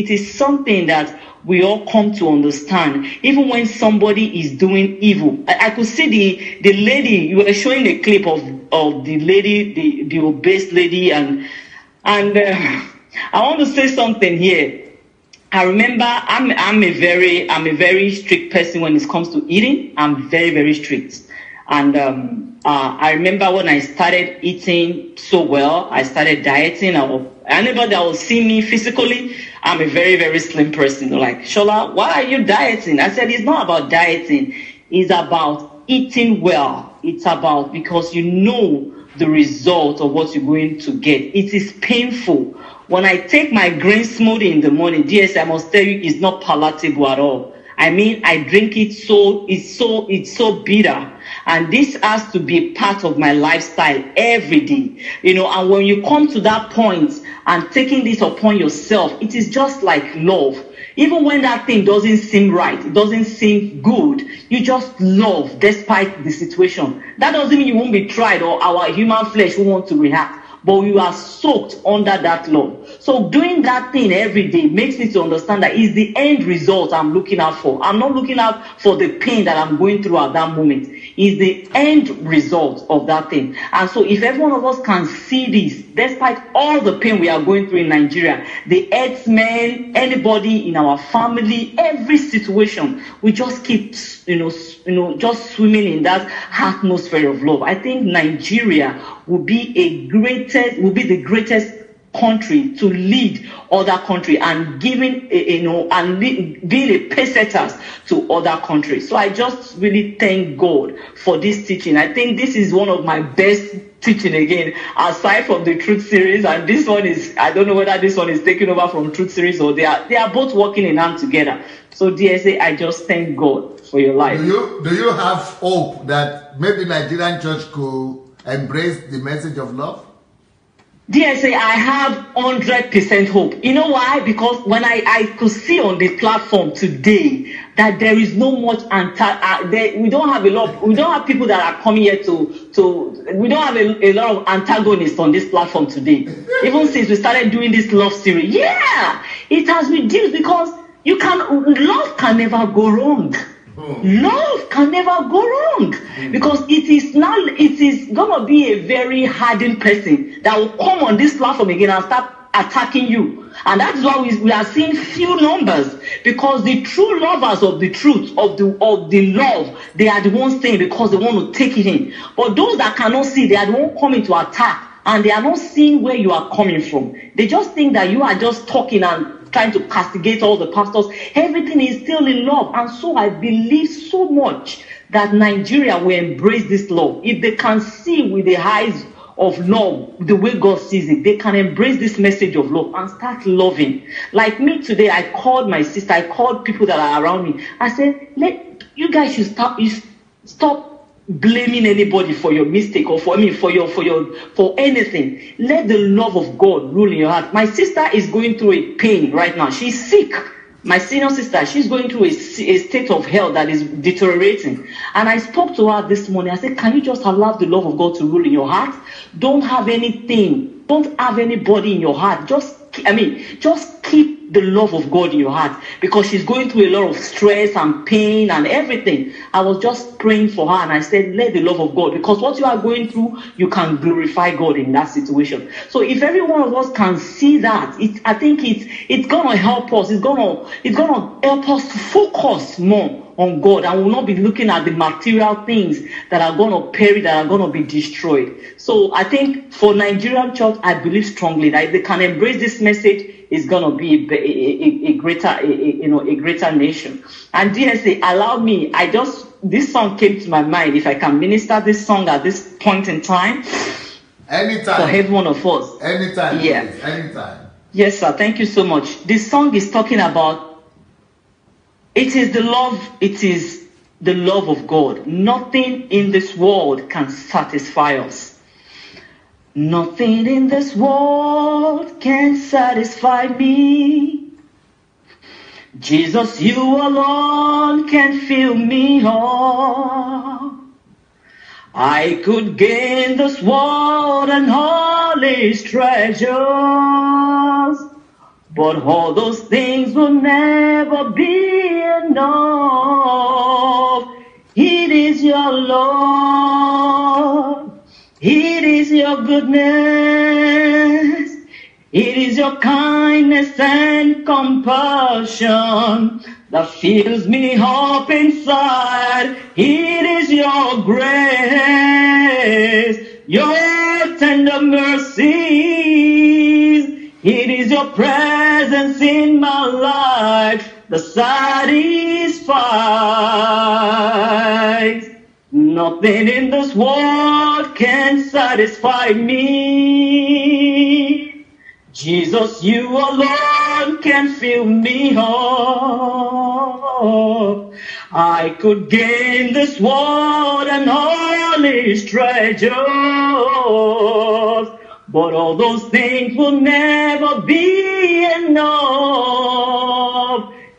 is something that we all come to understand. Even when somebody is doing evil, I could see the lady. You were showing a clip of the lady, the obese lady, and I want to say something here. I remember I'm a very strict person when it comes to eating. I'm very, very strict. And I remember when I started eating so well, I started dieting. Anybody that will see me physically, I'm a very, very slim person. They're like, Shola, why are you dieting? I said, it's not about dieting. It's about eating well. It's about, because you know the result of what you're going to get. It is painful. When I take my green smoothie in the morning, I must tell you, it's not palatable at all. I mean, I drink it it's so bitter. And this has to be part of my lifestyle every day. And when you come to that point and taking this upon yourself, it is just like love. Even when that thing doesn't seem right, it doesn't seem good, you just love despite the situation. That doesn't mean you won't be tried or our human flesh won't want to react. But you are soaked under that love. So doing that thing every day makes me to understand that is the end result I'm looking out for. I'm not looking out for the pain that I'm going through at that moment. It's the end result of that thing. And so if every one of us can see this, despite all the pain we are going through in Nigeria, the herdsmen, anybody in our family, every situation, we just keep, just swimming in that atmosphere of love. I think Nigeria will be the greatest country to lead other country and giving being a pacesetter to other countries. So I just really thank God for this teaching. I think this is one of my best teaching again, aside from the Truth series, and this one is, I don't know whether this one is taken over from Truth series or they are both working in hand together. So DSA, I just thank God for your life. Do you have hope that maybe Nigerian church could embrace the message of love? DSA, I have 100% hope. You know why? Because when I could see on the platform today that there is no much we don't have people that are coming here we don't have a lot of antagonists on this platform today. Even since we started doing this love series, yeah, it has reduced because love can never go wrong. Love can never go wrong because it is gonna be a very hardened person that will come on this platform again and start attacking you, and that's why we are seeing few numbers, because the true lovers of the truth of the love, they are the ones saying because they want to take it in. But those that cannot see, they are the ones coming to attack, and they are not seeing where you are coming from. They just think that you are just talking and trying to castigate all the pastors. Everything is still in love. And so I believe so much that Nigeria will embrace this love. If they can see with the eyes of love, the way God sees it, they can embrace this message of love and start loving. Like me today, I called my sister, I called people that are around me. I said, you guys should stop blaming anybody for your mistake or for anything. Let the love of God rule in your heart. My sister is going through a pain right now. She's sick. My senior sister, she's going through a state of health that is deteriorating. And I spoke to her this morning. I said, can you just allow the love of God to rule in your heart? Don't have anything. Don't have anybody in your heart. Just keep the love of God in your heart, because she's going through a lot of stress and pain and everything. I was just praying for her and I said, let the love of God, because what you are going through, you can glorify God in that situation. So if every one of us can see that, I think it's gonna help us. It's gonna help us to focus more on God, and will not be looking at the material things that are going to perish, that are going to be destroyed. So I think for Nigerian church, I believe strongly that if they can embrace this message, it's going to be a greater nation. And DSA, allow me, this song came to my mind. If I can minister this song at this point in time. Anytime. For every one of us. Anytime. Yeah. Please. Anytime. Yes, sir. Thank you so much. This song is talking about, it is the love of God. Nothing in this world can satisfy us. Nothing in this world can satisfy me. Jesus, you alone can fill me up. I could gain this world and all its treasures, but all those things will never be enough. It is your love. It is your goodness. It is your kindness and compassion that fills me up inside. It is your grace, your tender mercies. It is your presence in my life that satisfies. Nothing in this world can satisfy me. Jesus, you alone can fill me up. I could gain this world and all its treasures, but all those things will never be enough.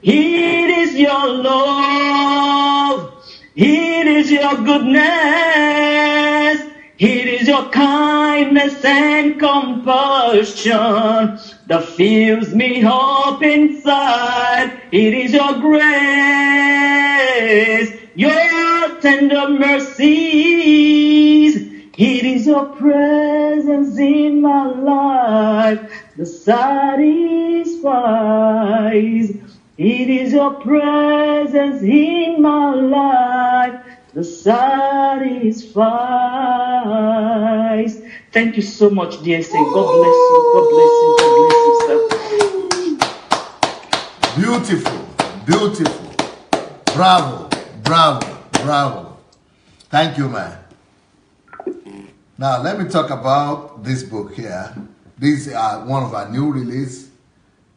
It is your love. It is your goodness. It is your kindness and compassion that fills me up inside. It is your grace, your tender mercies. It is your presence in my life that satisfies. It is your presence in my life that satisfies. Thank you so much, dear Saint. God bless you. God bless you. God bless you, sir. Beautiful. Beautiful. Bravo. Bravo. Bravo. Thank you, man. Now, let me talk about this book here. This is one of our new release.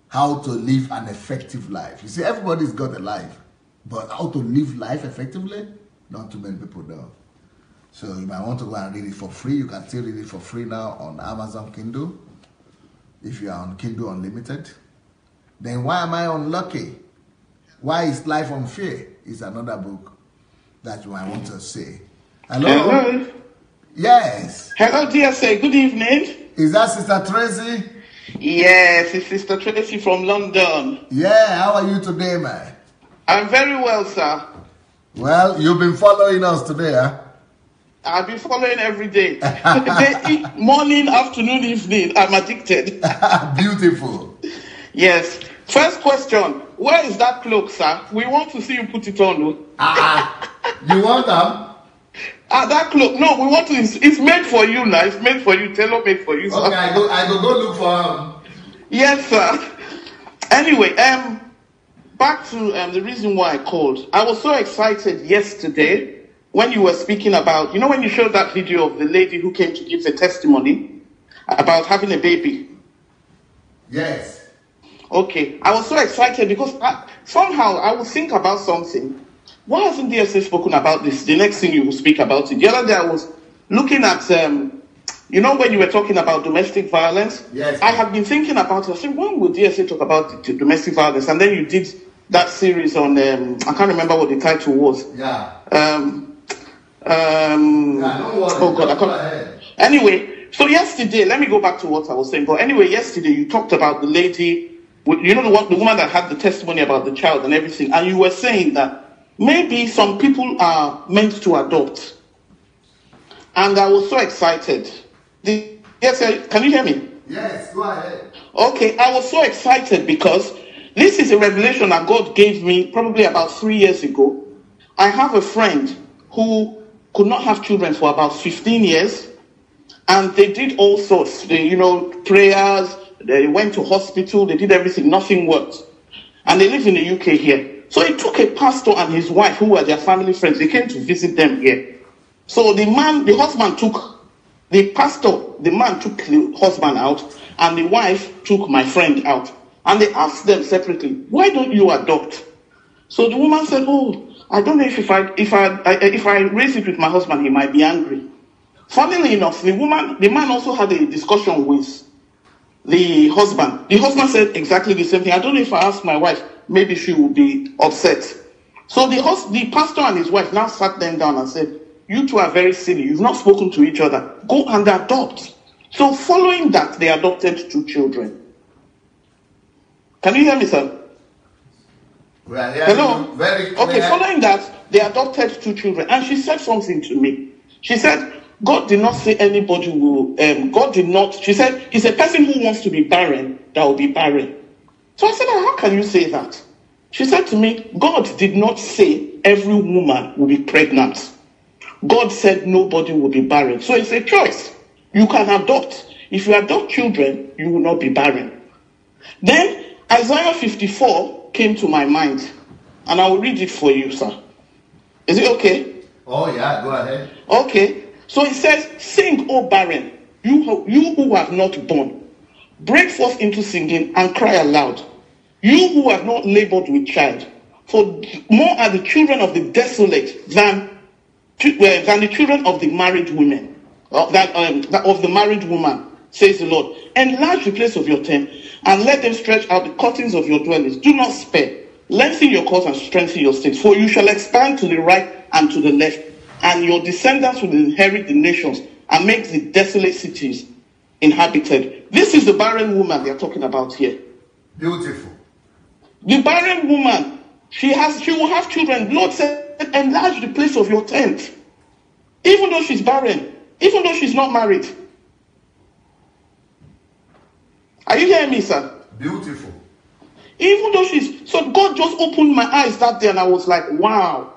How to live an effective life. You see, everybody's got a life, but how to live life effectively, not too many people know. So you might want to go and read it for free. You can still read it for free now on Amazon Kindle, if you are on Kindle Unlimited. Then Why Am I Unlucky? Why is Life Unfair? Is another book that you might want to say. Hello? Hello? Yes. Hello, DSA. Good evening. Is that Sister Tracy? Yes, it's Sister Tracy from London. Yeah, how are you today, man? I'm very well, sir. Well, you've been following us today, huh? I've been following every day. Morning, afternoon, evening. I'm addicted. Beautiful. Yes. First question. Where is that cloak, sir? We want to see you put it on. You want them? That cloak. No, we want to. It's made for you now. It's made for you. Tailor made for you, sir. Okay, I go look for them. Yes, sir. Anyway, back to the reason why I called. I was so excited yesterday when you were speaking about, when you showed that video of the lady who came to give the testimony about having a baby. Yes. Okay. I was so excited because somehow I would think about something. Why hasn't DSA spoken about this? The next thing you will speak about it. The other day I was looking at, when you were talking about domestic violence, yes, I have been thinking about it. I said, when will DSA talk about domestic violence? And then you did that series on, I can't remember what the title was. Yeah. Oh God, I can't. Anyway, so yesterday, let me go back to what I was saying. But anyway, yesterday you talked about the lady, the woman that had the testimony about the child and everything. And you were saying that maybe some people are meant to adopt. And I was so excited. Yes, can you hear me? Yes, go ahead. Okay, I was so excited because this is a revelation that God gave me probably about 3 years ago. I have a friend who could not have children for about 15 years. And they did all sorts, prayers, they went to hospital, they did everything, nothing worked. And they live in the UK here. So it took a pastor and his wife, who were their family friends, they came to visit them here. So the man took the husband out, and the wife took my friend out. And they asked them separately, why don't you adopt? So the woman said, I don't know if I raise it with my husband, he might be angry. Funnily enough, the man also had a discussion with the husband. The husband said exactly the same thing. I don't know if I ask my wife, maybe she will be upset. So the pastor and his wife now sat them down and said, you two are very silly. You've not spoken to each other. Go and adopt. So following that, they adopted 2 children. Can you hear me, sir? Well, hello? Very clear. Okay, following that, they adopted 2 children. And she said something to me. She said, God did not say anybody will, she said, it's a person who wants to be barren that will be barren. So I said, how can you say that? She said to me, God did not say every woman will be pregnant. God said nobody will be barren. So it's a choice. You can adopt. If you adopt children, you will not be barren. Then Isaiah 54 came to my mind. And I will read it for you, sir. Is it okay? Oh yeah, go ahead. Okay. So it says, sing, O barren, you who have not born. Break forth into singing and cry aloud. You who have not labored with child. For more are the children of the desolate than the children of the married women. Of the married woman, says the Lord. Enlarge the place of your tent and let them stretch out the curtains of your dwellings. Do not spare. Lengthen your cords and strengthen your stakes. For you shall expand to the right and to the left. And your descendants will inherit the nations and make the desolate cities inhabited. This is the barren woman they are talking about here. Beautiful. The barren woman, she will have children. Lord said, enlarge the place of your tent. Even though she's barren, even though she's not married. Are you hearing me, sir? Beautiful. Even though so God just opened my eyes that day and I was like, wow.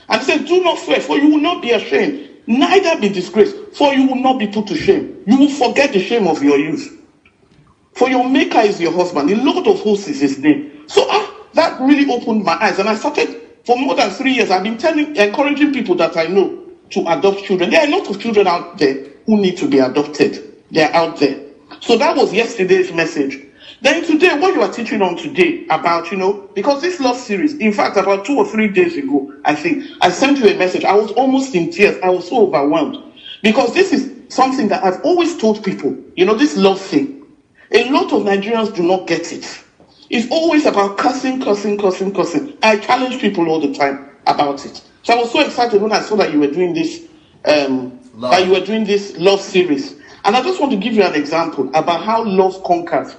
And he said, do not fear, for you will not be ashamed, neither be disgraced, for you will not be put to shame. You will forget the shame of your youth. For your maker is your husband. The Lord of hosts is his name. So that really opened my eyes. And I started, for more than 3 years, I've been encouraging people that I know to adopt children. There are a lot of children out there who need to be adopted. They are out there. So that was yesterday's message. Then today, what you are teaching on today about, because this love series, in fact, about 2 or 3 days ago, I think, I sent you a message. I was almost in tears. I was so overwhelmed. Because this is something that I've always told people, this love thing. A lot of Nigerians do not get it. It's always about cussing. I challenge people all the time about it. So I was so excited when I saw that you were doing this, love series. And I just want to give you an example about how love conquers.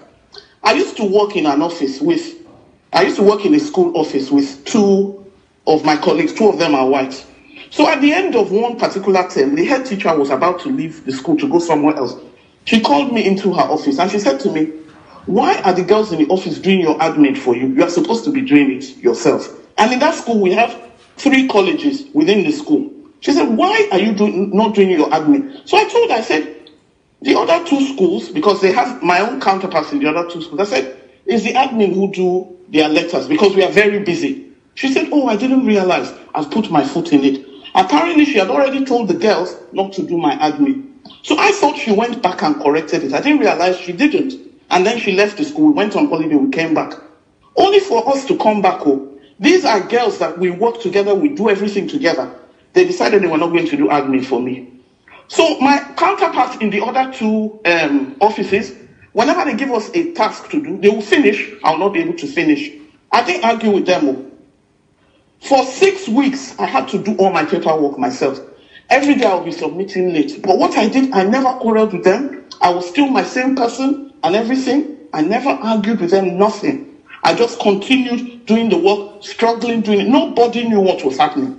I used to work in a school office with 2 of my colleagues. 2 of them are white. So at the end of one particular term, the head teacher was about to leave the school to go somewhere else. She called me into her office and she said to me, "Why are the girls in the office doing your admin for you? You are supposed to be doing it yourself." And in that school, we have 3 colleges within the school. She said, "Why are you not doing your admin?" So I told her, I said, the other 2 schools, because they have my own counterparts in the other 2 schools, I said, "It's the admin who do their letters because we are very busy." She said, "Oh, I didn't realize. I've put my foot in it." Apparently, she had already told the girls not to do my admin. So I thought she went back and corrected it. I didn't realize she didn't. And then she left the school, went on holiday, we came back. Only for us to come back home. These are girls that we work together, we do everything together. They decided they were not going to do admin for me. So my counterparts in the other 2 offices, whenever they give us a task to do, they will finish. I'll not be able to finish. I didn't argue with them. For 6 weeks, I had to do all my paperwork myself. Every day I'll be submitting late. But what I did, I never quarreled with them. I was still my same person and everything. I never argued with them, nothing. I just continued doing the work, struggling doing it. Nobody knew what was happening.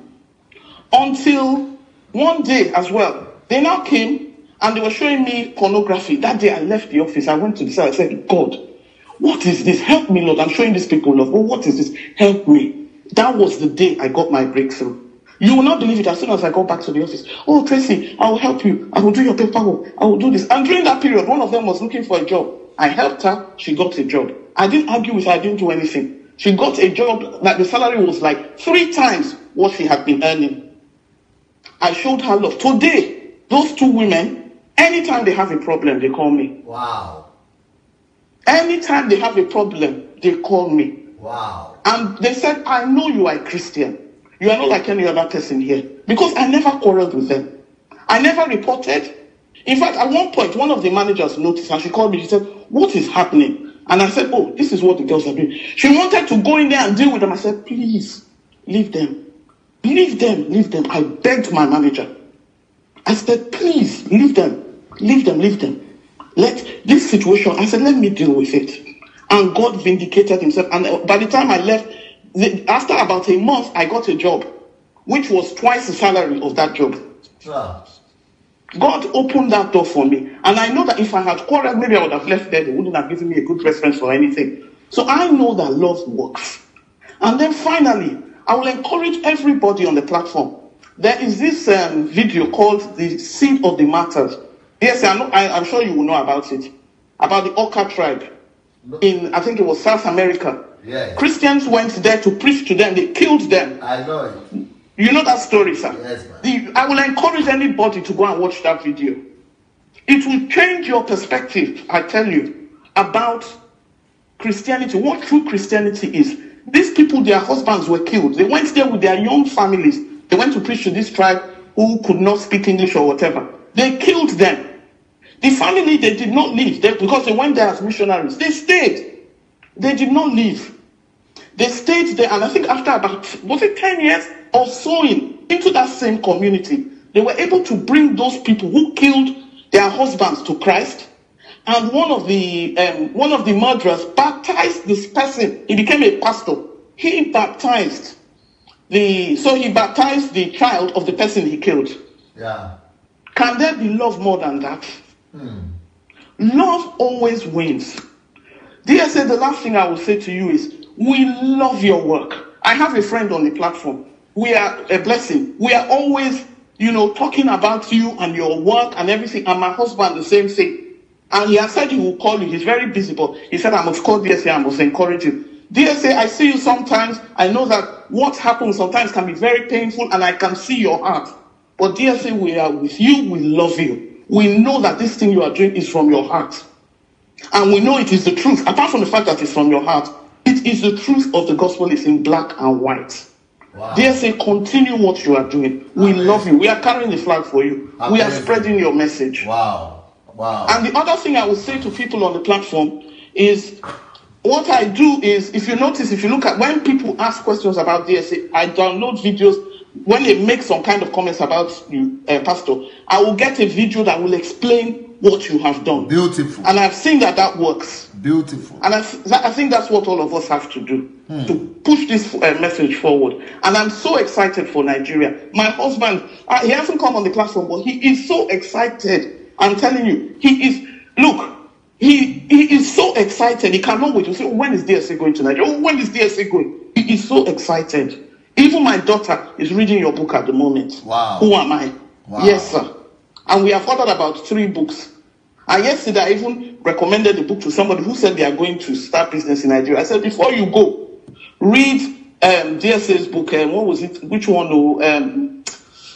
Until one day as well, they now came and they were showing me pornography. That day I left the office. I went to the side. I said, "God, what is this? Help me, Lord. I'm showing these people love. But what is this? Help me." That was the day I got my breakthrough. You will not believe it. As soon as I got back to the office, "Oh, Tracy, I will help you. I will do your paperwork. I will do this." And during that period, one of them was looking for a job. I helped her. She got a job. I didn't argue with her. I didn't do anything. She got a job that the salary was like 3 times what she had been earning. I showed her love. Today, those 2 women, anytime they have a problem, they call me. Wow. Anytime they have a problem, they call me. Wow. And they said, "I know you are a Christian. You are not like any other person here." Because I never quarreled with them. I never reported. In fact, at one point, one of the managers noticed and she called me. She said, "What is happening?" And I said, "Oh, this is what the girls are doing." She wanted to go in there and deal with them. I said, "Please, leave them. Leave them, leave them." I begged my manager. I said, "Please, leave them. Leave them, leave them. Let this situation," I said, "let me deal with it." And God vindicated himself. And by the time I left, after about a month, I got a job, which was twice the salary of that job. God opened that door for me. And I know that if I had quarreled, maybe I would have left there. They wouldn't have given me a good reference or anything. So I know that love works. And then finally, I will encourage everybody on the platform. There is this video called "The Seed of the Martyrs." Yes, I'm sure you will know about it. About the Oka tribe in, I think it was South America. Yeah. Christians went there to preach to them. They killed them. I know it. You know that story, sir? Yes, man. I will encourage anybody to go and watch that video. It will change your perspective, I tell you, about Christianity, what true Christianity is. These people, their husbands were killed. They went there with their young families. They went to preach to this tribe who could not speak English or whatever. They killed them. The family, they did not leave because they went there as missionaries. They stayed. They did not leave. They stayed there, and I think after about, was it 10 years of sowing into that same community, they were able to bring those people who killed their husbands to Christ. And one of the murderers baptized this person. He became a pastor. He baptized the child of the person he killed. Yeah. Can there be love more than that? Love always wins. DSA, the last thing I will say to you is, we love your work. I have a friend on the platform. We are a blessing. We are always, talking about you and your work and everything. And my husband, the same thing. And he has said he will call you. He's very busy, but he said, "I must call DSA, I must encourage you." DSA, I see you sometimes. I know that what happens sometimes can be very painful, and I can see your heart. But DSA, we are with you. We love you. We know that this thing you are doing is from your heart. And we know it is the truth. Apart from the fact that it's from your heart, it is the truth of the gospel. It's in black and white. Wow. Dear, say, continue what you are doing. We love you. We are carrying the flag for you. We are spreading your message. Wow. Wow. And the other thing I would say to people on the platform is, what I do is, if you notice, if you look at when people ask questions about DSA, I download videos. When they make some kind of comments about you, Pastor, I will get a video that will explain what you have done. Beautiful. And I've seen that works. Beautiful. And I think that's what all of us have to do, to push this message forward. And I'm so excited for Nigeria. My husband, he hasn't come on the platform, but he is so excited. I'm telling you, he is so excited. He cannot wait to say, when is DSA going to Nigeria? Oh, when is DSA going? He is so excited. Even my daughter is reading your book at the moment. Wow. Who am I? Wow. Yes, sir. And we have ordered about 3 books. And yesterday I even recommended the book to somebody who said they are going to start business in Nigeria. I said, before you go, read DSA's book. What was it? Which one?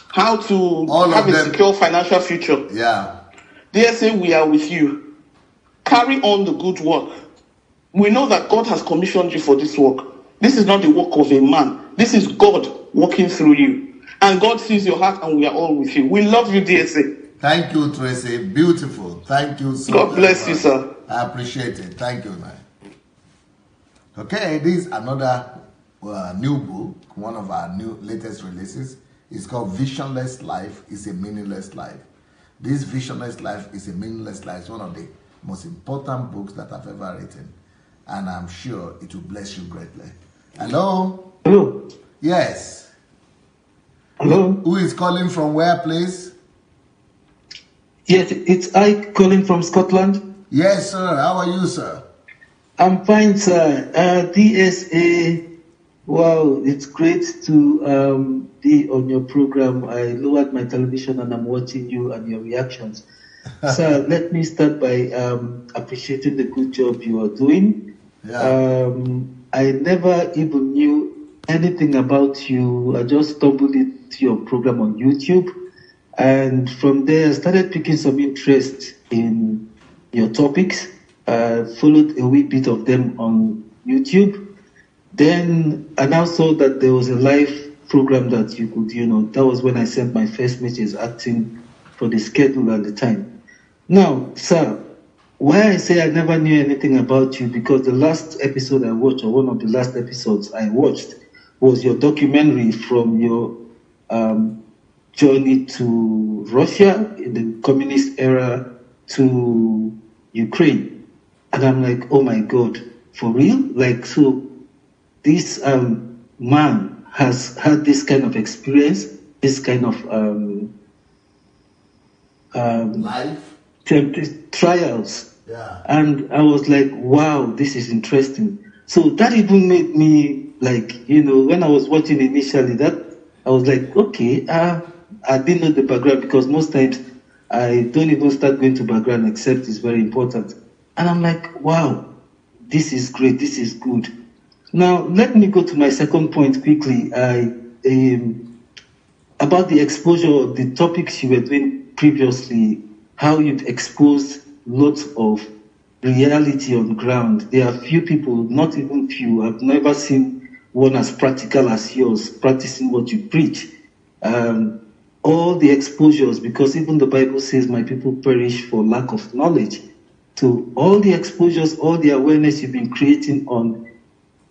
How to have a secure financial future. Yeah. DSA, we are with you. Carry on the good work. We know that God has commissioned you for this work. This is not the work of a man. This is God working through you. And God sees your heart, and we are all with you. We love you, DSA. Thank you, Tracy. Beautiful. Thank you so much. God bless you, sir. I appreciate it. Thank you, man. Okay, this is another new book, one of our new latest releases. It's called Visionless Life is a Meaningless Life. This Visionless Life is a Meaningless Life is one of the most important books that I've ever written. And I'm sure it will bless you greatly. Hello? Hello? Yes. Hello? Who is calling from where, please? Yes, it's I calling from Scotland. Yes, sir. How are you, sir? I'm fine, sir. DSA, wow, it's great to be on your program. I lowered my television and I'm watching you and your reactions. Sir, let me start by appreciating the good job you are doing. Yeah. I never even knew anything about you. I just stumbled into your program on YouTube. And from there, I started picking some interest in your topics. Followed a wee bit of them on YouTube. Then I now saw that there was a live program that you could, that was when I sent my first message asking for the schedule at the time. Now, sir, why I say I never knew anything about you, because the last episode I watched, or one of the last episodes I watched, was your documentary from your journey to Russia in the communist era to Ukraine. And I'm like, oh my God, for real? Like, so this man has had this kind of experience, this kind of life trials. Yeah. And I was like, wow, this is interesting. So that even made me like, when I was watching initially, that I was like, okay, I didn't know the background, because most times I don't even start going to background except it's very important. And I'm like, wow, this is great, this is good. Now, let me go to my second point quickly. About the exposure of the topics you were doing previously, how you've exposed lots of reality on the ground. There are few people, not even few, I've never seen one as practical as yours, practicing what you preach. All the exposures, because even the Bible says my people perish for lack of knowledge. So all the exposures, all the awareness you've been creating on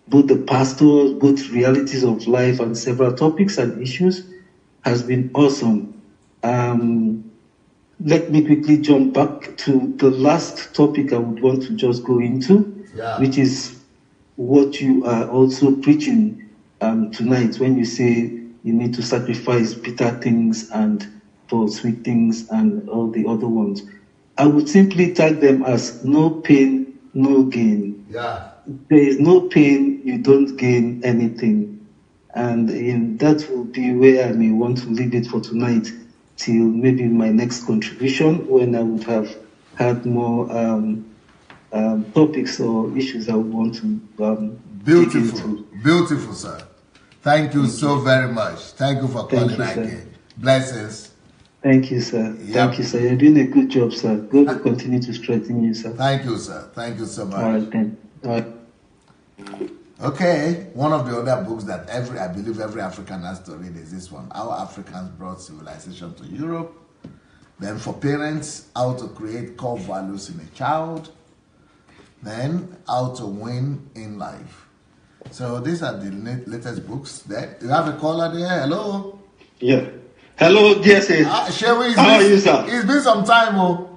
both the pastors, both realities of life and several topics and issues has been awesome. Let me quickly jump back to the last topic I would want to just go into, which is what you are also preaching tonight when you say you need to sacrifice bitter things and for sweet things and all the other ones. I would simply tag them as no pain, no gain. Yeah. There is no pain, you don't gain anything. And that will be where I may want to leave it for tonight till maybe my next contribution, when I would have had more topics or issues I would want to dig into. Beautiful, sir. Thank you so very much. Thank you for calling again. Blessings. Thank you, sir. Thank you, sir. You're doing a good job, sir. God will continue to strengthen you, sir. Thank you, sir. Thank you so much. All right, then. All right. Okay, one of the other books that I believe every African has to read is this one, How Africans Brought Civilization to Europe. Then for parents, How to Create Core Values in a Child. Then How to Win in Life. So these are the latest books. There, you have a caller there. Hello. Yeah. Hello, DSA. Sherry, how are you, sir? It's been some time, oh.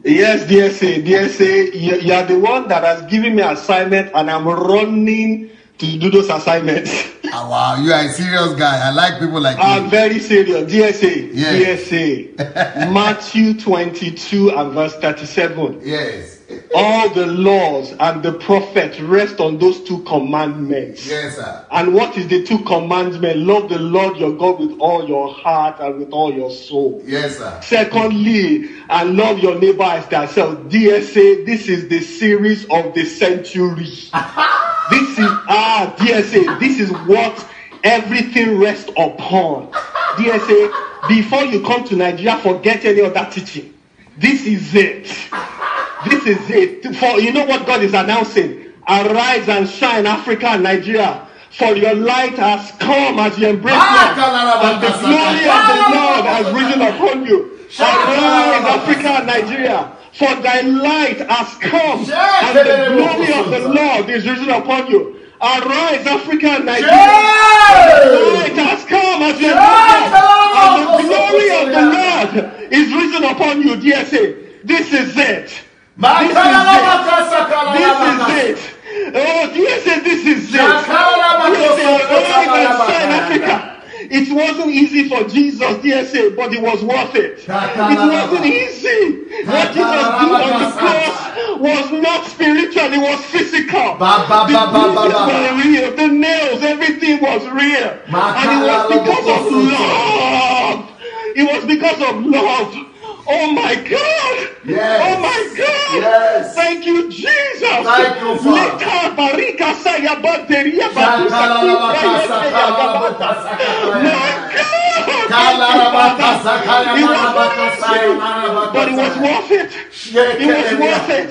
Yes, DSA, you are the one that has given me assignment, and I'm running to do those assignments. Oh, wow, you are a serious guy. I like people like you. I'm very serious. DSA. Yes. DSA. Matthew 22 and verse 37. Yes. All the laws and the prophets rest on those two commandments. Yes, sir. And what is the two commandments? Love the Lord your God with all your heart and with all your soul. Yes, sir. Secondly, and love your neighbor as thyself. DSA, this is the series of the century. DSA, this is what everything rests upon. DSA, before you come to Nigeria, forget any other teaching. This is it. This is it. For you know what God is announcing? Arise and shine, Africa and Nigeria. For your light has come as you embrace Lord, and the glory of the Lord has risen upon you. Arise, Africa and Nigeria. For thy light has come, and the glory of the Lord is risen upon you. Arise, Africa and Nigeria. The light has come as you embrace Lord, and the glory of the Lord is risen upon you. DSA, this is it. This is it. Oh, DSA, this is it. Africa. It wasn't easy for Jesus, DSA, but it was worth it. It wasn't easy. What Jesus did on the cross was not spiritual, it was physical. The bruises were real, the nails, everything was real. And it was because of love. It was because of love. Oh my God! Yes. Oh my God! Yes. Thank you, Jesus! Thank you, But it was worth it. It was worth it.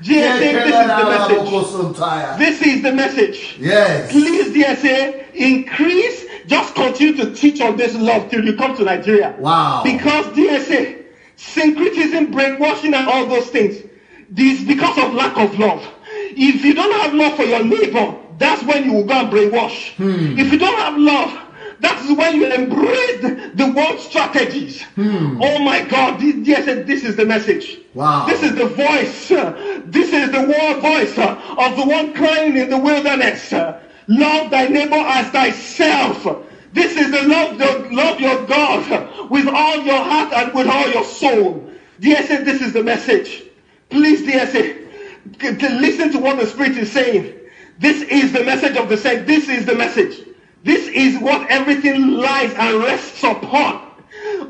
DSA, this is the message. This is the message. Yes. Please, DSA, increase. Just continue to teach on this love till you come to Nigeria. Wow. Because DSA, syncretism, brainwashing, and all those things, this is because of lack of love. If you don't have love for your neighbor, that's when you will go and brainwash. If you don't have love, that is when you embrace the world's strategies. Oh my God, this is the message. Wow. This is the voice. This is the war voice of the one crying in the wilderness. Love thy neighbor as thyself. This is the love your God with all your heart and with all your soul. DSA, this is the message. Please, DSA, listen to what the Spirit is saying. This is the message of the saint. This is the message. This is what everything lies and rests upon.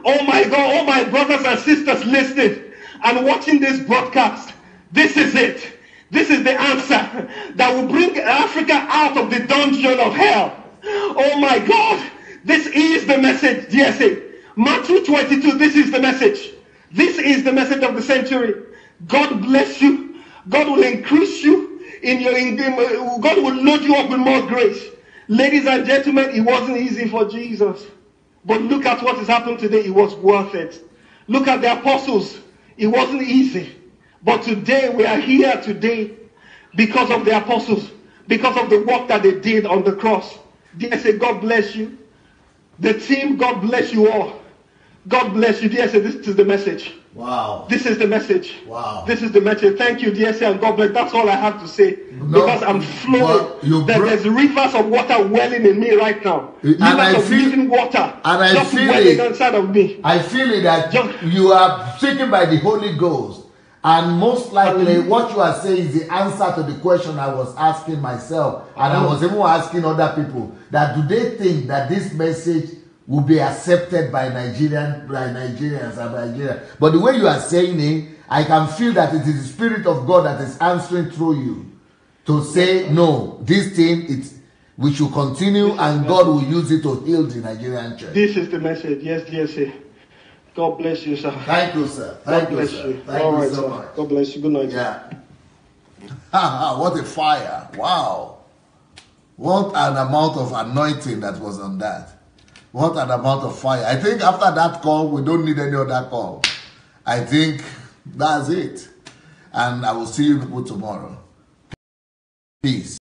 Oh my God, all my brothers and sisters listening and watching this broadcast. This is it. This is the answer that will bring Africa out of the dungeon of hell. Oh my God. This is the message, DSA. Matthew 22, this is the message. This is the message of the century. God bless you. God will increase you. God will load you up with more grace. Ladies and gentlemen, it wasn't easy for Jesus. But look at what has happened today. It was worth it. Look at the apostles. It wasn't easy. But today, we are here today because of the apostles. Because of the work that they did on the cross. DSA, God bless you. The team, God bless you all. God bless you, DSA. This is the message. Wow. This is the message. Wow. This is the message. Thank you, DSA, and God bless. That's all I have to say. Because I'm flowing. There's rivers of water welling in me right now. Rivers of living water. And I just feel welling it. inside of me. I feel it that you are taken by the Holy Ghost. And most likely what you are saying is the answer to the question I was asking myself. And I was even asking other people that do they think that this message will be accepted by Nigerians and Nigeria. But the way you are saying it, I can feel that it is the Spirit of God that is answering through you to say, no, this thing, we should continue and God will use it to heal the Nigerian church. This is the message. Yes, DSA. God bless you, sir. Thank you, sir. Thank you, sir. Thank you so much. God bless you. Good night. Yeah. What a fire. Wow. What an amount of anointing that was on that. What an amount of fire. I think after that call, we don't need any other call. I think that's it. And I will see you people tomorrow. Peace.